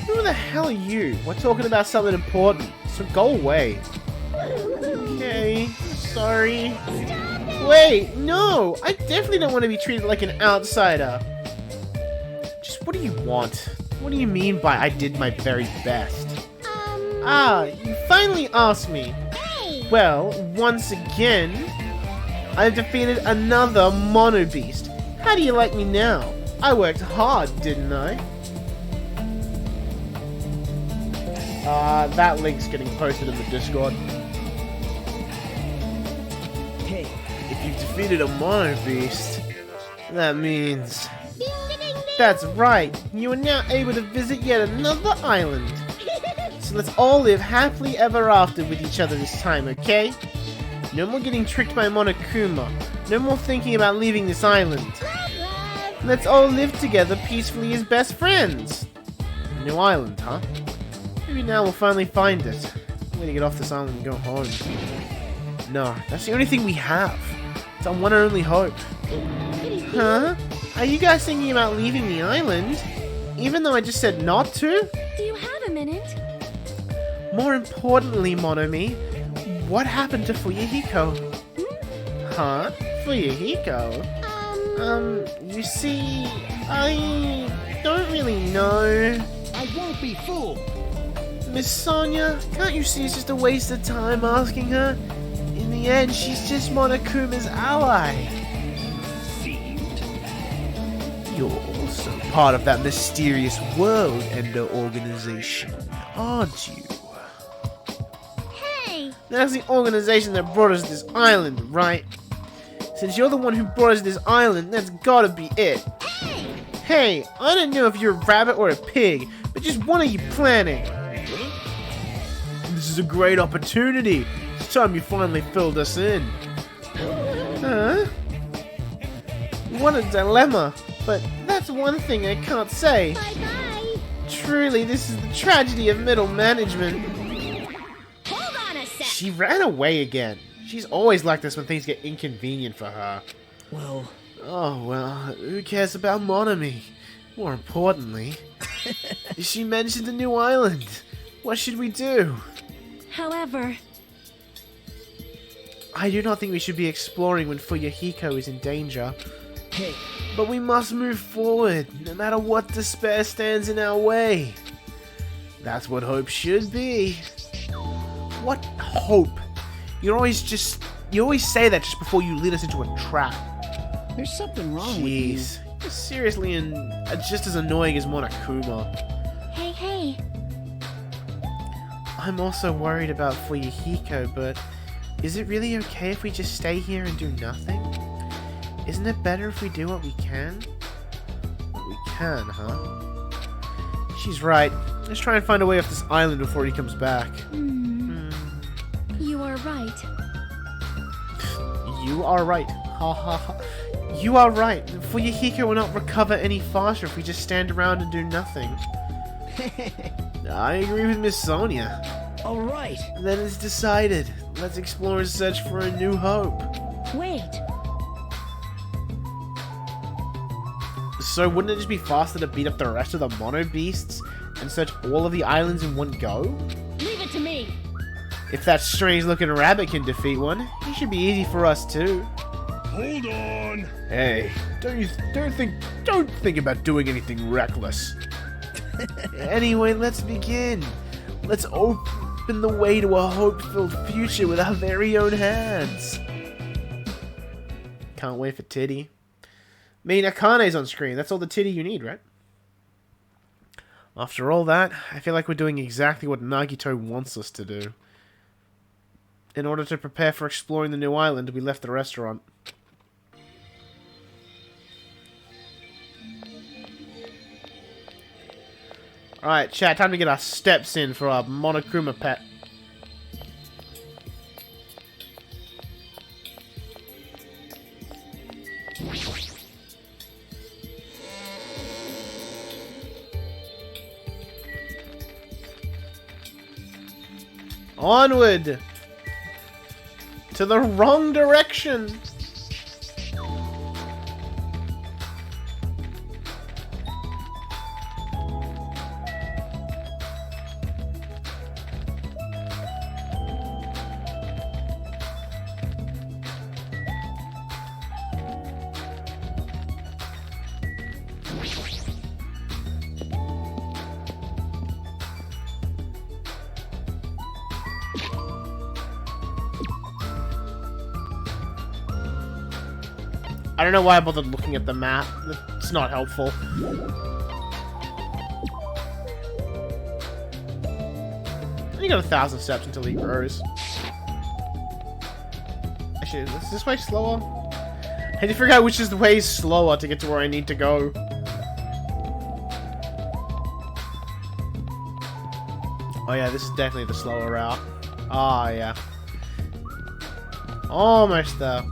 who the hell are you? We're talking about something important, so go away. Okay, sorry. Wait, no! I definitely don't want to be treated like an outsider. Just what do you want? What do you mean by I did my very best? Ah, you finally asked me. Hey. Well, once again, I've defeated another Mono Beast. How do you like me now? I worked hard, didn't I? That link's getting posted in the Discord. Hey, If you've defeated a Mono Beast, that means... Ding, ding, ding. That's right, you are now able to visit yet another island. So let's all live happily ever after with each other this time, okay? No more getting tricked by Monokuma. No more thinking about leaving this island. Let's all live together peacefully as best friends. New island, huh? Maybe now we'll finally find it. I'm gonna get off this island and go home. No, that's the only thing we have. It's our one and only hope. Huh? Are you guys thinking about leaving the island? Even though I just said not to? Do you have a minute? More importantly, Monomi, what happened to Fuyuhiko? Huh? Fuyuhiko? You see, I don't really know. I won't be fooled. Miss Sonia, can't you see it's just a waste of time asking her? In the end, she's just Monokuma's ally. You're also part of that mysterious World Ender organization, aren't you? Hey. That's the organization that brought us this island, right? Since you're the one who brought us this island, that's gotta be it. Hey, I don't know if you're a rabbit or a pig, but just what are you planning? This is a great opportunity. It's time you finally filled us in. Huh? What a dilemma. But that's one thing I can't say. Bye-bye. Truly, this is the tragedy of middle management. Hold on a sec. She ran away again. She's always like this when things get inconvenient for her. well, Oh, well, who cares about Monomi? More importantly, she mentioned a new island. What should we do? However, I do not think we should be exploring when Fuyuhiko is in danger. hey, But we must move forward, no matter what despair stands in our way. That's what hope should be. What hope? You always say that just before you lead us into a trap. There's something wrong with you. Jeez. You're seriously just as annoying as Monokuma. Hey. I'm also worried about Fuyuhiko, but is it really okay if we just stay here and do nothing? Isn't it better if we do what we can? What we can, huh? She's right. Let's try and find a way off this island before he comes back. you are right. You are right. Ha ha ha. You are right. Fuyuhiko will not recover any faster if we just stand around and do nothing. I agree with Miss Sonia. all right. Then it's decided. Let's explore and search for a new hope. Wait. So wouldn't it just be faster to beat up the rest of the Mono Beasts and search all of the islands in one go? Leave it to me. If that strange-looking rabbit can defeat one, it should be easy for us too. Hold on. Hey, don't think about doing anything reckless. Anyway, let's begin. Let's open the way to a hope-filled future with our very own hands. Can't wait for Titty. I mean, Akane's on screen. That's all the Titty you need, right? After all that, I feel like we're doing exactly what Nagito wants us to do. In order to prepare for exploring the new island, we left the restaurant. Alright, chat, time to get our steps in for our Monokuma pet. Onward! To the wrong direction! I don't know why I bothered looking at the map. It's not helpful. You got 1,000 steps until he grows. Actually, is this way slower? I need to figure out which is the way slower to get to where I need to go. Oh yeah, this is definitely the slower route. Ah, yeah. Almost there.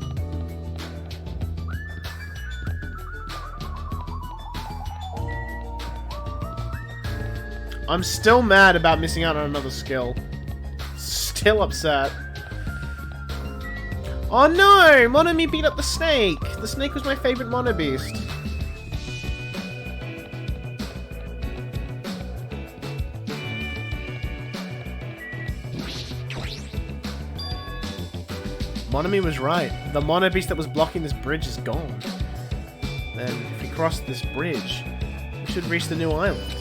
I'm still mad about missing out on another skill. Still upset. Oh no! Monomi beat up the snake! The snake was my favorite Mono Beast. Monomi was right. The Mono Beast that was blocking this bridge is gone. Then, if we cross this bridge, we should reach the new island.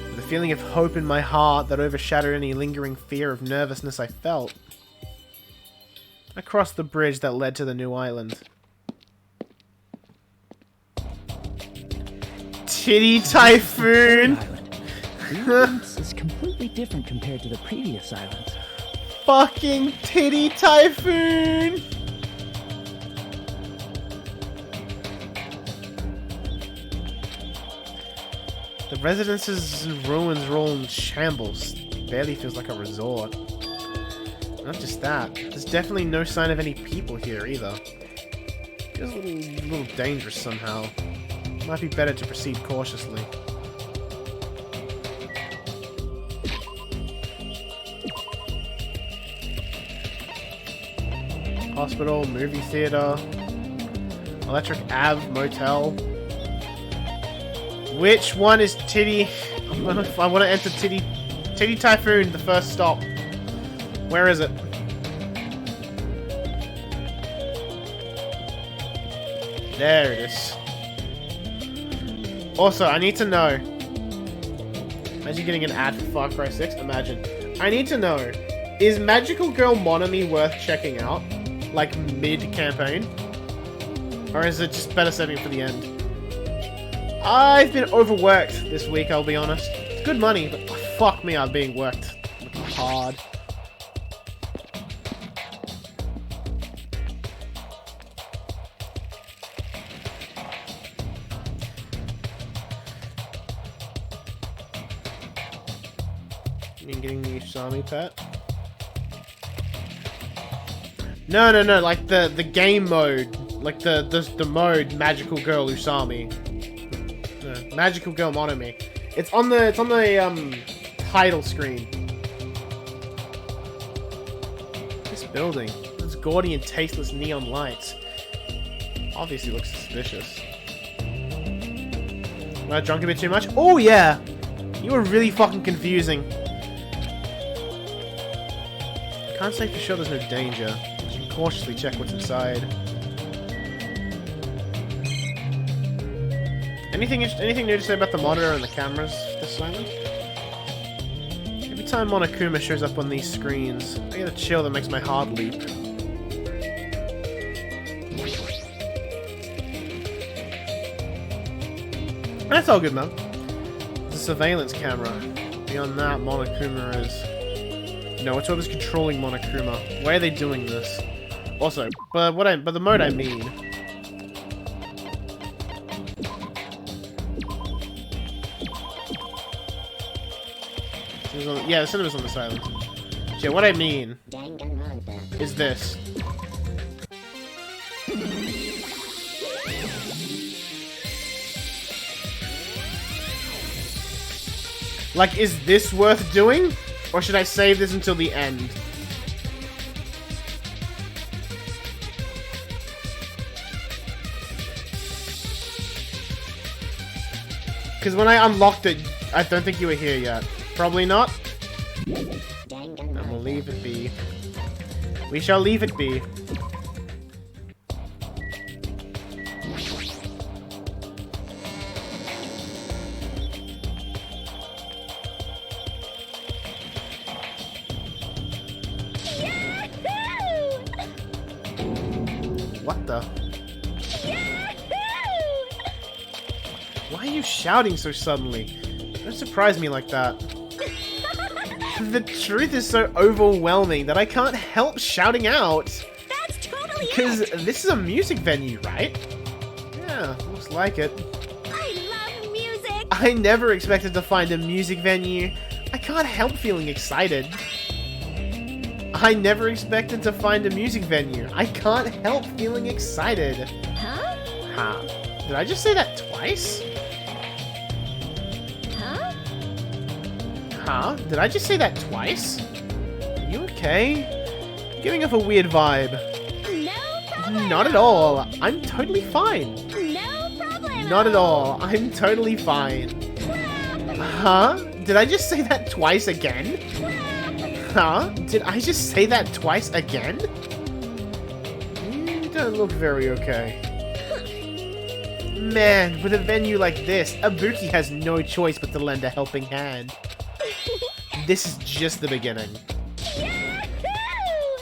With a feeling of hope in my heart that overshadowed any lingering fear of nervousness I felt, I crossed the bridge that led to the new island. Titty Typhoon! The entrance is completely different compared to the previous islands. Fucking Titty Typhoon! The residences and ruins are all in shambles. Barely feels like a resort. Not just that, there's definitely no sign of any people here either. Feels a little dangerous somehow. Might be better to proceed cautiously. Hospital, movie theater, Electric Ave Motel. Which one is Titty? I want to enter Titty Typhoon, the first stop. Where is it? There it is. Also, I need to know. Imagine getting an ad for Far Cry 6. Imagine. I need to know. Is Magical Girl Monomi worth checking out? Like mid-campaign? Or is it just better saving it for the end? I've been overworked this week, I'll be honest. It's good money, but fuck me, I'm being worked hard. You mean getting the Usami pet? No, like the game mode. Like the mode Magical Girl Usami. No, Magical Girl Monomi. It's on the title screen. This building. Those gaudy and tasteless neon lights. Obviously looks suspicious. Am I drunk a bit too much? Oh yeah! You were really fucking confusing. Can't say for sure there's no danger. Cautiously check what's inside. Anything new to say about the monitor and the cameras this island? Every time Monokuma shows up on these screens, I get a chill that makes my heart leap. That's all good, man. As I surveillance camera. Beyond that, Monokuma is... No, it's whoever's controlling Monokuma. Why are they doing this? Also, but the mode I mean... Yeah, the cinema's on this island. So yeah, what I mean is this. Like, is this worth doing? Or should I save this until the end? Because when I unlocked it, I don't think you were here yet. Probably not. And we'll leave it be. We shall leave it be. What the? Why are you shouting so suddenly? Don't surprise me like that. The truth is so overwhelming that I can't help shouting out. That's totally Because it! this is a music venue, right? Yeah, looks like it. I love music! I never expected to find a music venue. I can't help feeling excited. I never expected to find a music venue. I can't help feeling excited. Huh? Huh? Did I just say that twice? Huh? Huh? Did I just say that twice? Are you okay? You're giving off a weird vibe. No problem! Not at all. I'm totally fine. No problem! Not at all. I'm totally fine. Huh? Did I just say that twice again? Huh? Did I just say that twice again? You don't look very okay. Man, with a venue like this, Ibuki has no choice but to lend a helping hand. This is just the beginning.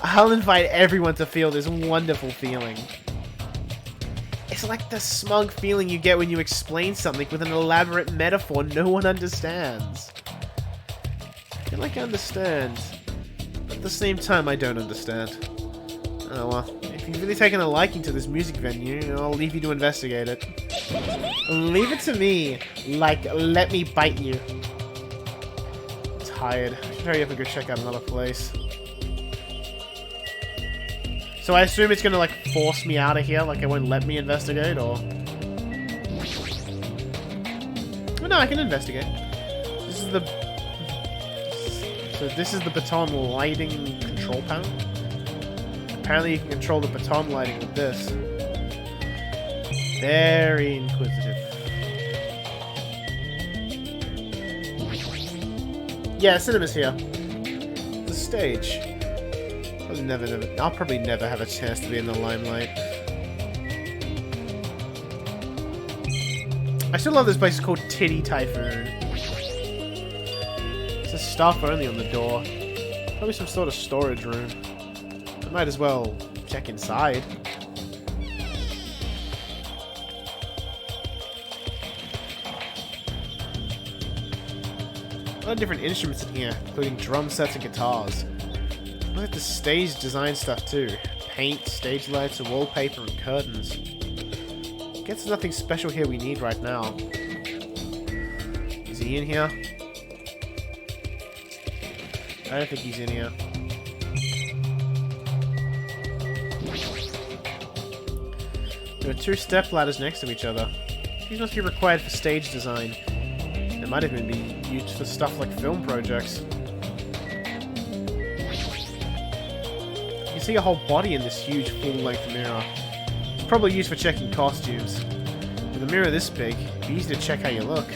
I'll invite everyone to feel this wonderful feeling. It's like the smug feeling you get when you explain something with an elaborate metaphor no one understands. I feel like I understand, but at the same time I don't understand. Oh well, if you've really taken a liking to this music venue, I'll leave you to investigate it. Leave it to me, like, let me bite you. I'm tired. I should hurry up and go check out another place. So I assume it's gonna, like, force me out of here, like it won't let me investigate, or... Oh no, I can investigate. This is the... So this is the Baton lighting control panel? Apparently you can control the Baton lighting with this. Very inquisitive. Yeah, cinema's here. The stage. I'll probably never have a chance to be in the limelight. I still love this place called Titty Typhoon. It says staff only on the door. Probably some sort of storage room. I might as well check inside. A lot of different instruments in here, including drum sets and guitars. Look at the stage design stuff too. Paint, stage lights, wallpaper, and curtains. Guess there's nothing special here we need right now. Is he in here? I don't think he's in here. There are two step ladders next to each other. These must be required for stage design. They might even be used for stuff like film projects. You can see a whole body in this huge full-length mirror. It's probably used for checking costumes. With a mirror this big, it'd be easy to check how you look.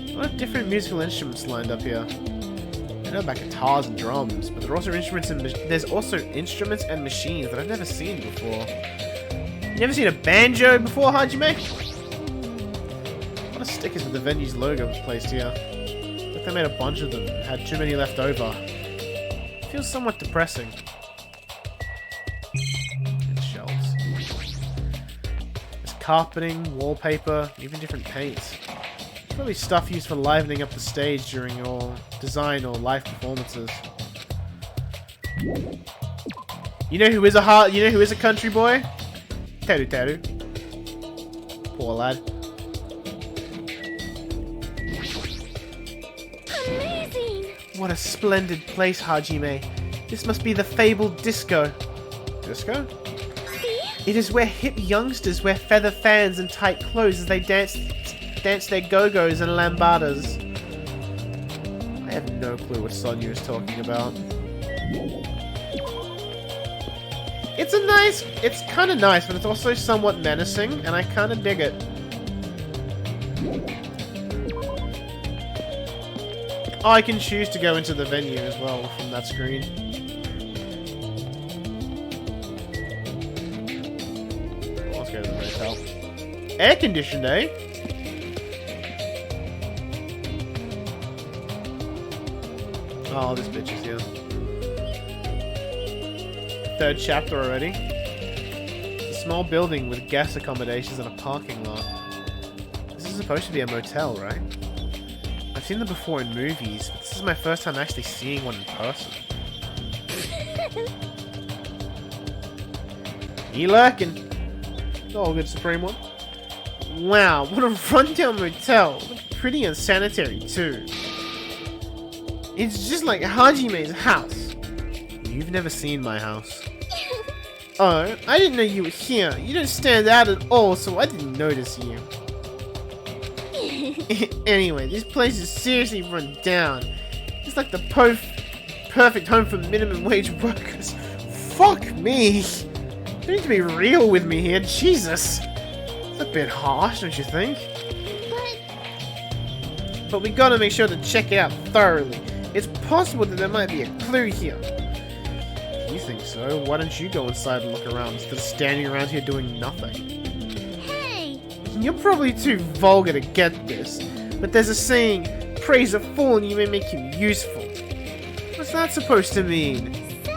A lot of different musical instruments lined up here. I know about guitars and drums, but there are also instruments and there's also instruments and machines that I've never seen before. You never seen a banjo before, Hajime? A lot of stickers with the venue's logo was placed here. Like they made a bunch of them and had too many left over. It feels somewhat depressing. And shelves. carpeting, wallpaper, even different paints. It's probably stuff used for livening up the stage during your design or live performances. You know who is a country boy? Teru Teru. Poor lad. Amazing! What a splendid place, Hajime. This must be the fabled disco. Disco? See? It is where hip youngsters wear feather fans and tight clothes as they dance their go-go's and lambadas. I have no clue what Sonya is talking about. It's kind of nice, but it's also somewhat menacing, and I kind of dig it. Oh, I can choose to go into the venue as well from that screen. Let's go to the motel. Air conditioned, eh? Oh, this bitch is here. Third chapter already. It's a small building with guest accommodations and a parking lot. This is supposed to be a motel, right? I've seen them before in movies, but this is my first time actually seeing one in person. You lurking? Oh, good Supreme One. Wow, what a rundown motel. Looks pretty unsanitary, too. It's just like Hajime's house. You've never seen my house. Oh, I didn't know you were here. You don't stand out at all, so I didn't notice you. Anyway, this place is seriously run down. It's like the perfect home for minimum wage workers. Fuck me. You need to be real with me here, Jesus. It's a bit harsh, don't you think? But we gotta make sure to check it out thoroughly. It's possible that there might be a clue here. If you think so, why don't you go inside and look around instead of standing around here doing nothing? Hey! You're probably too vulgar to get this, but there's a saying, praise a fool and you may make him useful. What's that supposed to mean? So...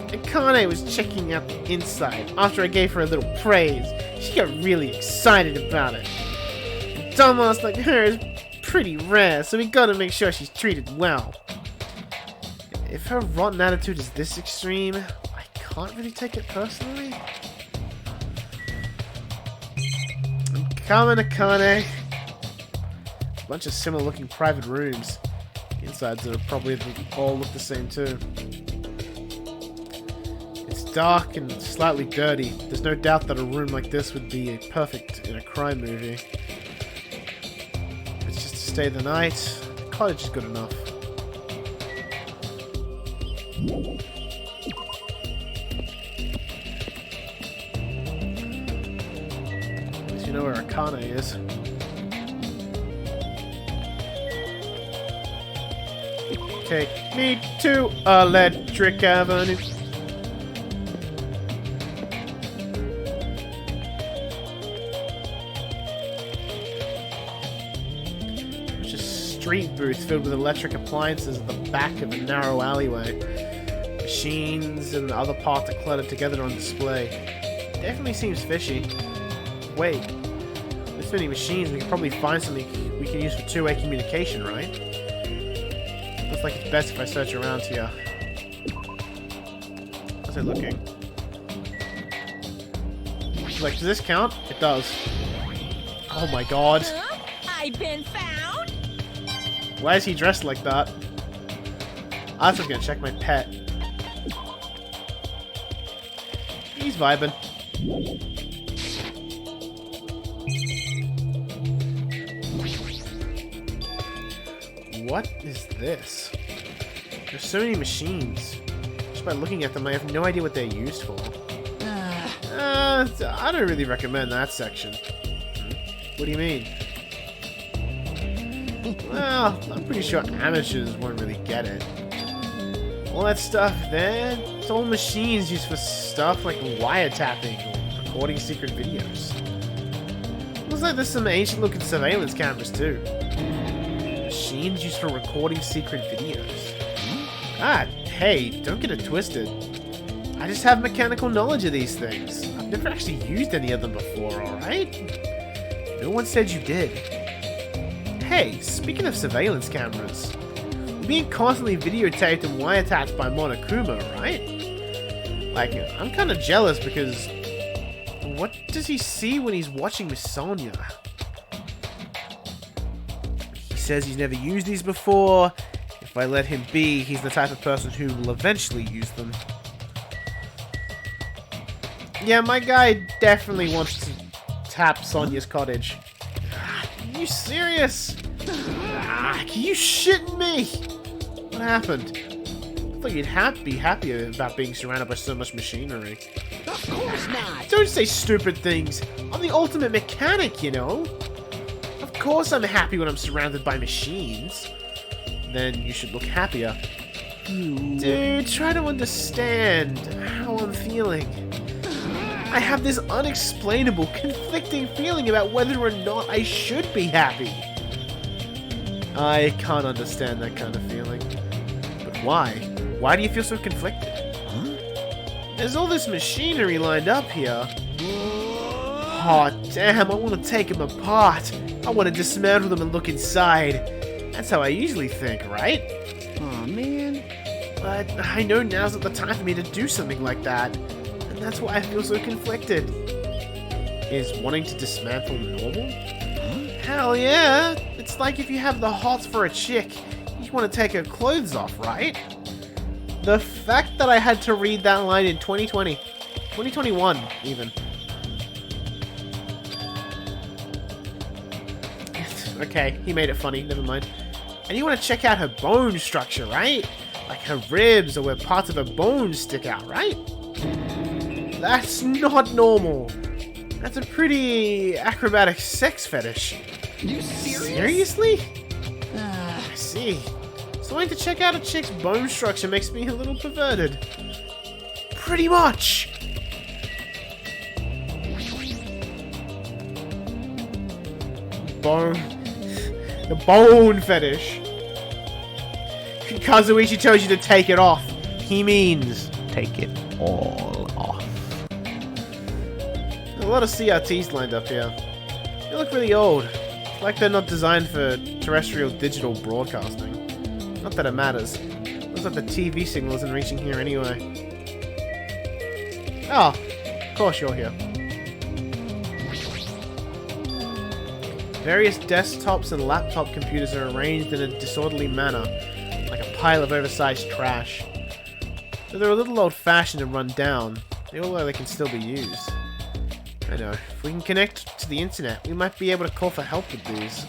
Akane was checking out the inside. After I gave her a little praise, she got really excited about it. A dumbass like her is pretty rare, so we gotta make sure she's treated well. If her rotten attitude is this extreme, I can't really take it personally. I'm coming, Akane. A bunch of similar looking private rooms. The insides are probably all look the same too. It's dark and slightly dirty. There's no doubt that a room like this would be perfect in a crime movie. If it's just to stay the night, the cottage is good enough. At least you know where Akane is. Take me to Electric Avenue. Just street booths filled with electric appliances at the back of a narrow alleyway. Machines and other parts are cluttered together on display. Definitely seems fishy. Wait, with this many machines, we can probably find something we can use for two-way communication, right? Looks like it's best if I search around here. How's it looking? Like, does this count? It does. Oh my god. I've been found. Why is he dressed like that? I was gonna check my pet. He's vibing. What is this? There's so many machines. Just by looking at them, I have no idea what they're used for. I don't really recommend that section. What do you mean? Well, I'm pretty sure amateurs won't really get it. All that stuff there, it's all machines used for stuff like wiretapping or recording secret videos. Looks like there's some ancient looking surveillance cameras too. Machines used for recording secret videos. Ah, hey, don't get it twisted. I just have mechanical knowledge of these things. I've never actually used any of them before, alright? No one said you did. Hey, speaking of surveillance cameras, we're being constantly videotaped and wiretapped by Monokuma, right? Like, I'm kind of jealous because what does he see when he's watching Miss Sonia? He says he's never used these before. If I let him be, he's the type of person who will eventually use them. Yeah, my guy definitely wants to tap Sonia's cottage. Are you serious? Are you shitting me? What happened? I thought you'd be happier about being surrounded by so much machinery. Of course not! Don't say stupid things. I'm the ultimate mechanic, you know. Of course I'm happy when I'm surrounded by machines. Then you should look happier. Dude, try to understand how I'm feeling. I have this unexplainable, conflicting feeling about whether or not I should be happy. I can't understand that kind of feeling. But why? Why do you feel so conflicted? There's all this machinery lined up here. Oh, damn, I want to take them apart. I want to dismantle them and look inside. That's how I usually think, right? Aw, man. But I know now's not the time for me to do something like that. And that's why I feel so conflicted. Is wanting to dismantle normal? Hell yeah! It's like if you have the hots for a chick, you want to take her clothes off, right? The fact that I had to read that line in 2020, 2021 even. Okay, he made it funny, never mind. And you want to check out her bone structure, right? Like her ribs or where parts of her bones stick out, right? That's not normal. That's a pretty acrobatic sex fetish. You serious? Seriously? I see. So wanting to check out a chick's bone structure makes me a little perverted. Pretty much. The bone fetish. Kazuichi tells you to take it off. He means take it all off. There's a lot of CRTs lined up here. They look really old. Like they're not designed for terrestrial digital broadcasting. Not that it matters. Looks like the TV signal isn't reaching here anyway. Oh, of course you're here. Various desktops and laptop computers are arranged in a disorderly manner, like a pile of oversized trash. Though they're a little old-fashioned and run down, they all look like they can still be used. I know, if we can connect to the internet, we might be able to call for help with these.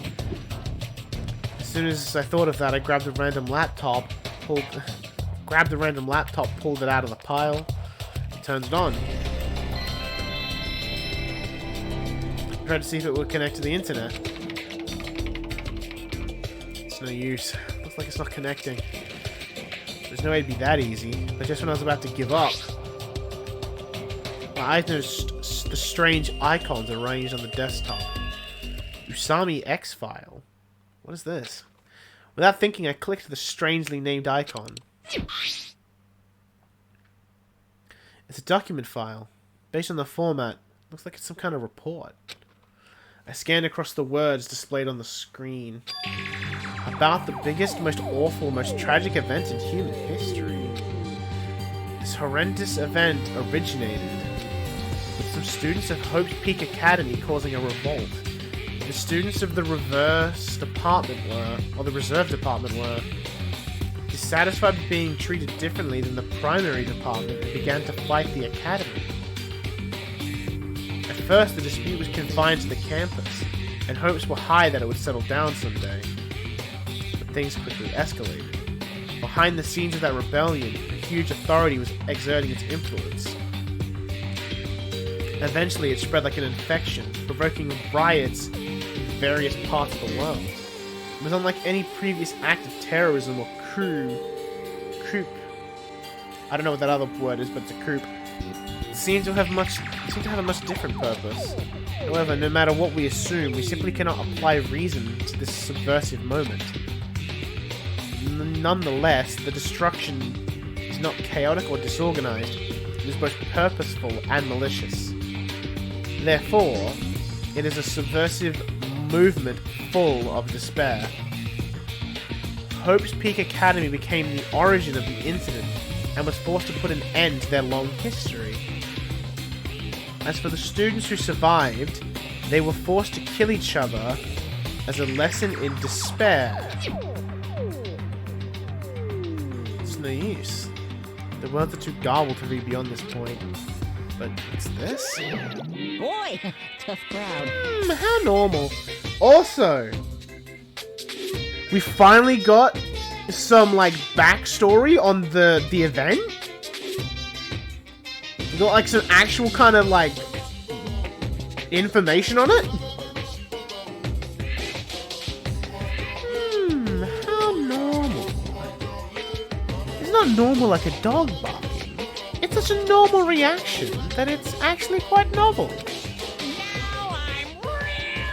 As soon as I thought of that, I grabbed the random laptop, pulled it out of the pile, and turned it on. Tried to see if it would connect to the internet. It's no use. Looks like it's not connecting. There's no way it'd be that easy. But just when I was about to give up, my eyes noticed the strange icons arranged on the desktop. Usami X-File. What is this? Without thinking, I clicked the strangely named icon. It's a document file. Based on the format, looks like it's some kind of report. I scanned across the words displayed on the screen. About the biggest, most awful, most tragic event in human history. This horrendous event originated with some students of Hope's Peak Academy causing a revolt. The students of the reserve department were dissatisfied with being treated differently than the primary department and began to fight the academy. At first, the dispute was confined to the campus, and hopes were high that it would settle down someday. But things quickly escalated. Behind the scenes of that rebellion, a huge authority was exerting its influence. Eventually, it spread like an infection, provoking riots in various parts of the world. It was unlike any previous act of terrorism or coup. I don't know what that other word is, but it's a coup. It seemed to have a much different purpose. However, no matter what we assume, we simply cannot apply reason to this subversive moment. Nonetheless, the destruction is not chaotic or disorganized. It is both purposeful and malicious. Therefore, it is a subversive movement full of despair. Hope's Peak Academy became the origin of the incident and was forced to put an end to their long history. As for the students who survived, they were forced to kill each other as a lesson in despair. It's no use. The words are too garbled to read beyond this point. But it's this? Boy, tough crowd. How normal. Also, we finally got some, like, backstory on the event. We got, like, some actual kind of, like, information on it. How normal. It's not normal like a dog barking. It's such a normal reaction that it's actually quite novel. Now I'm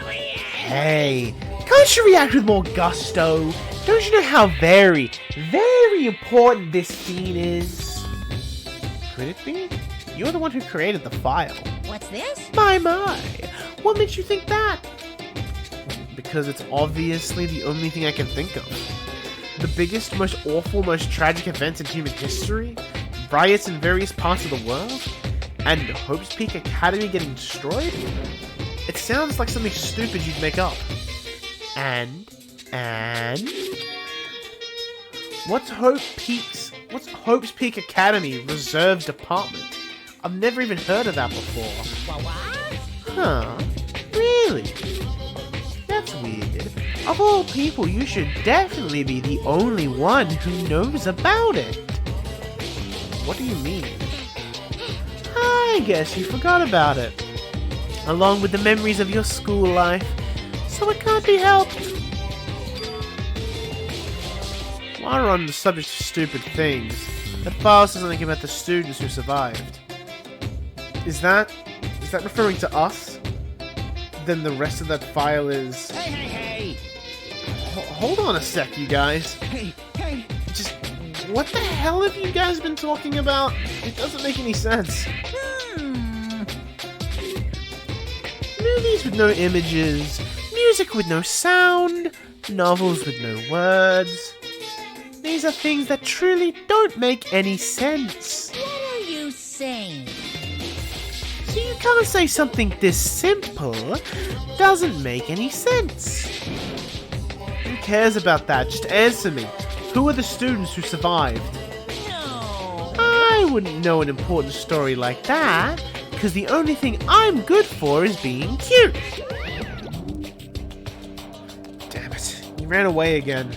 really Hey, can't you react with more gusto? Don't you know how very, very important this scene is? Could it be? You're the one who created the file. What's this? My. What makes you think that? Because it's obviously the only thing I can think of. The biggest, most awful, most tragic events in human history, riots in various parts of the world, and Hope's Peak Academy getting destroyed? It sounds like something stupid you'd make up. And... What's Hope's Peak Academy Reserve Department? I've never even heard of that before. What? Huh. Really? That's weird. Of all people, you should definitely be the only one who knows about it. What do you mean? I guess you forgot about it. Along with the memories of your school life. So it can't be helped. While we're on the subject of stupid things, that file says something about the students who survived. Is that referring to us? Then the rest of that file is... Hey! Hold on a sec, you guys. Hey! Just... What the hell have you guys been talking about? It doesn't make any sense. Movies with no images, music with no sound, novels with no words. These are things that truly don't make any sense. What are you saying? So you can't say something this simple doesn't make any sense. Who cares about that? Just answer me. Who are the students who survived? No. I wouldn't know an important story like that, because the only thing I'm good for is being cute. Damn it. He ran away again.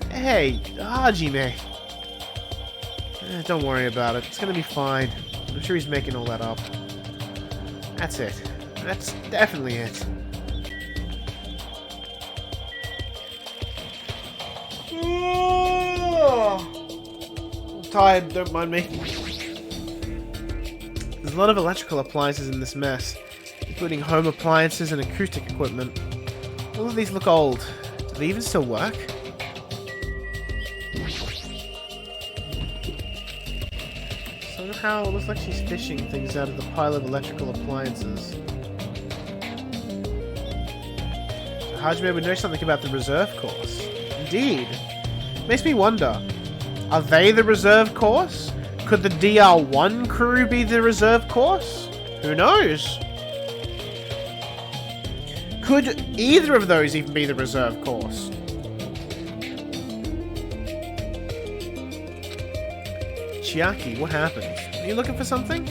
Hey, Hajime. Don't worry about it. It's gonna be fine. I'm sure he's making all that up. That's it. That's definitely it. I'm tired, don't mind me. There's a lot of electrical appliances in this mess, including home appliances and acoustic equipment. All of these look old. Do they even still work? Somehow it looks like she's fishing things out of the pile of electrical appliances. So Hajime would know something about the reserve course. Indeed. Makes me wonder, are they the reserve course? Could the DR1 crew be the reserve course? Who knows? Could either of those even be the reserve course? Chiaki, what happened? Are you looking for something?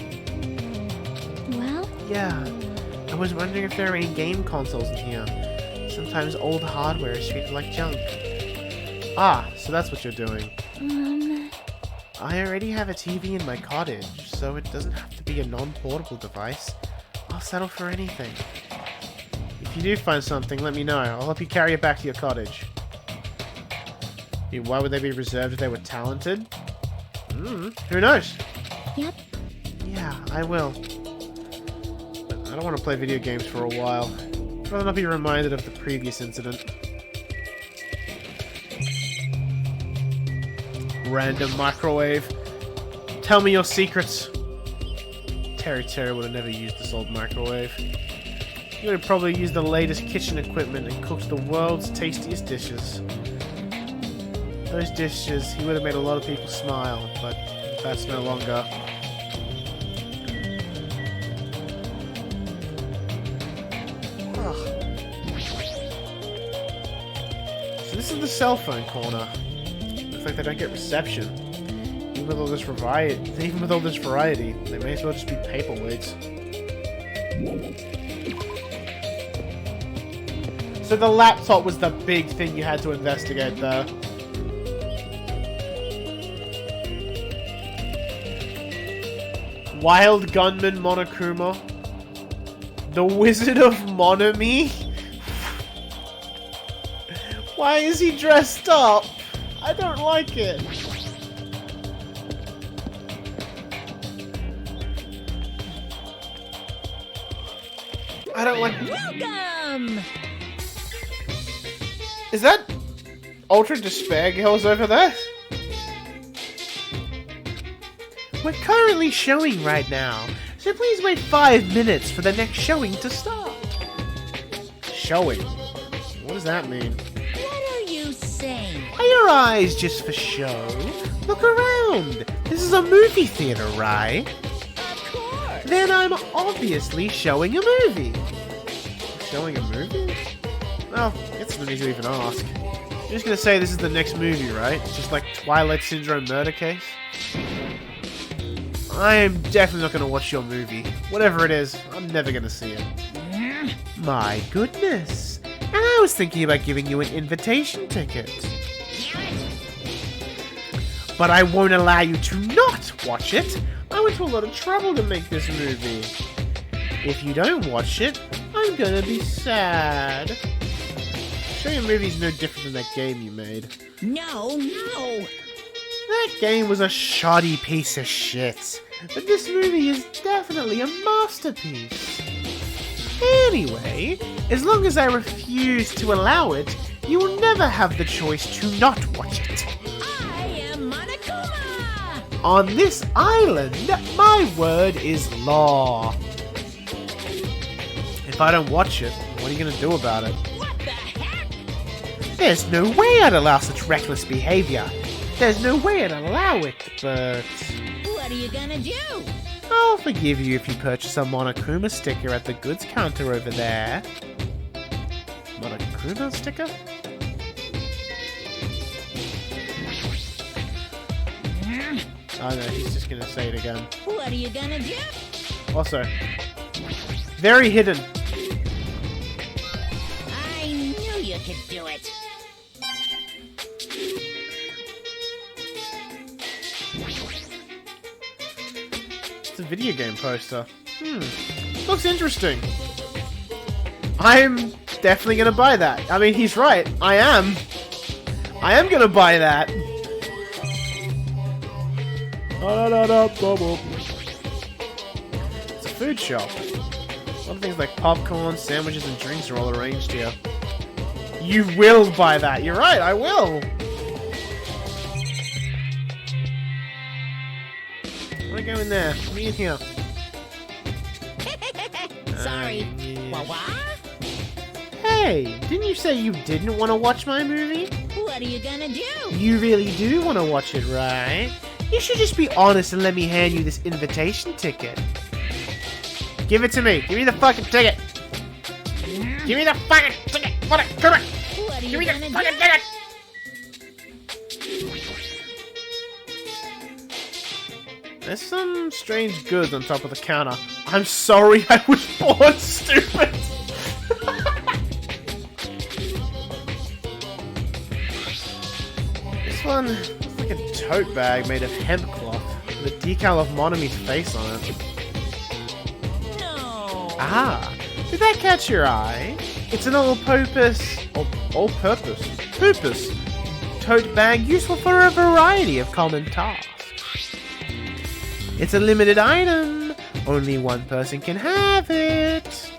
Well? Yeah. I was wondering if there are any game consoles in here. Sometimes old hardware is treated like junk. Ah, so that's what you're doing. I already have a TV in my cottage, so it doesn't have to be a non-portable device. I'll settle for anything. If you do find something, let me know. I'll help you carry it back to your cottage. Why would they be reserved if they were talented? Who knows? Yep. Yeah, I will. But I don't want to play video games for a while. I'd rather not be reminded of the previous incident. Random microwave. Tell me your secrets. Terry would have never used this old microwave. He would have probably used the latest kitchen equipment and cooked the world's tastiest dishes. Those dishes, he would have made a lot of people smile, but that's no longer. So this is the cell phone corner. Looks like they don't get reception. Even with all this variety, they may as well just be paperweights. So the laptop was the big thing you had to investigate there. Wild Gunman Monokuma. The Wizard of Monami? Why is he dressed up? I don't like it. I don't like. Welcome! Is that Ultra Despair Girls over there? We're currently showing right now, so please wait 5 minutes for the next showing to start. Showing? What does that mean? What are you saying? Are your eyes just for show? Look around. This is a movie theater, right? Of course! Then I'm obviously showing a movie. Showing a movie? Well, it's no need to even ask. You're just gonna say this is the next movie, right? Just like Twilight Syndrome murder case? I am definitely not gonna watch your movie. Whatever it is, I'm never gonna see it. My goodness. And I was thinking about giving you an invitation ticket. But I won't allow you to not watch it. I went to a lot of trouble to make this movie. If you don't watch it, I'm gonna be sad. Showing a movie's no different than that game you made. No. That game was a shoddy piece of shit. But this movie is definitely a masterpiece. Anyway, as long as I refuse to allow it, you will never have the choice to not watch it. I am Monokuma! On this island, my word is law. If I don't watch it, what are you gonna do about it? What the heck? There's no way I'd allow such reckless behavior. There's no way I'd allow it, but... What are you gonna do? I'll forgive you if you purchase a Monokuma sticker at the goods counter over there. Monokuma sticker? Oh no, he's just gonna say it again. What are you gonna do? Also, very hidden. I knew you could do it. It's a video game poster. Looks interesting. I'm definitely gonna buy that. I mean, he's right. I am gonna buy that. It's a food shop. A lot of things like popcorn, sandwiches, and drinks are all arranged here. You will buy that. You're right, I will. I wanna go in there. Me in here. Sorry. Wah-wah? Hey, didn't you say you didn't want to watch my movie? What are you gonna do? You really do want to watch it, right? You should just be honest and let me hand you this invitation ticket. Give it to me. Give me the fucking ticket. Give me the fucking ticket. What are you Give me the gonna fucking do? ticket. There's some strange goods on top of the counter. I'm sorry I was born stupid. This one looks like a tote bag made of hemp cloth with a decal of Monami's face on it. No. Ah, did that catch your eye? It's an all-purpose tote bag useful for a variety of common tasks. It's a limited item. Only one person can have it.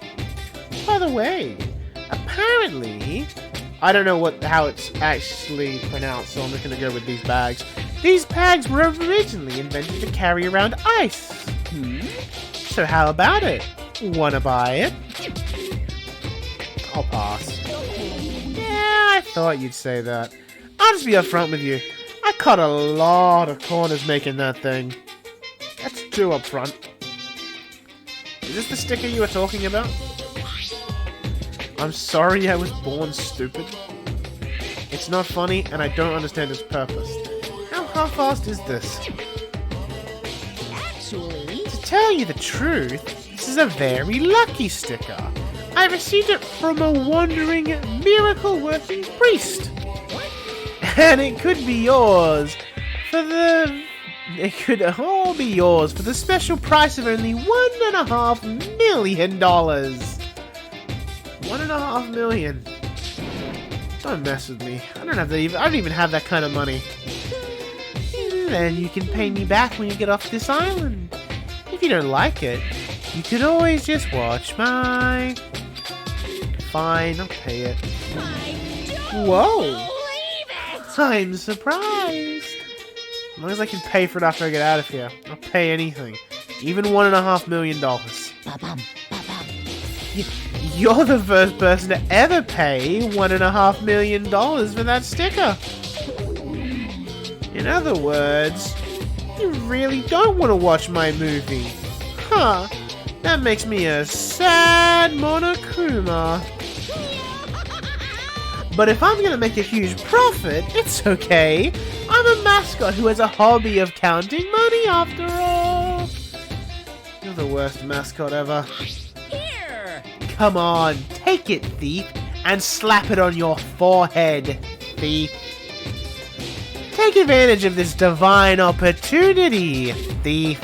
By the way, apparently, I don't know how it's actually pronounced, so I'm just gonna go with these bags. These bags were originally invented to carry around ice. So how about it? Wanna buy it? I'll pass. Yeah, I thought you'd say that. I'll just be upfront with you. I cut a lot of corners making that thing. That's too upfront. Is this the sticker you were talking about? I'm sorry I was born stupid. It's not funny, and I don't understand its purpose. How half-assed is this? Actually, To tell you the truth, this is a very lucky sticker. I received it from a wandering, miracle-working priest. And it could be yours for the... It could all be yours for the special price of only $1.5 million. $1.5 million. Don't mess with me. I don't even have that kind of money. Then you can pay me back when you get off this island. If you don't like it, you could always just watch my... Fine, I'll pay it. Whoa! I'm surprised. As long as I can pay for it after I get out of here, I'll pay anything. Even $1.5 million. You're the first person to ever pay $1.5 million for that sticker. In other words, you really don't want to watch my movie. Huh. That makes me a sad Monokuma. But if I'm gonna make a huge profit, it's okay. I'm a mascot who has a hobby of counting money after all. You're the worst mascot ever. here! Come on, take it, thief, and slap it on your forehead, thief. Take advantage of this divine opportunity, thief.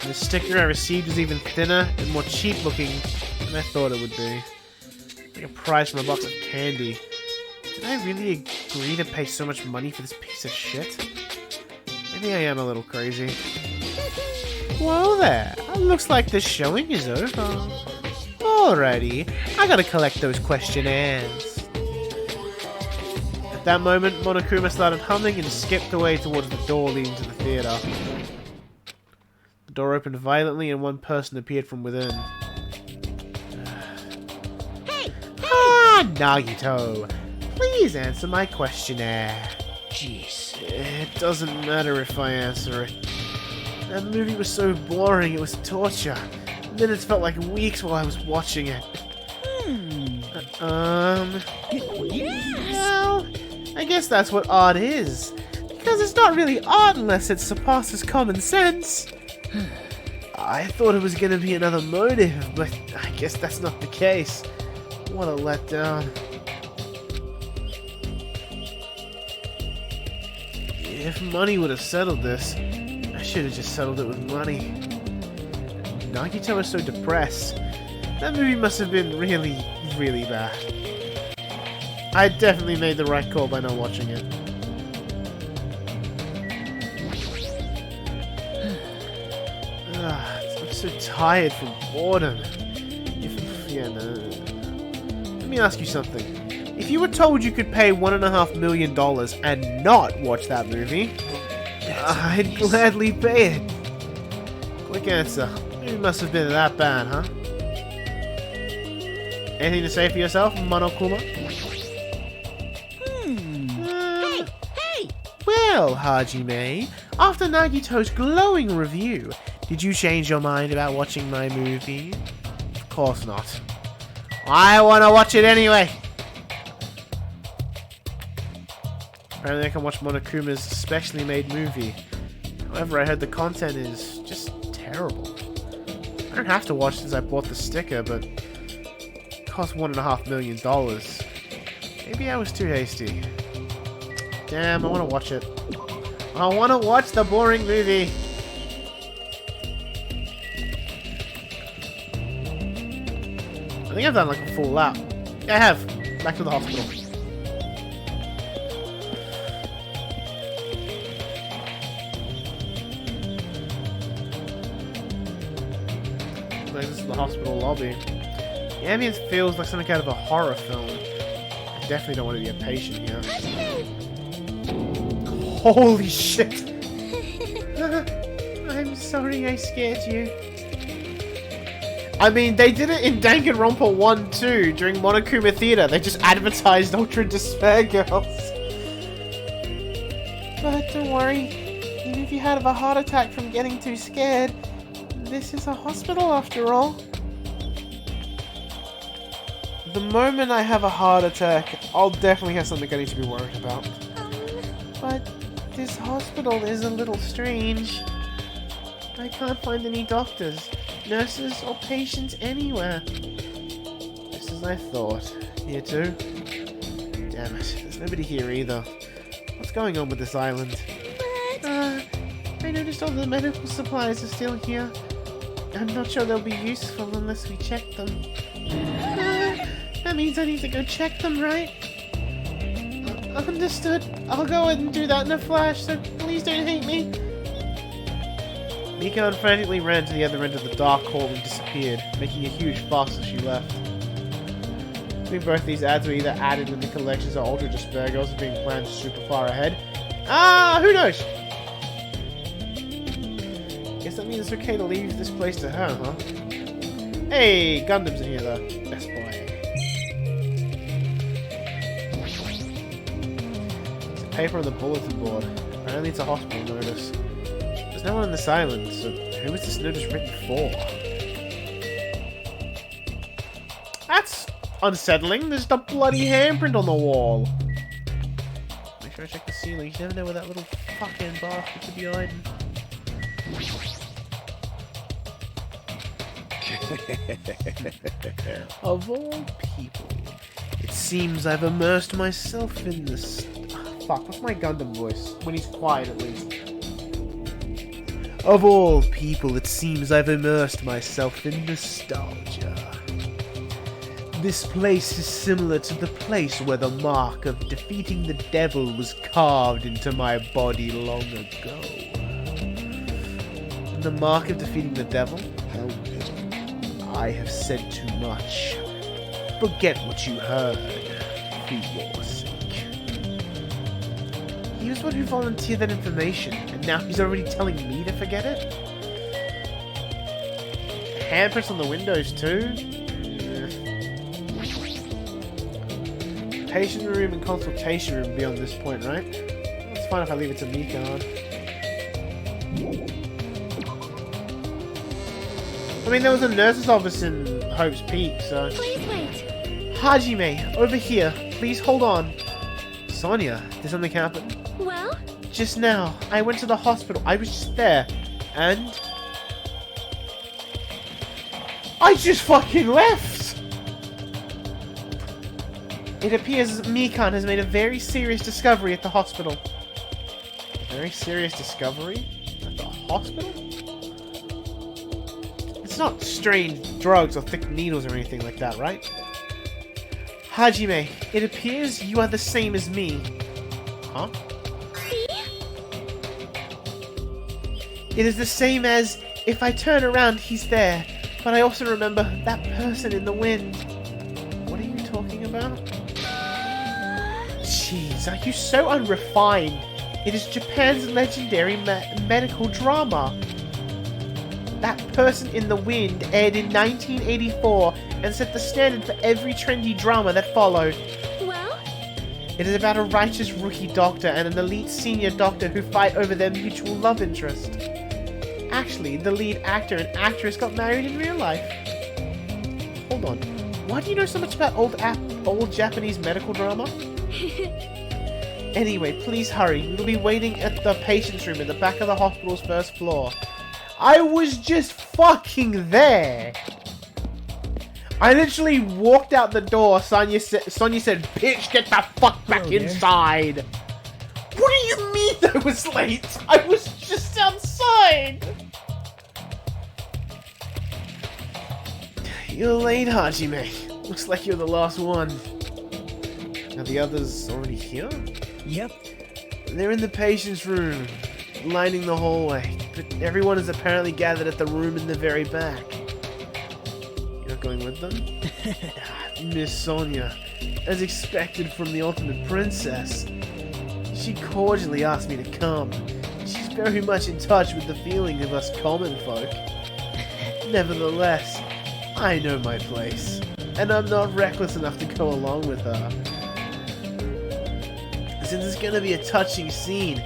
The sticker I received was even thinner and more cheap looking than I thought it would be. Like a prize from a box of candy. Did I really agree to pay so much money for this piece of shit? Maybe I am a little crazy. Well there, looks like the showing is over. Alrighty, I gotta collect those questionnaires. At that moment, Monokuma started humming and skipped away towards the door leading to the theater. The door opened violently and one person appeared from within. Ah, Nagito, please answer my questionnaire. Jeez, it doesn't matter if I answer it. That movie was so boring, it was torture. Minutes felt like weeks while I was watching it. Well, I guess that's what art is. Because it's not really art unless it surpasses common sense. I thought it was gonna be another motive, but I guess that's not the case. What a letdown. If money would have settled this, I should have just settled it with money. Nagito was so depressed. That movie must have been really, really bad. I definitely made the right call by not watching it. I'm so tired from boredom. Let me ask you something. If you were told you could pay $1.5 million and not watch that movie, I'd gladly pay it. Quick answer. It must have been that bad, huh? Anything to say for yourself, Monokuma? Hey! Well, Hajime, after Nagito's glowing review, did you change your mind about watching my movie? Of course not. I want to watch it anyway! Apparently I can watch Monokuma's specially made movie. However, I heard the content is just terrible. I don't have to watch since I bought the sticker, but it cost $1.5 million. Maybe I was too hasty. Damn, I want to watch it. I want to watch the boring movie. I think I've done like a full lap. Yeah, I have. Back to the hospital. Like, this is the hospital lobby. The ambience feels like something out of a horror film. I definitely don't want to be a patient here. Holy shit! sorry I scared you. I mean, they did it in Danganronpa 1 too, during Monokuma Theater. They just advertised Ultra Despair Girls. But don't worry, even if you had a heart attack from getting too scared, this is a hospital after all. The moment I have a heart attack, I'll definitely have something I need to be worried about. But this hospital is a little strange. I can't find any doctors, nurses, or patients anywhere. Just as I thought. Here too? Damn it, there's nobody here either. What's going on with this island? I noticed all the medical supplies are still here. I'm not sure they'll be useful unless we check them. That means I need to go check them, right? Understood. I'll go ahead and do that in a flash, so please don't hate me. Mikan frantically ran to the other end of the dark hall and disappeared, making a huge fuss as she left. I think both these ads were either added in the collections or Ultra Despair Girls are being planned super far ahead. Who knows? Guess that means it's okay to leave this place to her, huh? Hey, Gundam's in here though. Best boy. There's a paper on the bulletin board. Apparently it's a hospital notice. There's no one on this island, so who is this notice written for? That's unsettling. There's the bloody handprint on the wall. Make sure I check the ceiling. You never know where that little fucking bastard could be hiding. Of all people, it seems I've immersed myself in this. Fuck, what's my Gundam voice? When he's quiet, at least. Of all people, it seems I've immersed myself in nostalgia. This place is similar to the place where the mark of defeating the devil was carved into my body long ago. The mark of defeating the devil? How pitiful. I have said too much. Forget what you heard, for your sake. He was one who volunteered that information, and now he's already telling me to forget it? Handprints on the windows too? Patient room and consultation room beyond this point, right? It's fine if I leave it to Mikan. I mean, there was a nurse's office in Hope's Peak, so... Please wait. Hajime, over here. Please hold on. Sonia, did something happen? Well? Just now, I went to the hospital. I was just there. And... I just fucking left! It appears Mikan has made a very serious discovery at the hospital. A very serious discovery? At the hospital? It's not strange drugs or thick needles or anything like that, right? Hajime, it appears you are the same as me. Huh? It is the same as, if I turn around, he's there. But I also remember that person in the wind. What are you talking about? Jeez, are you so unrefined? It is Japan's legendary medical drama. That Person in the Wind aired in 1984 and set the standard for every trendy drama that followed. Well? It is about a righteous rookie doctor and an elite senior doctor who fight over their mutual love interest. Actually, the lead actor and actress got married in real life. Hold on. Why do you know so much about old Japanese medical drama? Anyway, please hurry. We'll be waiting at the patient's room at the back of the hospital's first floor. I was just fucking there. I literally walked out the door. Sonia said, "Bitch, get the fuck back inside." What do you mean I was late? I was just outside. You're late, Hajime. Looks like you're the last one. Are the others already here? Yep. They're in the patient's room, lining the hallway, but everyone is apparently gathered at the room in the very back. You're not going with them? Miss Sonia, as expected from the ultimate princess. She cordially asked me to come. She's very much in touch with the feeling of us common folk. Nevertheless, I know my place, and I'm not reckless enough to go along with her. Since it's gonna be a touching scene,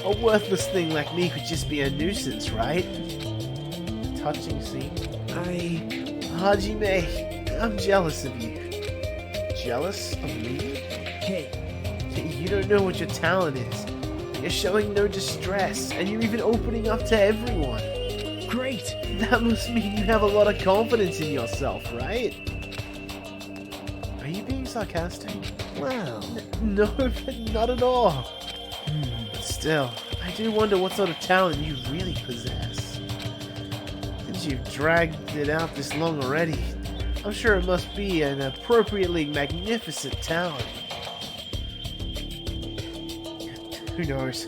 a worthless thing like me could just be a nuisance, right? Touching scene? Hajime, I'm jealous of you. Jealous of me? Hey, You don't know what your talent is. You're showing no distress, and you're even opening up to everyone. great. That must mean you have a lot of confidence in yourself, right? Are you being sarcastic? Well, No, not at all. But still, I do wonder what sort of talent you really possess. Since you've dragged it out this long already, I'm sure it must be an appropriately magnificent talent. Who knows?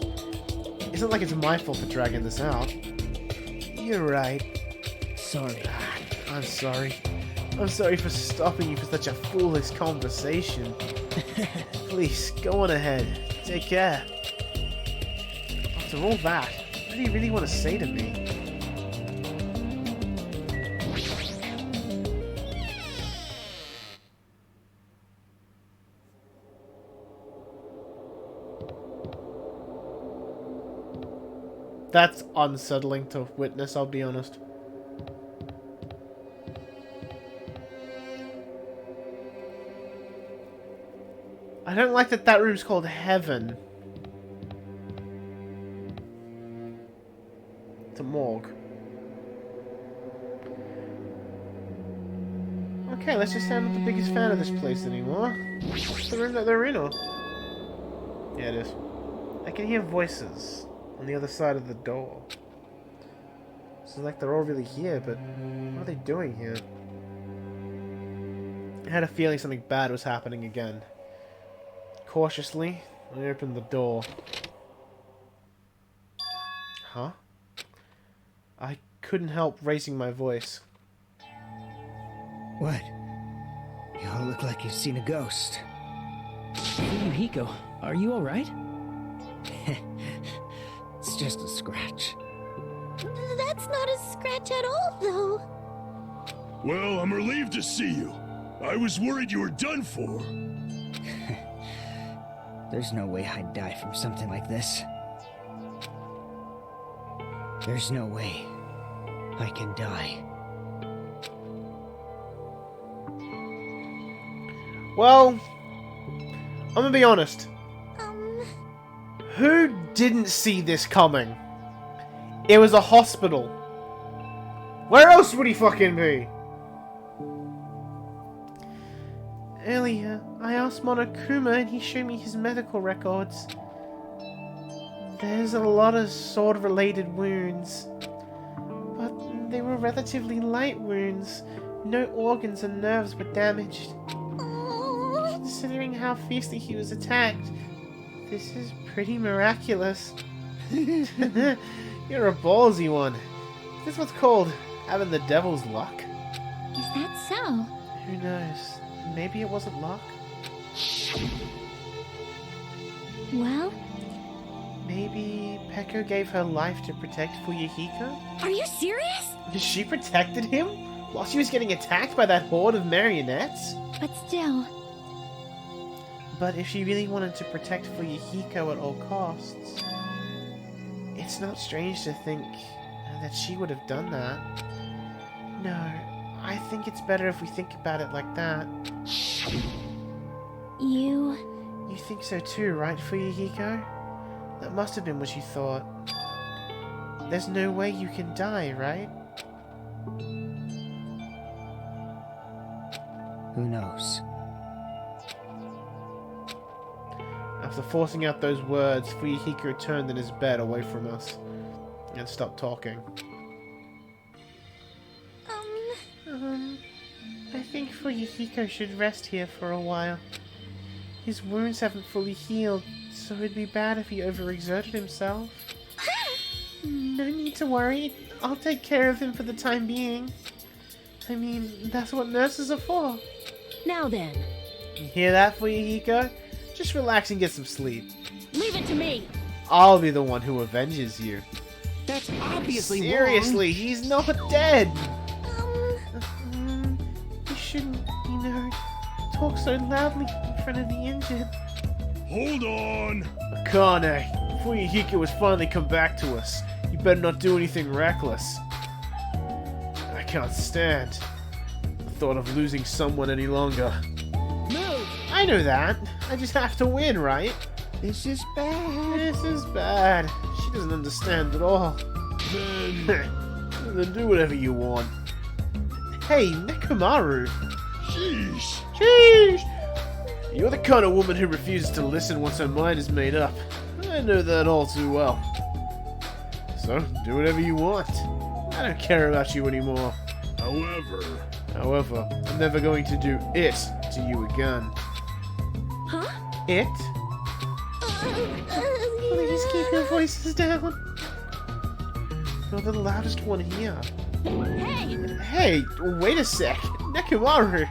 It's not like it's my fault for dragging this out. You're right. sorry. I'm sorry. I'm sorry for stopping you for such a foolish conversation. Please, go on ahead. Take care. After all that, what do you really want to say to me? That's unsettling to witness, I'll be honest. I don't like that that room's called Heaven. It's a morgue. Okay, let's just say I'm not the biggest fan of this place anymore. What's the room that they're in, or? Yeah, it is. I can hear voices on the other side of the door. So like they're all really here, but what are they doing here? I had a feeling something bad was happening again. Cautiously, I opened the door. Huh? I couldn't help raising my voice. What? You all look like you've seen a ghost. Hey, Yuhiko, are you alright? It's just a scratch. That's not a scratch at all, though. Well, I'm relieved to see you. I was worried you were done for. There's no way I'd die from something like this. There's no way I can die. Well, I'm gonna be honest. Um, Who didn't see this coming? It was a hospital. Where else would he fucking be? Earlier, I asked Monokuma and he showed me his medical records. There's a lot of sword-related wounds. But they were relatively light wounds. No organs and nerves were damaged. Considering how fiercely he was attacked, this is pretty miraculous. You're a ballsy one. This is what's called having the devil's luck. Is that so? Who knows? Maybe it wasn't luck. Well, Maybe Peko gave her life to protect Fuyuhiko? Are you serious? She protected him? While she was getting attacked by that horde of marionettes? but still, But if she really wanted to protect Fuyuhiko at all costs, it's not strange to think that she would have done that. No, I think it's better if we think about it like that. you... You think so too, right, Fuyuhiko? That must have been what you thought. There's no way you can die, right? Who knows? After forcing out those words, Fuyuhiko turned in his bed away from us and stopped talking. I think Fuyuhiko should rest here for a while. His wounds haven't fully healed, so it'd be bad if he overexerted himself. No need to worry. I'll take care of him for the time being. I mean, that's what nurses are for. Now then, You hear that, Fuyuhiko? Just relax and get some sleep. leave it to me. I'll be the one who avenges you. That's obviously Seriously, he's not dead. You shouldn't, talk so loudly in front of the injured. Hold on. Akane, Fuyuhiko has finally come back to us. You better not do anything reckless. I can't stand the thought of losing someone any longer. Move! I know that. I just have to win, right? This is bad. This is bad. She doesn't understand at all. Then do whatever you want. Hey, Nekomaru. Sheesh. Sheesh! You're the kind of woman who refuses to listen once her mind is made up. I know that all too well. So, do whatever you want. I don't care about you anymore. However, I'm never going to do it to you again. Huh? It? Please keep your voices down. You're the loudest one here. Hey! Hey, wait a sec. Nekomaru.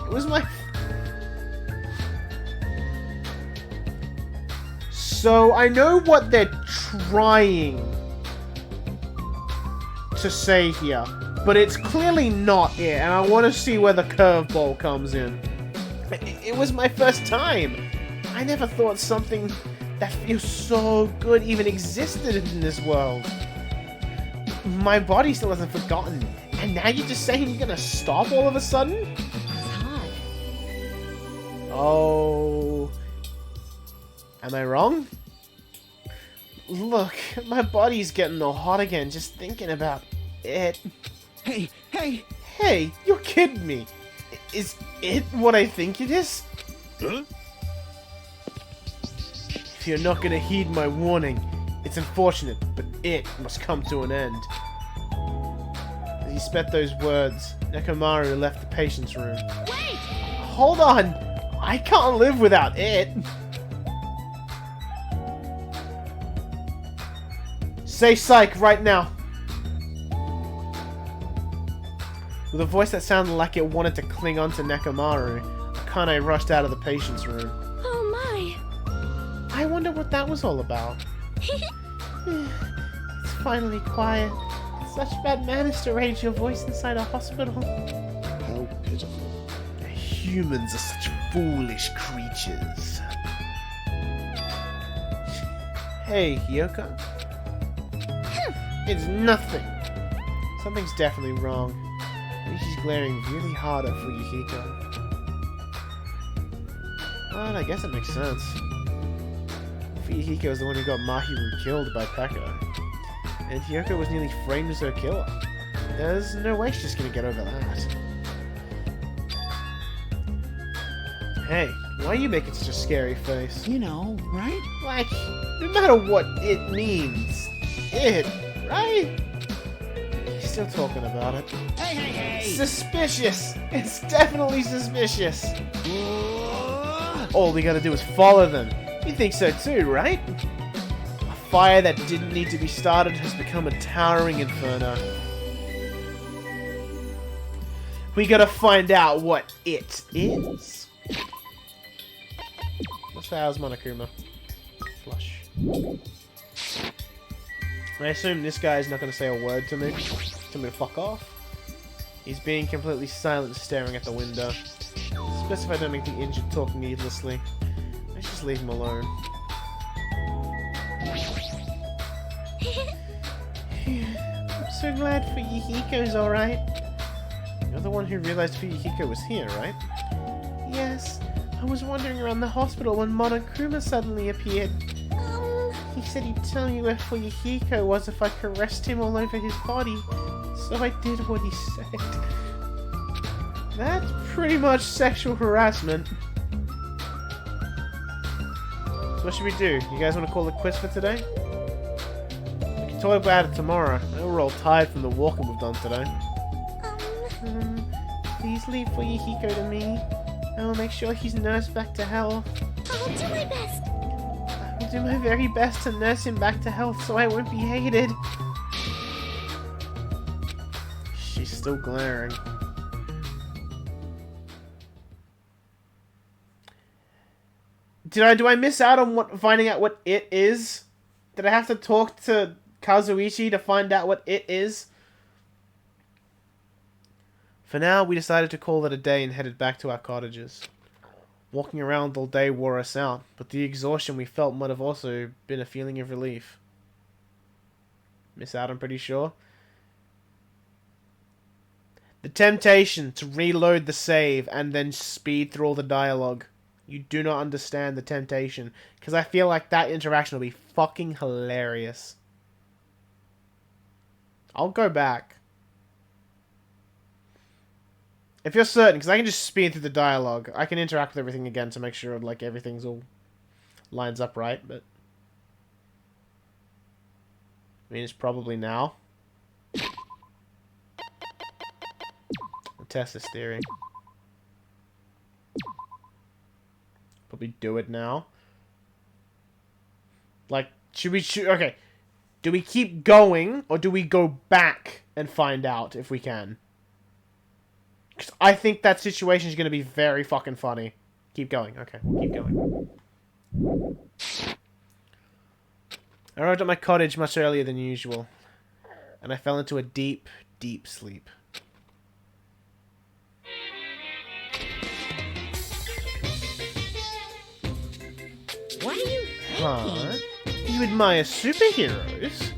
It was my... So, I know what they're trying to say here, but it's clearly not it, and I want to see where the curveball comes in. It was my first time. I never thought something that feels so good even existed in this world. My body still hasn't forgotten, and now you're just saying you're gonna stop all of a sudden? Hot. Oh... Am I wrong? Look, my body's getting all hot again just thinking about it. Hey, hey! Hey, you're kidding me. Is it what I think it is? Huh? If you're not gonna heed my warning, it's unfortunate, but it must come to an end. As he spat those words, Nekomaru left the patient's room. Wait! Hold on! I can't live without it! Say psych right now! With a voice that sounded like it wanted to cling on to Nekomaru, Akane rushed out of the patient's room. Oh my! I wonder what that was all about. It's finally quiet. It's such bad manners to raise your voice inside a hospital. How pitiful. Humans are such foolish creatures. Hey, Hyoko? It's nothing. Something's definitely wrong. Maybe she's glaring really hard at Fuyuhiko. Well, I guess it makes sense. Fuyuhiko is the one who got Mahiru killed by Pekka. And Hyoko was nearly framed as her killer. There's no way she's gonna get over that. Hey, why are you making such a scary face? You know, right? Like, no matter what it means, it, right? He's still talking about it. Hey, hey, hey! Suspicious! It's definitely suspicious! All we gotta do is follow them. You think so too, right? A fire that didn't need to be started has become a towering inferno. We gotta find out what it is. What's the hell's Monokuma? Flush. I assume this guy's not gonna say a word to me. Tell me to fuck off. He's being completely silent, staring at the window. Especially if I don't make the injured talk needlessly. Let's just leave him alone. I'm so glad Fuyuhiko's alright. You're the one who realized Fuyuhiko was here, right? Yes. I was wandering around the hospital when Monokuma suddenly appeared. He said he'd tell me where Fuyuhiko was if I caressed him all over his body. So I did what he said. That's pretty much sexual harassment. So what should we do? You guys want to call it quits for today? We can talk about it tomorrow. I know we're all tired from the walking we've done today. Please leave Fuyuhiko to me. I will make sure he's nursed back to health. I'll do my best. I will do my very best to nurse him back to health so I won't be hated. She's still glaring. Do I miss out on finding out what it is? Did I have to talk to Kazuichi to find out what it is? For now, we decided to call it a day and headed back to our cottages. Walking around all day wore us out, but the exhaustion we felt might have also been a feeling of relief. Miss out, I'm pretty sure. The temptation to reload the save and then speed through all the dialogue. You do not understand the temptation, because I feel like that interaction will be fucking hilarious. I'll go back. If you're certain, because I can just speed through the dialogue. I can interact with everything again to make sure like everything's all lines up right, but I mean it's probably now. I'll test this theory. Probably do it now. Like, should we okay. Do we keep going or do we go back and find out if we can? Because I think that situation is going to be very fucking funny. Keep going. Okay, keep going. I arrived at my cottage much earlier than usual, and I fell into a deep, deep sleep. What are you thinking? Huh? You admire superheroes?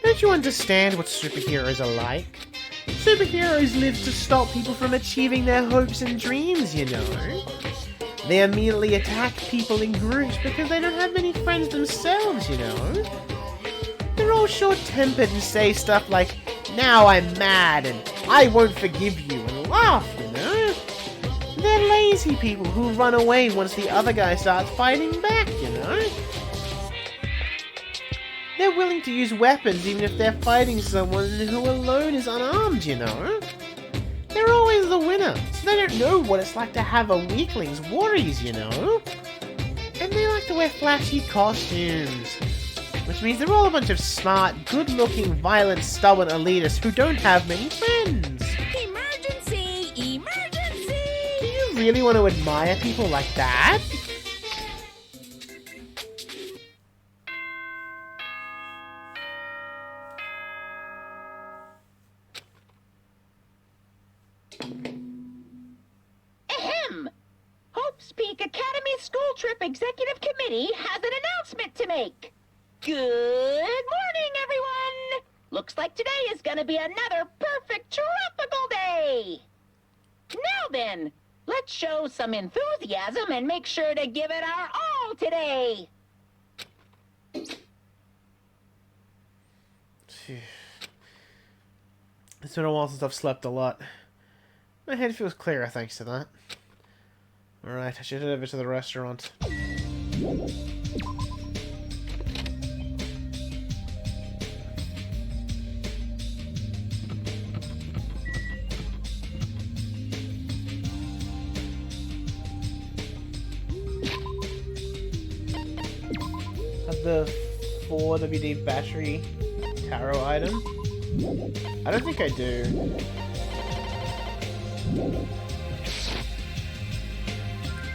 Don't you understand what superheroes are like? Superheroes live to stop people from achieving their hopes and dreams, you know. They immediately attack people in groups because they don't have many friends themselves, you know. They're all short-tempered and say stuff like, "Now I'm mad," and "I won't forgive you," and laugh, you know. They're lazy people who run away once the other guy starts fighting back, you know. They're willing to use weapons even if they're fighting someone who alone is unarmed, you know. They're always the winner, so they don't know what it's like to have a weakling's worries, you know. And they like to wear flashy costumes, which means they're all a bunch of smart, good-looking, violent, stubborn elitists who don't have many friends. Emergency! Emergency! Do you really want to admire people like that? Ahem! Hope's Peak Academy School Trip Executive Committee has an announcement to make. Good morning, everyone! Looks like today is gonna be another perfect tropical day! Now then, let's show some enthusiasm and make sure to give it our all today! It's been a while since I've slept a lot. My head feels clearer thanks to that. Alright, I should head over to the restaurant. Have the 4 WD battery tarot item? I don't think I do.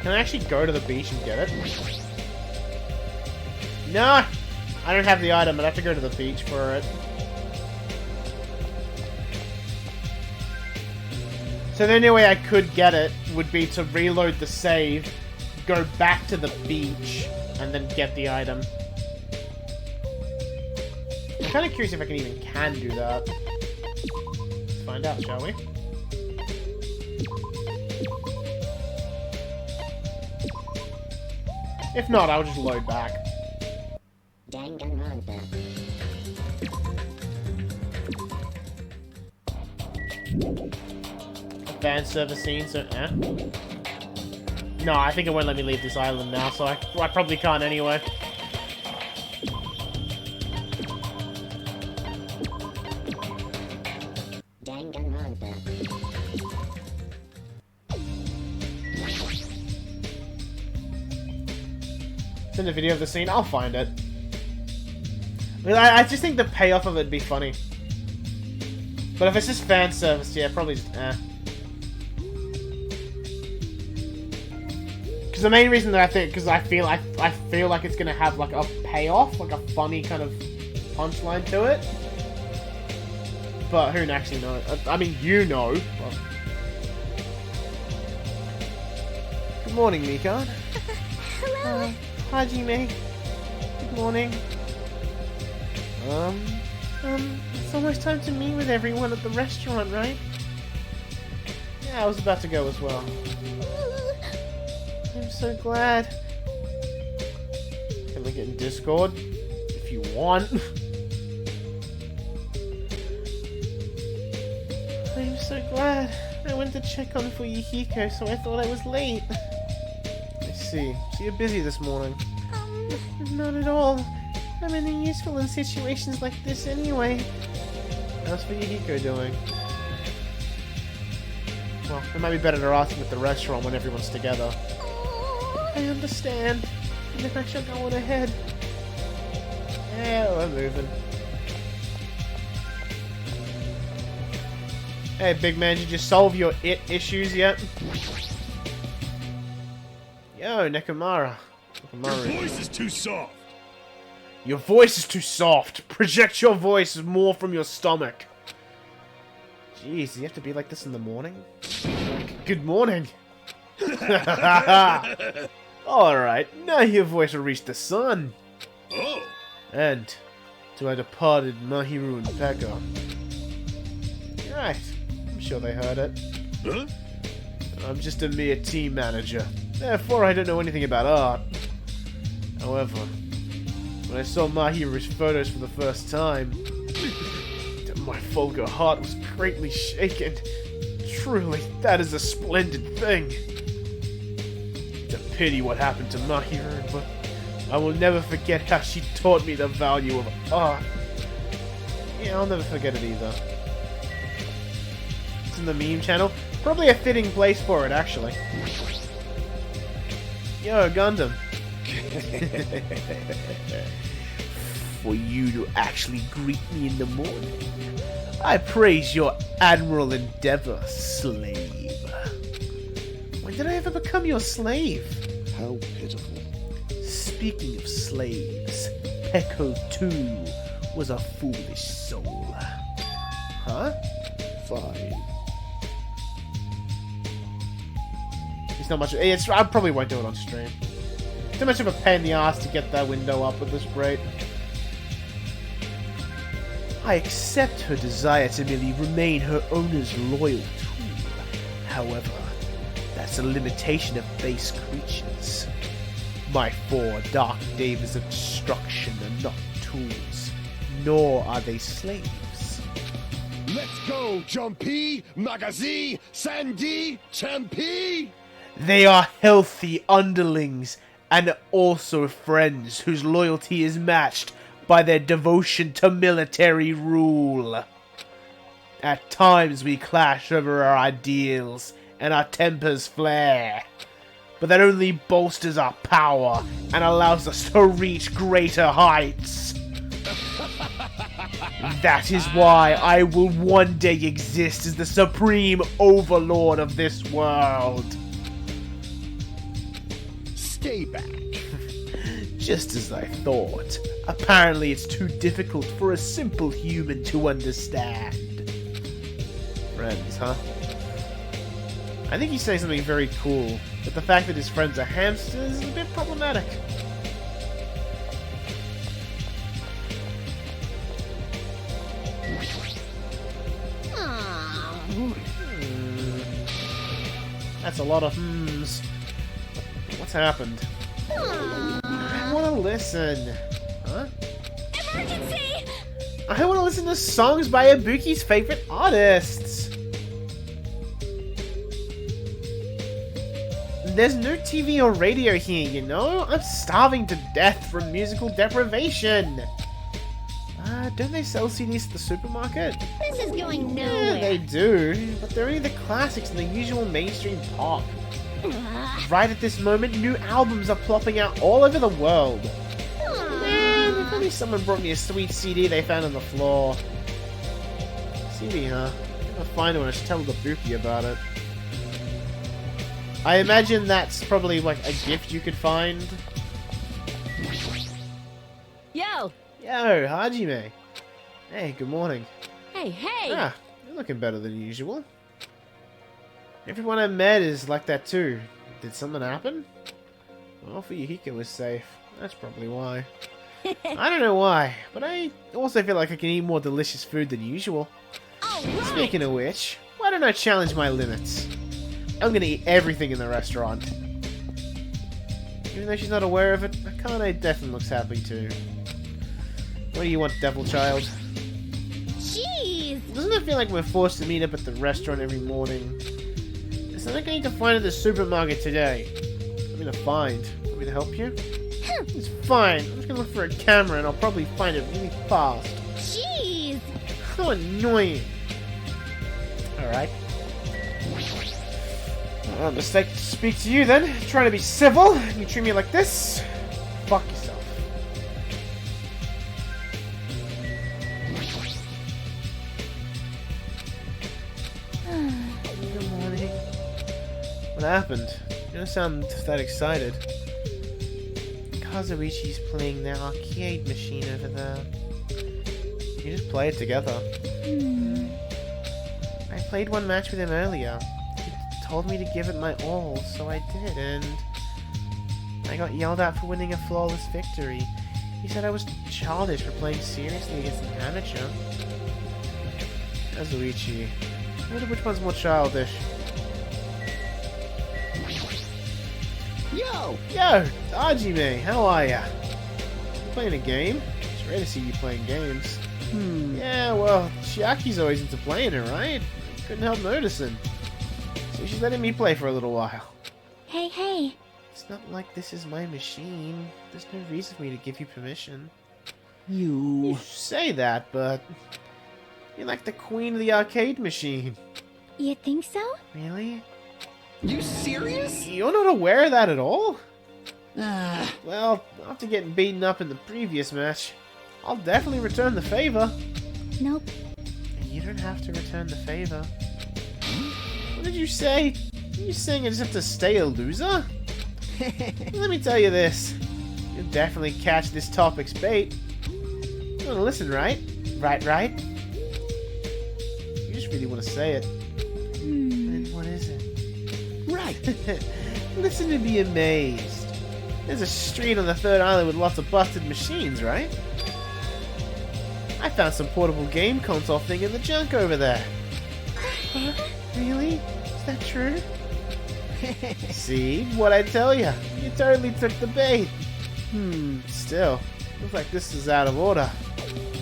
Can I actually go to the beach and get it? No! I don't have the item, but I have to go to the beach for it. So the only way I could get it would be to reload the save, go back to the beach, and then get the item. I'm kind of curious if I can even do that. Let's find out, shall we? If not, I'll just load back. Danganronpa. Fan service scene, so No, I think it won't let me leave this island now, so I probably can't anyway. Danganronpa. Send a video of the scene, I'll find it. I just think the payoff of it would be funny. But if it's just fan service, yeah, probably just Because the main reason that I feel like it's gonna have like a payoff, like a funny kind of punchline to it. But who actually knows? I mean, you know. But... Good morning, Mika. Hello. Hi, Jime. Good morning. It's almost time to meet with everyone at the restaurant, right? Yeah, I was about to go as well. I'm so glad. Can we get in Discord? If you want. I'm so glad. I went to check on for Yukiko, so I thought I was late. I see. So you're busy this morning. Not at all. I'm only useful in situations like this anyway. How's Yukiko doing? Well, it might be better to ask him at the restaurant when everyone's together. I understand. And then I shall go on ahead. Yeah, we're moving. Hey, big man, did you solve your issues yet? Yo, Nekomara. Your voice is too soft. Your voice is too soft. Project your voice more from your stomach. Jeez, you have to be like this in the morning? Good morning. Alright, now your voice will reach the sun. Oh. And to our departed Mahiru and Pekka. Right, I'm sure they heard it. Huh? I'm just a mere team manager. Therefore, I don't know anything about art. However, when I saw Mahiru's photos for the first time, my vulgar heart was greatly shaken. Truly, that is a splendid thing. It's a pity what happened to Mahiru, but I will never forget how she taught me the value of art. Yeah, I'll never forget it either. It's in the meme channel. Probably a fitting place for it, actually. Yo, Gundam. For you to actually greet me in the morning, I praise your admirable endeavor, slave. When did I ever become your slave? How pitiful. Speaking of slaves, Peko too was a foolish soul. Huh? Fine. It's not much. I probably won't do it on stream. Too much of a pain in the ass to get that window up at this rate. I accept her desire to merely remain her owner's loyal tool. However, that's a limitation of base creatures. My 4 dark daemons of destruction are not tools, nor are they slaves. Let's go, Jumpy, Magazi, Sandy, Champi! They are healthy underlings, and also friends whose loyalty is matched by their devotion to military rule. At times we clash over our ideals, and our tempers flare. But that only bolsters our power, and allows us to reach greater heights. That is why I will one day exist as the supreme overlord of this world. Stay back. Just as I thought. Apparently it's too difficult for a simple human to understand. Friends, huh? I think he's saying something very cool, but the fact that his friends are hamsters is a bit problematic. That's a lot of hmms. What's happened? I want to listen. Huh? Emergency! I want to listen to songs by Ibuki's favorite artists. There's no TV or radio here, you know? I'm starving to death from musical deprivation. Don't they sell CDs at the supermarket? This is going Yeah, nowhere. they do, but they're only the classics and the usual mainstream pop. Right at this moment, new albums are plopping out all over the world. Man, if only someone brought me a sweet CD they found on the floor. CD, huh? I'll find one and tell the Buki about it. I imagine that's probably like a gift you could find. Yo! Yo, Hajime. Hey, good morning. Hey, hey! Ah, you're looking better than usual. Everyone I met is like that too. Did something happen? Well, Fuyuhiko was safe. That's probably why. I don't know why, but I also feel like I can eat more delicious food than usual. Alright! Speaking of which, why don't I challenge my limits? I'm gonna eat everything in the restaurant. Even though she's not aware of it, Akane definitely looks happy too. What do you want, devil child? Jeez! Doesn't it feel like we're forced to meet up at the restaurant every morning? There's something I need to find at the supermarket today. I'm gonna find. Want me to help you? It's fine. I'm just gonna look for a camera and I'll probably find it really fast. Jeez! How annoying. Alright. Mistake to speak to you then. Trying to be civil. You treat me like this? Fuck yourself. Good morning. What happened? You don't sound that excited. Kazuichi's playing the arcade machine over there. You just play it together. I played one match with him earlier. He told me to give it my all, so I did, and I got yelled at for winning a flawless victory. He said I was childish for playing seriously against an amateur. Kazuichi. I wonder which one's more childish. Yo! Yo! Hajime, how are ya? You playing a game? It's rare to see you playing games. Yeah, well, Chiaki's always into playing it, right? Couldn't help noticing. So she's letting me play for a little while. Hey, hey. It's not like this is my machine. There's no reason for me to give you permission. You... You say that, but you're like the queen of the arcade machine. You think so? Really? You serious? You're not aware of that at all? Ah, Well, after getting beaten up in the previous match, I'll definitely return the favor. Nope. You don't have to return the favor. What did you say? Are you saying I just have to stay a loser? Let me tell you this. You'll definitely catch this topic's bait. You want to listen, right? Right? You just really want to say it. Then what is it? right. Listen to be amazed. There's a street on the third island with lots of busted machines, right? I found some portable game console thing in the junk over there. Really? Is that true? See? What'd I tell you? You totally took the bait. Still. Looks like this is out of order.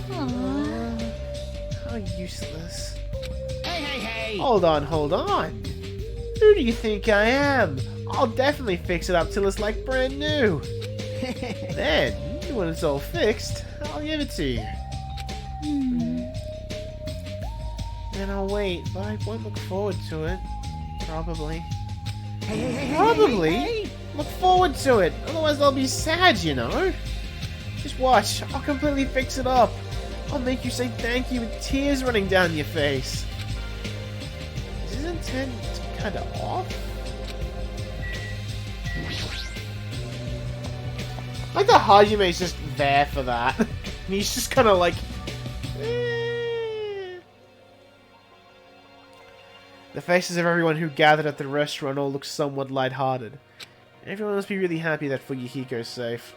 Aww. How useless. Hey! Hold on. Who do you think I am? I'll definitely fix it up till it's like brand new. Then, when it's all fixed, I'll give it to you. Then I'll wait, but I won't look forward to it. Probably. Probably? Hey. Look forward to it, otherwise I'll be sad, you know? Just watch, I'll completely fix it up. I'll make you say thank you with tears running down your face. Is his intent kinda off? Like the Hajime's just there for that. And he's just kinda like... The faces of everyone who gathered at the restaurant all look somewhat lighthearted. Everyone must be really happy that Fuyuhiko's safe.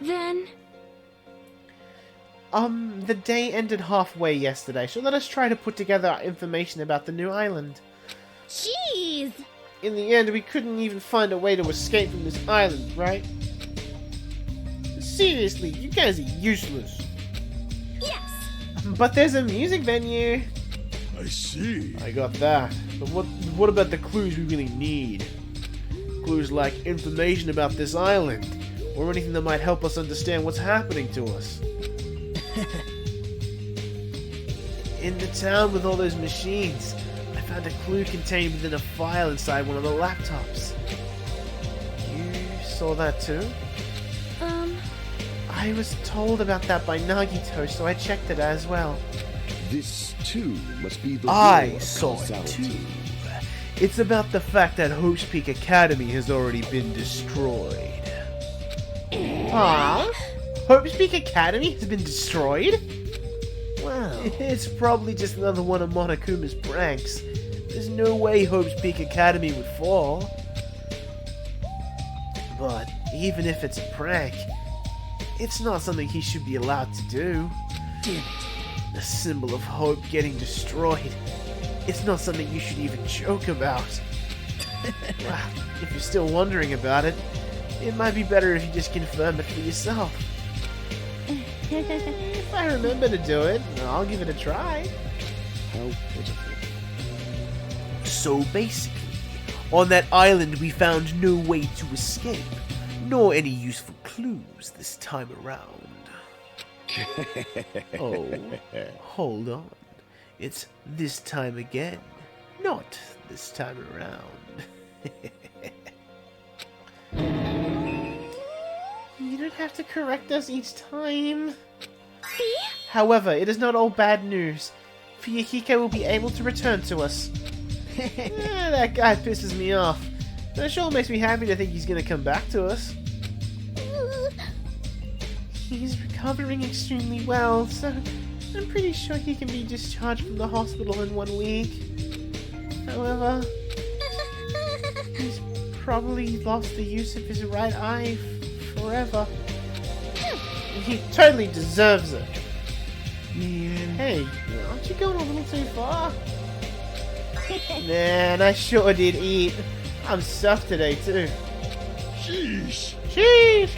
Then... The day ended halfway yesterday, so let us try to put together information about the new island. Jeez! In the end, we couldn't even find a way to escape from this island, right? Seriously, you guys are useless. Yes! But there's a music venue. I see. I got that. But what about the clues we really need? Clues like information about this island, or anything that might help us understand what's happening to us. In the town with all those machines, I found a clue contained within a file inside one of the laptops. You saw that too? I was told about that by Nagito, so I checked it as well. This, too, must be the I war saw it causality. too. It's about the fact that Hope's Peak Academy has already been destroyed. Huh? Hope's Peak Academy has been destroyed? Wow. It's probably just another one of Monokuma's pranks. There's no way Hope's Peak Academy would fall. But even if it's a prank, it's not something he should be allowed to do. The symbol of hope getting destroyed. It's not something you should even joke about. Well, if you're still wondering about it, it might be better if you just confirm it for yourself. If I remember to do it, I'll give it a try. How pitiful. So basically, on that island we found no way to escape, nor any useful clues this time around. Oh, hold on. It's this time again, not this time around. You don't have to correct us each time. See? However, it is not all bad news. Fuyuhiko will be able to return to us. That guy pisses me off. But it sure makes me happy to think he's gonna come back to us. He's recovering extremely well, so I'm pretty sure he can be discharged from the hospital in 1 week. However, he's probably lost the use of his right eye forever. He totally deserves it. Man. Hey, aren't you going a little too far? Man, I sure did eat. I'm stuffed today too. Sheesh. Sheesh!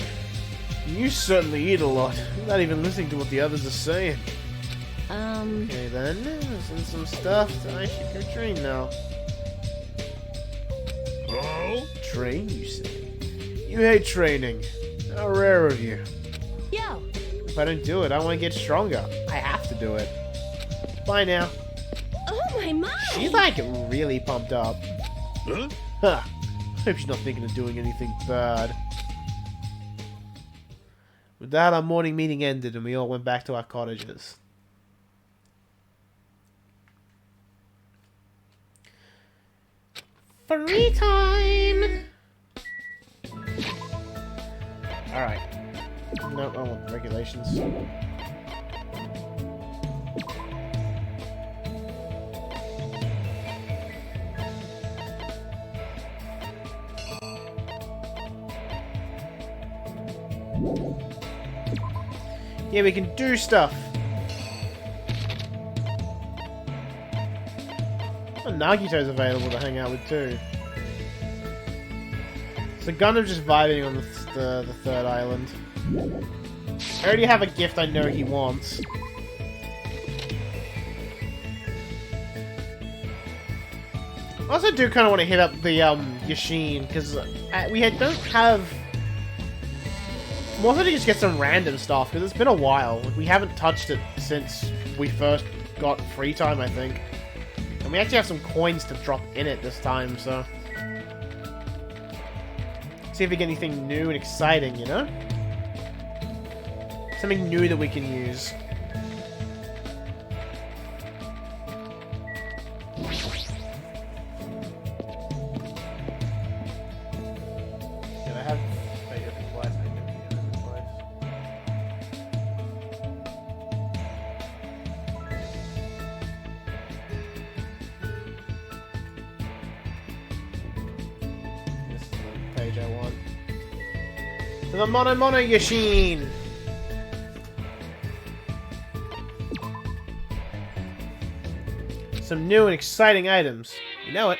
You certainly eat a lot. You're not even listening to what the others are saying. Okay then, send some stuff. I should go train now. Oh? Train, you say? You hate training. How rare of you. Yo, If I don't do it, I want to get stronger. I have to do it. Bye now. oh my. She's like really pumped up. Huh? Huh. Hope she's not thinking of doing anything bad. With that, our morning meeting ended and we all went back to our cottages. Free time! Alright. No, I want regulations. Yeah, we can do stuff. Oh, Nagito's available to hang out with too. So Gundam's just vibing on the third island. I already have a gift I know he wants. I also do kind of want to hit up the Yashin because we don't have. I'm also to just get some random stuff because it's been a while. We haven't touched it since we first got free time, I think. And we actually have some coins to drop in it this time, so... See if we get anything new and exciting, you know? Something new that we can use. Did I have... Page I want. To the Mono Yashin! Some new and exciting items. You know it.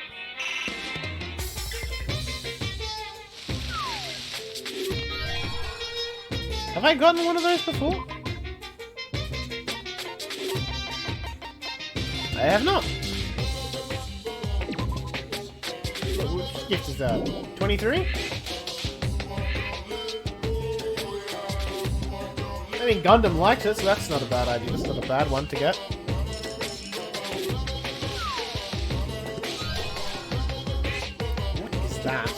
Have I gotten one of those before? I have not. Which gift is that? 23? I mean, Gundam likes it, so that's not a bad idea. That's not a bad one to get. What is that?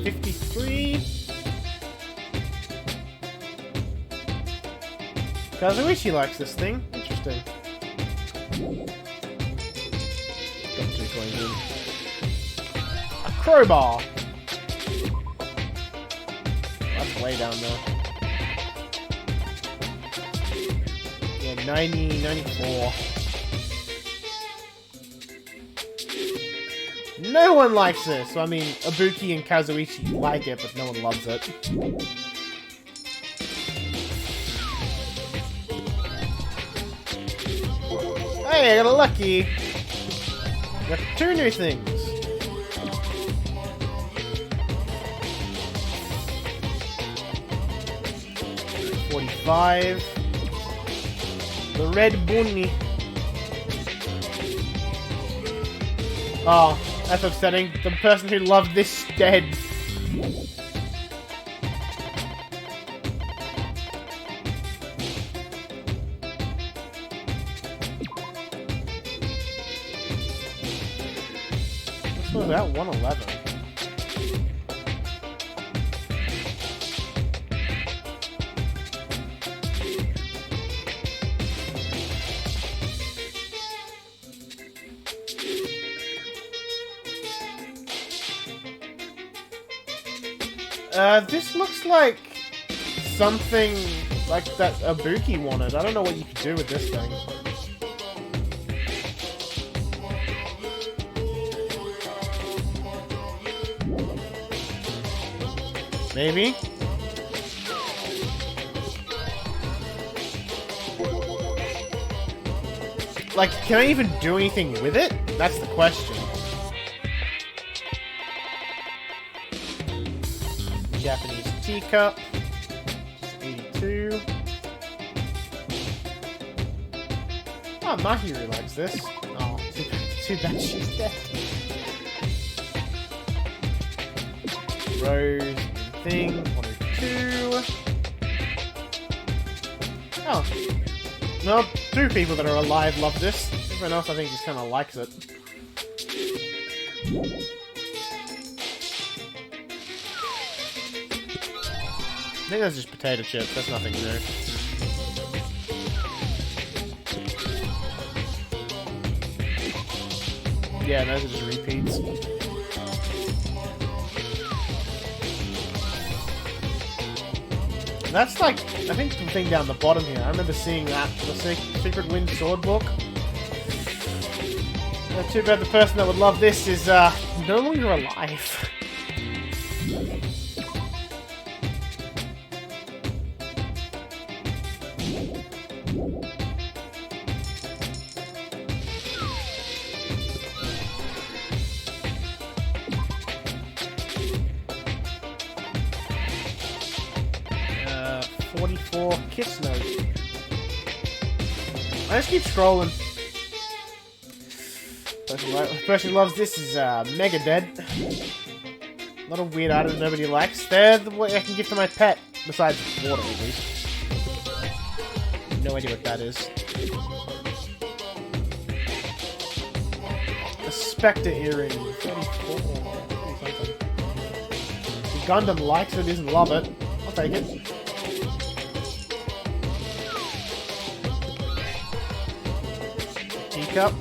53. Kazuichi likes this thing. Interesting. Got 2 coins in. A crowbar! That's way down there. Yeah, 90, 94. No one likes this! So, I mean, Ibuki and Kazuichi like it, but no one loves it. Hey, I got a lucky! Got 2 new things. $45. The red bunny. Oh, that's upsetting. The person who loved this dead. This was about 111. This looks like something like that Ibuki wanted. I don't know what you could do with this thing. Maybe? Like, can I even do anything with it? That's the question. Japanese teacup. 82. Oh, Mahiru likes this. Oh, too bad she's dead. Rose thing. 102. Oh. No, 2 people that are alive love this. Everyone else I think just kind of likes it. I think that's just potato chips, that's nothing new. Yeah, those are just repeats. That's like, I think the thing down the bottom here, I remember seeing that, the Secret Wind Sword book. Too bad the person that would love this is no longer alive. Kiss note. I just keep scrolling. The person who loves this is Mega Dead. Not a weird item nobody likes. They're the way I can give to my pet. Besides water, at least. No idea what that is. A Spectre earring. 34. The Gundam likes it, doesn't love it. I'll take it. Teacup.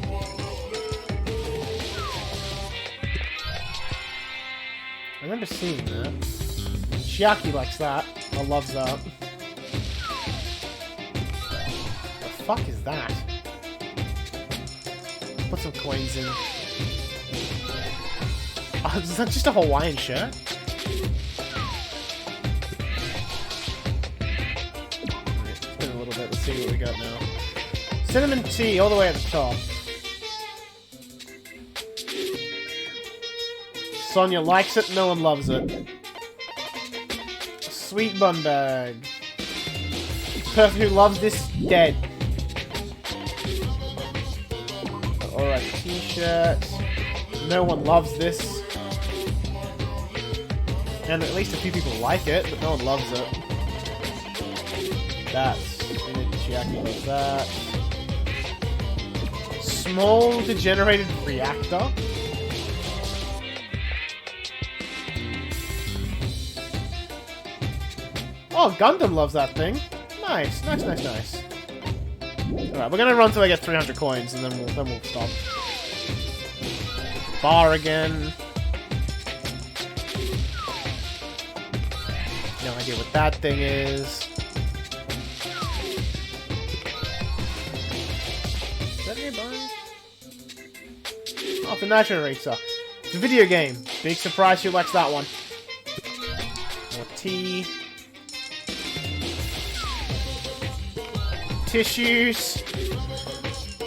I remember seeing that. Chiaki likes that. Or loves that. The fuck is that? Put some coins in. Oh, is that just a Hawaiian shirt? Spin a little bit, let's see what we got now. Cinnamon tea all the way at the top. Sonia likes it, no one loves it. Sweet bun bag. The person who loves this dead. Alright, t-shirt. No one loves this. And at least a few people like it, but no one loves it. That's Chiaki loves that. Small degenerated reactor. Oh, Gundam loves that thing. Nice, nice, nice, nice. Alright, we're gonna run till I get 300 coins, and then we'll stop. Bar again. No idea what that thing is. Is that nearby? Oh, the Nitro Racer. It's a video game. Big surprise who likes that one. More tea. Tissues.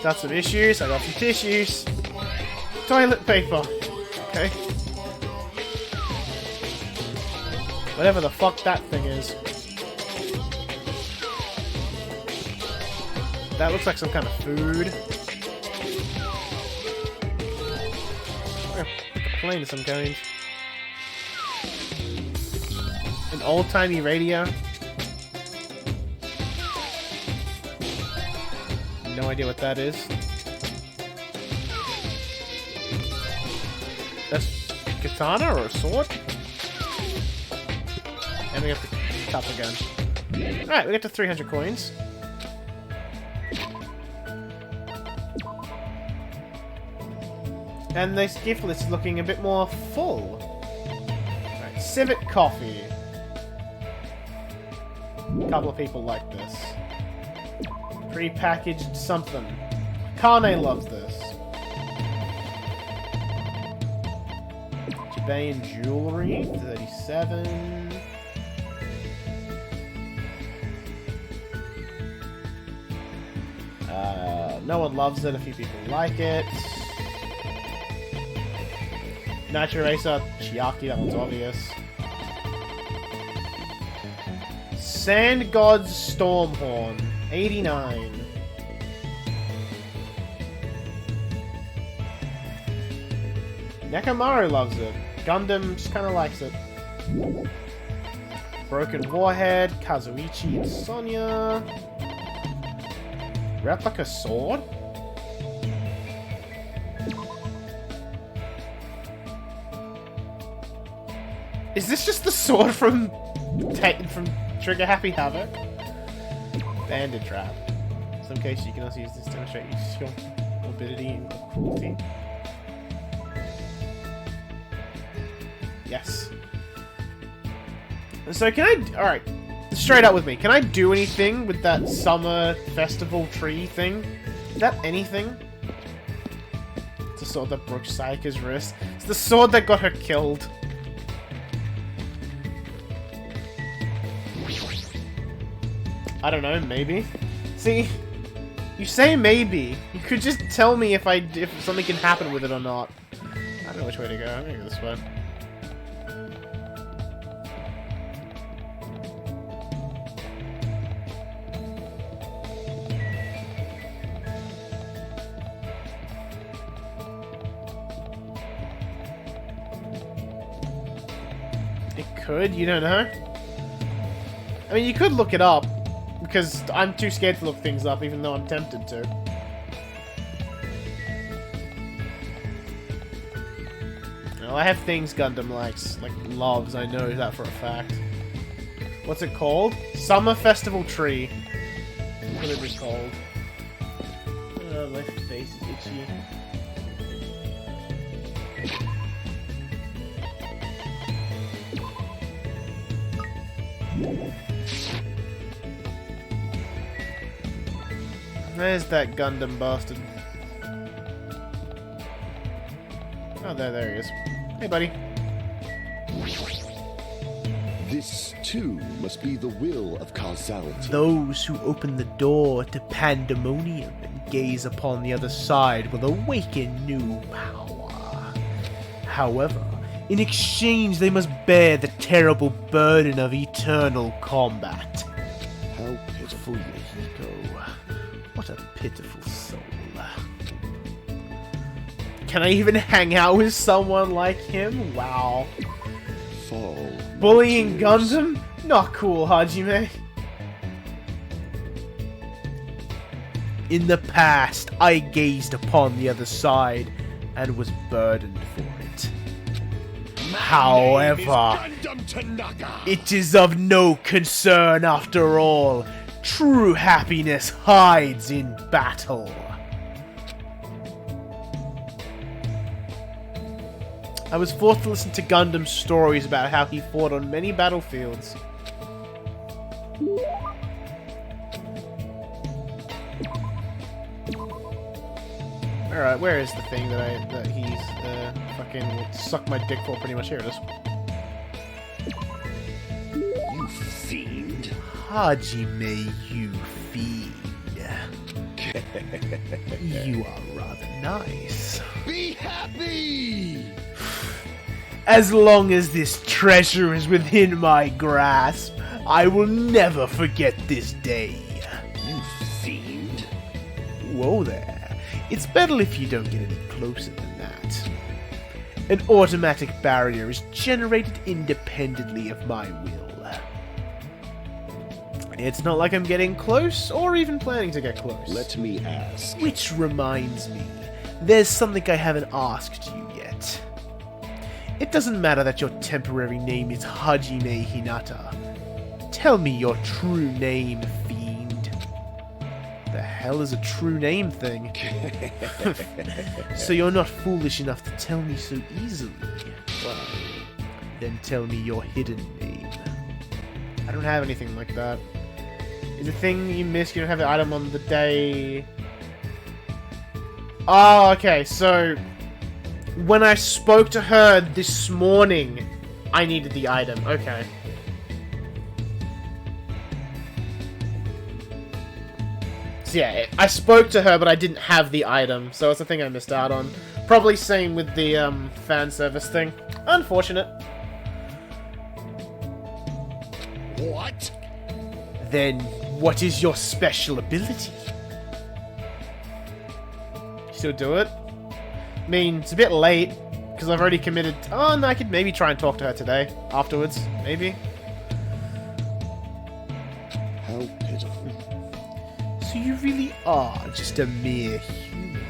Got some issues. I got some tissues. Toilet paper. Okay. Whatever the fuck that thing is. That looks like some kind of food. Oh, a plane of some kind. An old-timey radio. No idea what that is. That's a katana or a sword? And we have to tap again. Alright, we get to 300 coins. And this gift list is looking a bit more full. Right, Civet Coffee. A couple of people like this. Pre-packaged something. Kane loves this. Chibayan Jewelry, 37. No one loves it, a few people like it. Nitro Racer, Chiaki, that one's obvious. Sand God's Stormhorn, 89. Nekamaru loves it. Gundam just kind of likes it. Broken Warhead, Kazuichi and Sonya. Replica Sword? Is this just the sword from Trigger Happy Havoc? Bandit Trap. In some cases, you can also use this to demonstrate your morbidity and cruelty. Yes. So can I... Alright. Straight up with me. Can I do anything with that summer festival tree thing? Is that anything? It's the sword that broke Sayaka's wrist. It's the sword that got her killed. I don't know, maybe. See, you say maybe. You could just tell me if something can happen with it or not. I don't know which way to go. I'm gonna go this way. It could, you don't know. I mean, you could look it up. Because I'm too scared to look things up, even though I'm tempted to. Well, I have things Gundam likes, like loves, I know that for a fact. What's it called? Summer Festival Tree. Whatever it's called. Oh, my face is itchy. There's that Gundam bastard. Oh, there he is. Hey, buddy. This, too, must be the will of causality. Those who open the door to pandemonium and gaze upon the other side will awaken new power. However, in exchange they must bear the terrible burden of eternal combat. How pitiful. Yahiko. What a pitiful soul. Can I even hang out with someone like him? Wow. Fall. Bullying Gundam? Not cool, Hajime. In the past, I gazed upon the other side and was burdened for it. However, it is of no concern after all. True happiness hides in battle. I was forced to listen to Gundam's stories about how he fought on many battlefields. Alright, where is the thing that he's fucking will suck my dick for? Pretty much, here it is. You fiend. Hajime, you fiend. You are rather nice. Be happy! As long as this treasure is within my grasp, I will never forget this day. You fiend. Whoa there. It's better if you don't get any closer than that. An automatic barrier is generated independently of my will. It's not like I'm getting close, or even planning to get close. Let me ask. Which reminds me, there's something I haven't asked you yet. It doesn't matter that your temporary name is Hajime Hinata. Tell me your true name, fiend. The hell is a true name thing? So you're not foolish enough to tell me so easily. Fine. Then tell me your hidden name. I don't have anything like that. Is the thing you missed, you don't have the item on the day... Oh, okay, so... When I spoke to her this morning, I needed the item. Okay. So yeah, I spoke to her, but I didn't have the item, so it's a thing I missed out on. Probably same with the fan service thing. Unfortunate. What? Then, what is your special ability? Still do it? I mean, it's a bit late, because I've already committed... Oh, no, I could maybe try and talk to her today. Afterwards, maybe. How pitiful. So you really are just a mere human.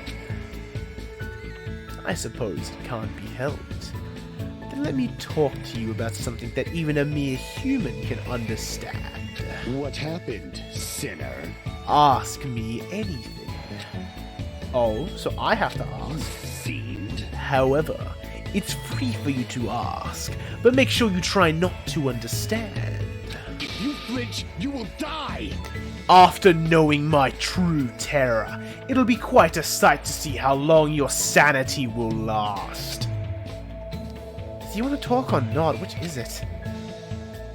I suppose it can't be helped. Then let me talk to you about something that even a mere human can understand. What happened, sinner? Ask me anything. Oh, so I have to ask. Fiend. However, it's free for you to ask, but make sure you try not to understand. If you flinch, you will die! After knowing my true terror, it'll be quite a sight to see how long your sanity will last. Does he want to talk or not? Which is it?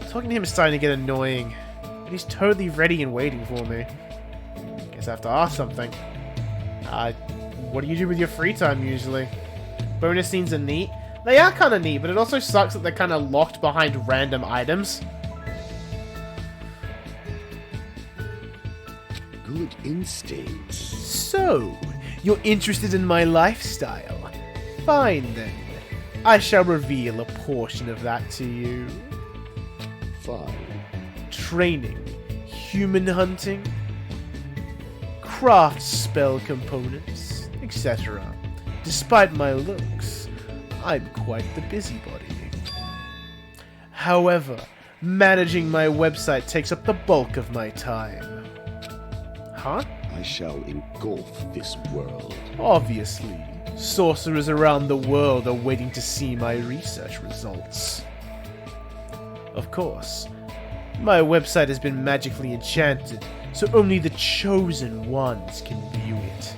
Talking to him is starting to get annoying. But he's totally ready and waiting for me. Guess I have to ask something. What do you do with your free time usually? Bonus scenes are neat. They are kind of neat, but it also sucks that they're kind of locked behind random items. Good instincts. So, you're interested in my lifestyle? Fine then. I shall reveal a portion of that to you. Fine. Training, human hunting, craft spell components, etc. Despite my looks, I'm quite the busybody. However, managing my website takes up the bulk of my time. Huh? I shall engulf this world. Obviously, sorcerers around the world are waiting to see my research results. Of course, my website has been magically enchanted, so only the chosen ones can view it.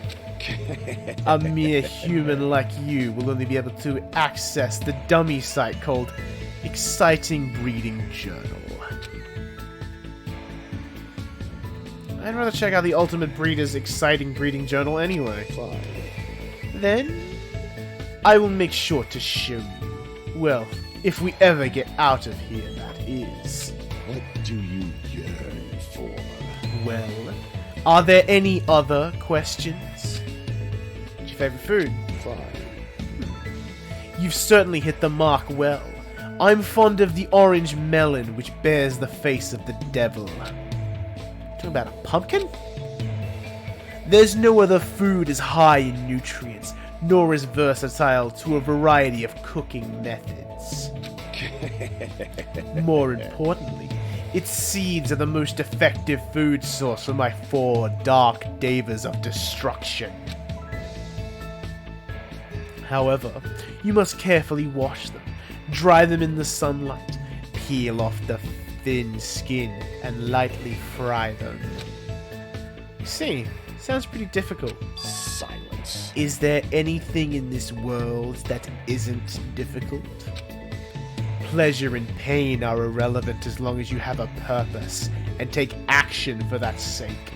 A mere human like you will only be able to access the dummy site called Exciting Breeding Journal. I'd rather check out the Ultimate Breeder's Exciting Breeding Journal anyway. Fine. Then, I will make sure to show you. Well, if we ever get out of here, that is. What do you yearn for? Well, are there any other questions? What's your favorite food? Fine. You've certainly hit the mark well. I'm fond of the orange melon which bears the face of the devil. Talking about a pumpkin? There's no other food as high in nutrients, nor as versatile to a variety of cooking methods. More importantly, Its seeds are the most effective food source for my 4 dark devas of destruction. However, you must carefully wash them, dry them in the sunlight, peel off the thin skin, and lightly fry them. See, sounds pretty difficult. Silence. Is there anything in this world that isn't difficult? Pleasure and pain are irrelevant as long as you have a purpose and take action for that sake.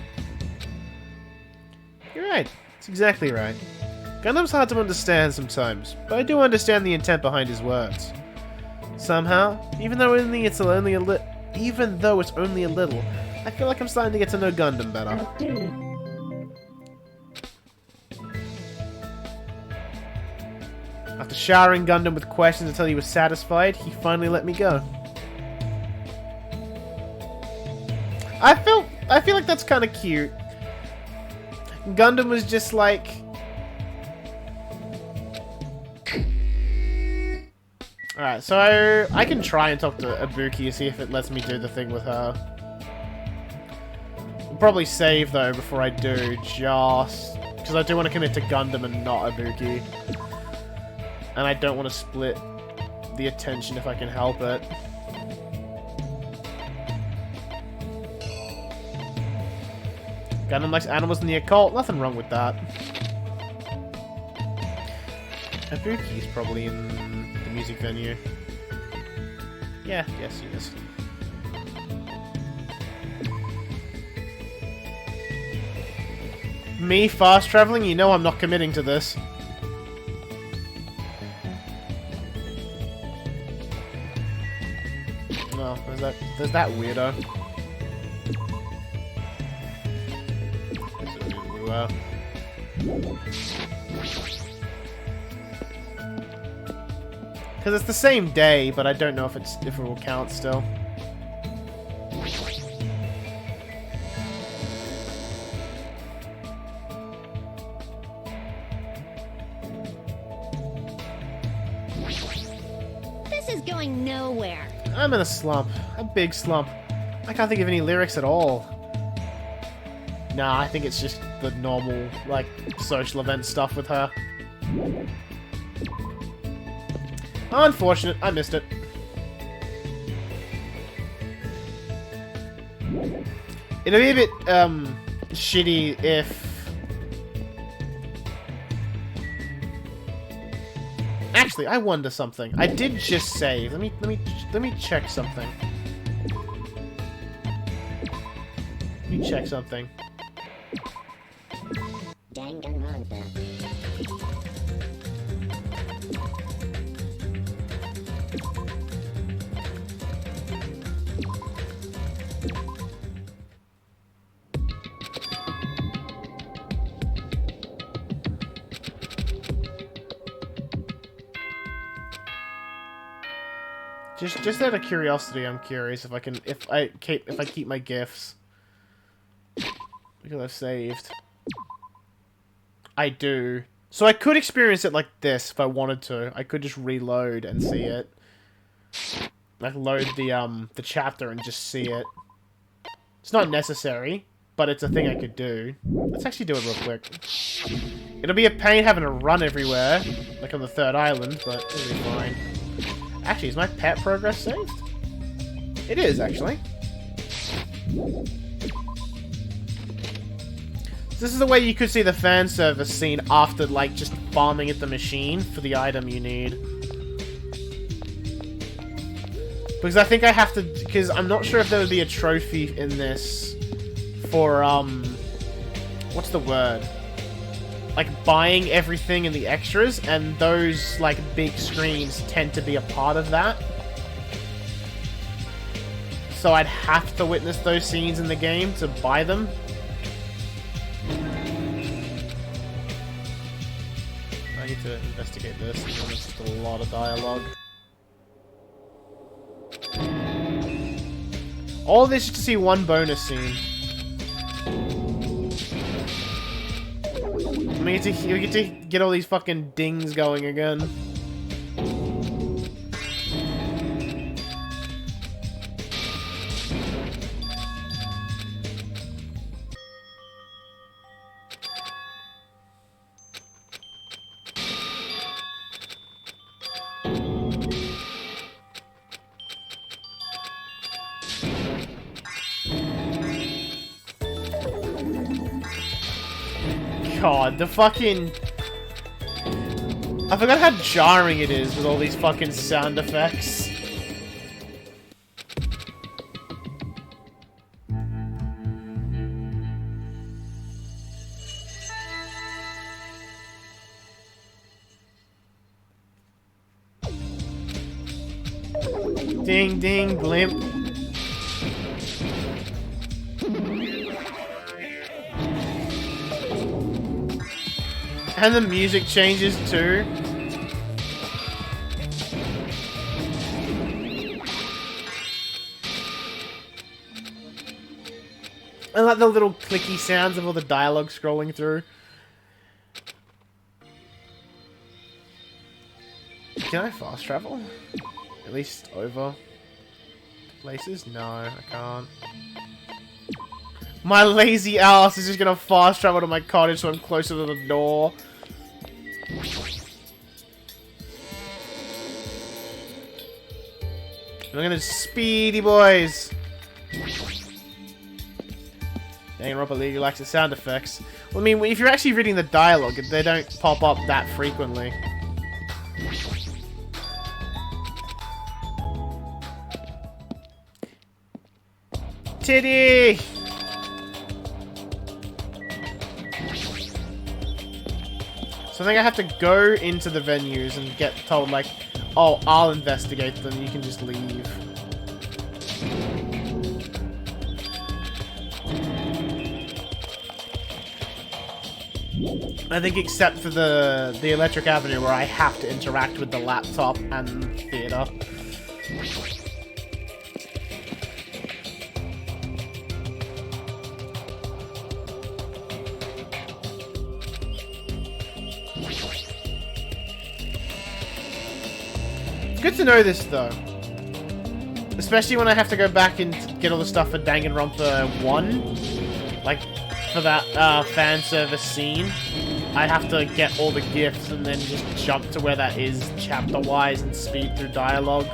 You're right. It's exactly right. Gundam's hard to understand sometimes, but I do understand the intent behind his words. Somehow, even though it's only a little, I feel like I'm starting to get to know Gundam better. After showering Gundam with questions until he was satisfied, he finally let me go. I feel like that's kind of cute. Gundam was just like, alright, so I can try and talk to Ibuki and see if it lets me do the thing with her. I'll probably save though before I do, just because I do want to commit to Gundam and not Ibuki. And I don't want to split the attention if I can help it. Gundam likes animals in the occult. Nothing wrong with that. Ibuki's probably in the music venue. Yeah, yes he is. Me fast traveling? You know I'm not committing to this. No, there's that weirdo. Because it's the same day, but I don't know if it will count still. This is going nowhere. I'm in a slump. A big slump. I can't think of any lyrics at all. Nah, I think it's just the normal, like, social event stuff with her. Unfortunate, I missed it. It'll be a bit, shitty if... Actually, I wonder something. I did just save. Let me check something. Let me check something. Danganronpa. Just out of curiosity, I'm curious if I keep my gifts. Because I've saved. I do. So I could experience it like this if I wanted to. I could just reload and see it. Like load the chapter and just see it. It's not necessary, but it's a thing I could do. Let's actually do it real quick. It'll be a pain having to run everywhere, like on the third island, but it'll be fine. Actually, is my pet progress saved? It is, actually. This is the way you could see the fan service scene after, like, just farming at the machine for the item you need. Because I think I have to... Because I'm not sure if there would be a trophy in this for, what's the word? Like, buying everything in the extras, and those, like, big screens tend to be a part of that. So I'd have to witness those scenes in the game to buy them. I need to investigate this. There's just a lot of dialogue. All this just to see one bonus scene. We get to get all these fucking dings going again. god, the fucking... I forgot how jarring it is with all these fucking sound effects. Ding ding blimp. And the music changes too. I like the little clicky sounds of all the dialogue scrolling through. Can I fast travel? At least over places? No, I can't. My lazy ass is just gonna fast travel to my cottage so I'm closer to the door. I'm gonna speedy boys. Danganronpa League likes the sound effects. Well, I mean, if you're actually reading the dialogue, they don't pop up that frequently. Titty! So I think I have to go into the venues and get told, like, oh, I'll investigate them, you can just leave. I think except for the Electric Avenue where I have to interact with the laptop and theater. Good to know this, though. Especially when I have to go back and get all the stuff for Danganronpa 1. Like, for that fan service scene. I have to get all the gifts and then just jump to where that is chapter-wise and speed through dialogue.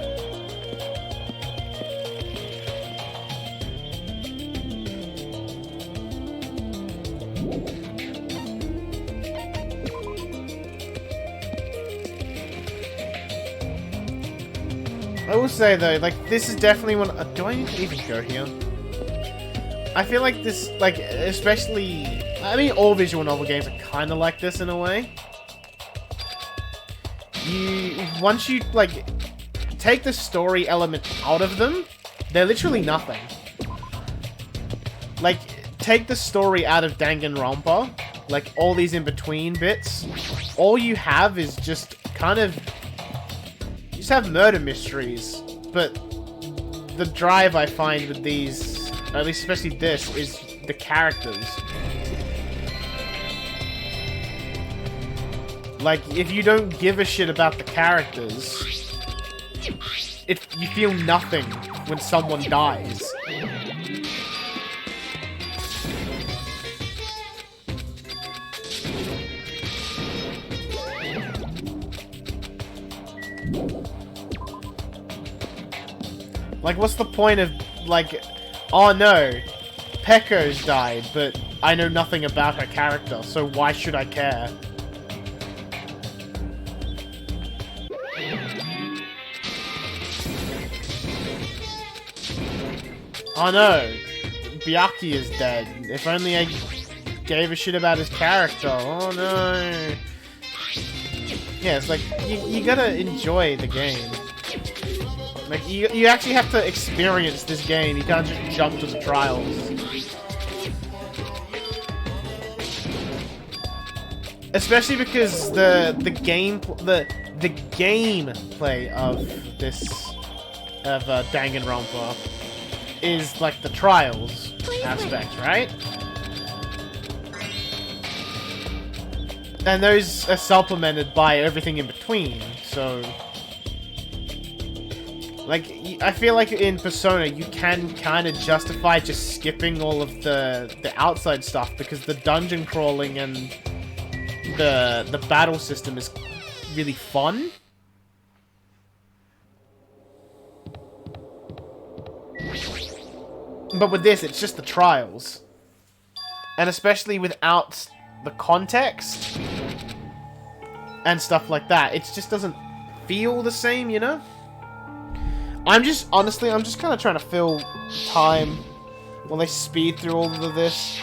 I will say though, like, this is definitely one... do I need to even go here? I feel like this, like, especially... I mean, all visual novel games are kind of like this in a way. Once you, like, take the story element out of them, they're literally nothing. Like, take the story out of Danganronpa, like, all these in-between bits, all you have is just kind of... You just have murder mysteries, but the drive I find with these, or at least especially this, is the characters. Like, if you don't give a shit about the characters, you feel nothing when someone dies. Like, what's the point of, like, oh no, Pecco's died, but I know nothing about her character, so why should I care? Oh no, Byakuya is dead. If only I gave a shit about his character. Oh no. Yeah, it's like, you gotta enjoy the game. Like, you actually have to experience this game. You can't just jump to the trials. Especially because the gameplay of this Danganronpa is like the trials aspect, right? And those are supplemented by everything in between, so... Like, I feel like in Persona, you can kind of justify just skipping all of the outside stuff, because the dungeon crawling and the battle system is really fun. But with this, it's just the trials. And especially without, the context and stuff like that. It just doesn't feel the same, you know? I'm just kind of trying to fill time while they speed through all of this.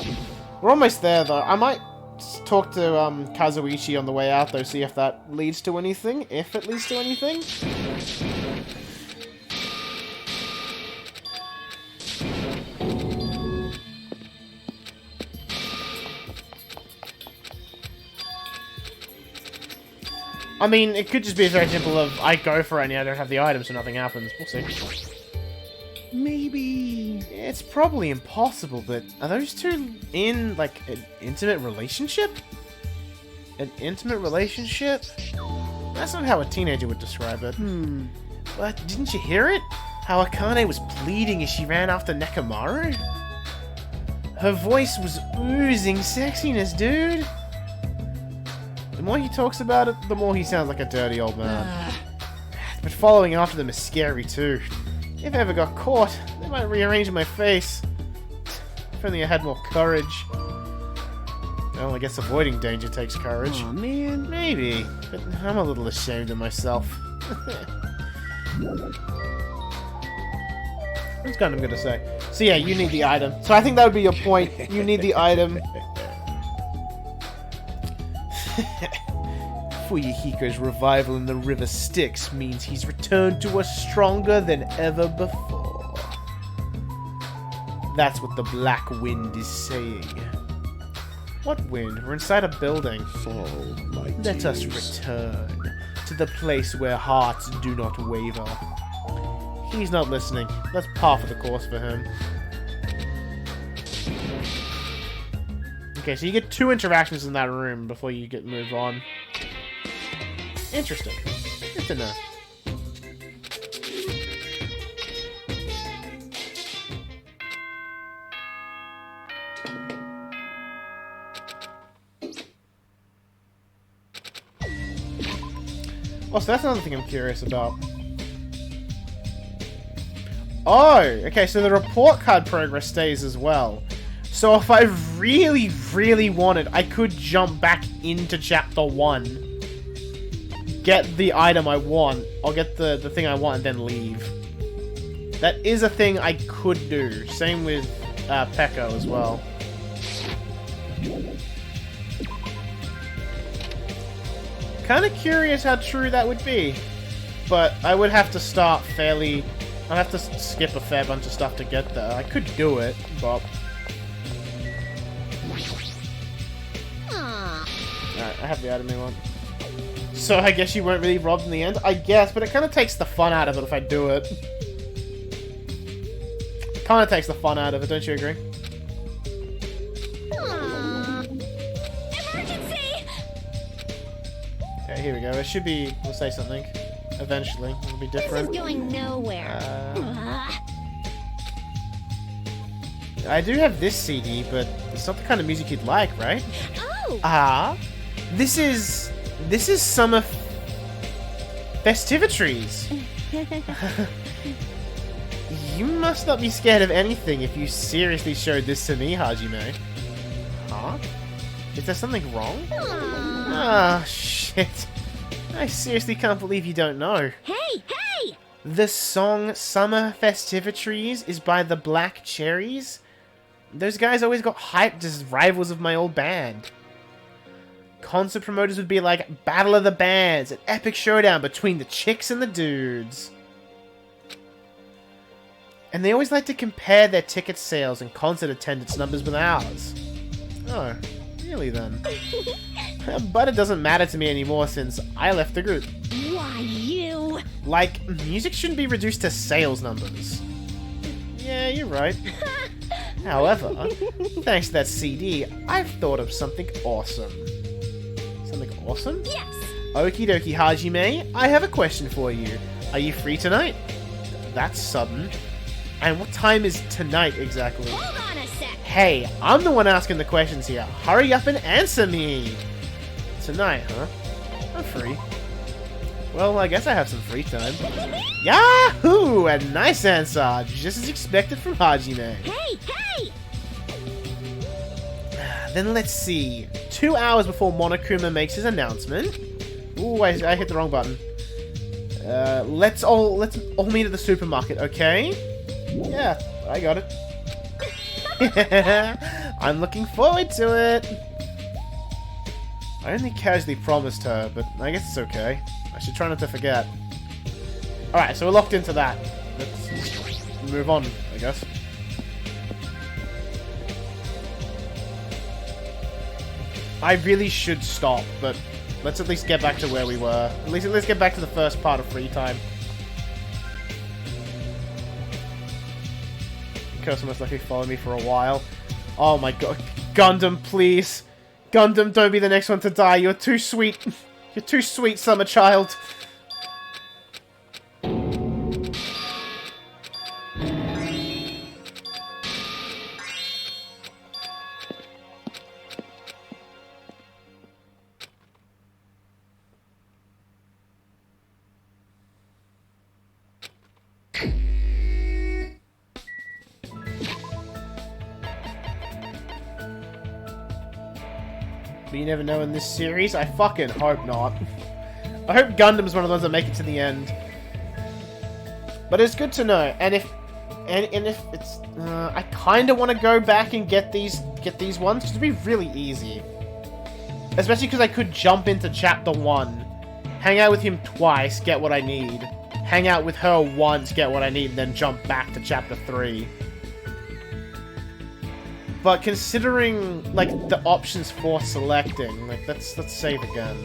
We're almost there, though. I might talk to Kazuichi on the way out, though, see if that leads to anything. If it leads to anything. I mean, it could just be very simple of, I go for it and I don't have the item, so nothing happens. We'll see. Maybe... It's probably impossible, but are those two in, like, an intimate relationship? An intimate relationship? That's not how a teenager would describe it. But didn't you hear it? How Akane was pleading as she ran after Nekomaru? Her voice was oozing sexiness, dude. The more he talks about it, the more he sounds like a dirty old man. But following after them is scary too. If I ever got caught, they might rearrange my face. If only I had more courage. Well, I guess avoiding danger takes courage. Oh man. Maybe, but I'm a little ashamed of myself. That's kind of gonna say. So yeah, you need the item. So I think that would be your point. You need the item. Fuyuhiko's revival in the River Styx means he's returned to us stronger than ever before. That's what the Black Wind is saying. What wind? We're inside a building. Let us return to the place where hearts do not waver. He's not listening. That's par for the course for him. Okay, so you get 2 interactions in that room before you get moved on. Interesting. Good to know. Oh, so that's another thing I'm curious about. Oh, okay, so the report card progress stays as well. So if I really, really wanted, I could jump back into Chapter 1. Get the item I want, or get the thing I want, and then leave. That is a thing I could do. Same with Peko as well. Kind of curious how true that would be. But I would have to start fairly... I'd have to skip a fair bunch of stuff to get there. I could do it, but... Alright, I have the item I want. So I guess you weren't really robbed in the end? I guess, but it kind of takes the fun out of it if I do it. Kind of takes the fun out of it, don't you agree? Emergency! Okay, here we go. It should be... We'll say something. Eventually. It'll be different. This is going nowhere. I do have this CD, but it's not the kind of music you'd like, right? Oh! This is summer festivitries. You must not be scared of anything if you seriously showed this to me, Hajime. Huh? Is there something wrong? Ah, shit. I seriously can't believe you don't know. Hey, hey! The song Summer Festivitries is by the Black Cherries. Those guys always got hyped as rivals of my old band. Concert promoters would be like, Battle of the Bands, an epic showdown between the chicks and the dudes. And they always like to compare their ticket sales and concert attendance numbers with ours. Oh, really then? But it doesn't matter to me anymore since I left the group. Why, you... Like, music shouldn't be reduced to sales numbers. Yeah, you're right. However, thanks to that CD, I've thought of something awesome. Something awesome? Yes! Okie dokie, Hajime, I have a question for you. Are you free tonight? That's sudden. And what time is tonight exactly? Hold on a sec! Hey, I'm the one asking the questions here. Hurry up and answer me! Tonight, huh? I'm free. Well, I guess I have some free time. Yahoo! A nice answer, just as expected from Hajime. Hey, hey! then let's see. 2 hours before Monokuma makes his announcement. Ooh, I hit the wrong button. Let's all meet at the supermarket, okay? Yeah, I got it. I'm looking forward to it. I only casually promised her, but I guess it's okay. I should try not to forget. Alright, so we're locked into that. Let's move on, I guess. I really should stop, but let's at least get back to where we were. Let's get back to the first part of free time. Curse must likely follow me for a while. Oh my god. Gundam, please. Gundam, don't be the next one to die. You're too sweet. You're too sweet, summer child. But you never know in this series. I fucking hope not. I hope Gundam's one of the ones that make it to the end. But it's good to know. And if it's, I kind of want to go back and get these ones, because it'd be really easy. Especially because I could jump into Chapter 1, hang out with him twice, get what I need, hang out with her once, get what I need, and then jump back to Chapter 3. But considering, like, the options for selecting, like, let's save again.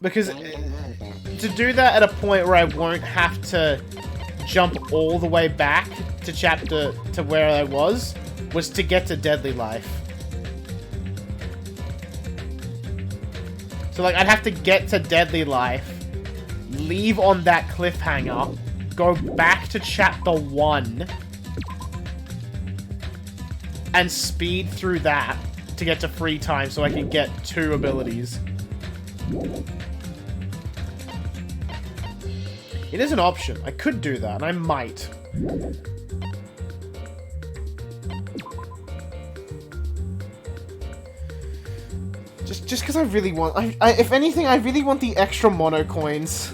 Because to do that at a point where I won't have to jump all the way back to where I was to get to Deadly Life. So, like, I'd have to get to Deadly Life, leave on that cliffhanger, go back to Chapter 1, and speed through that to get to free time so I can get 2 abilities. It is an option. I could do that, and I might. Just because I really want... if anything, I really want the extra mono coins.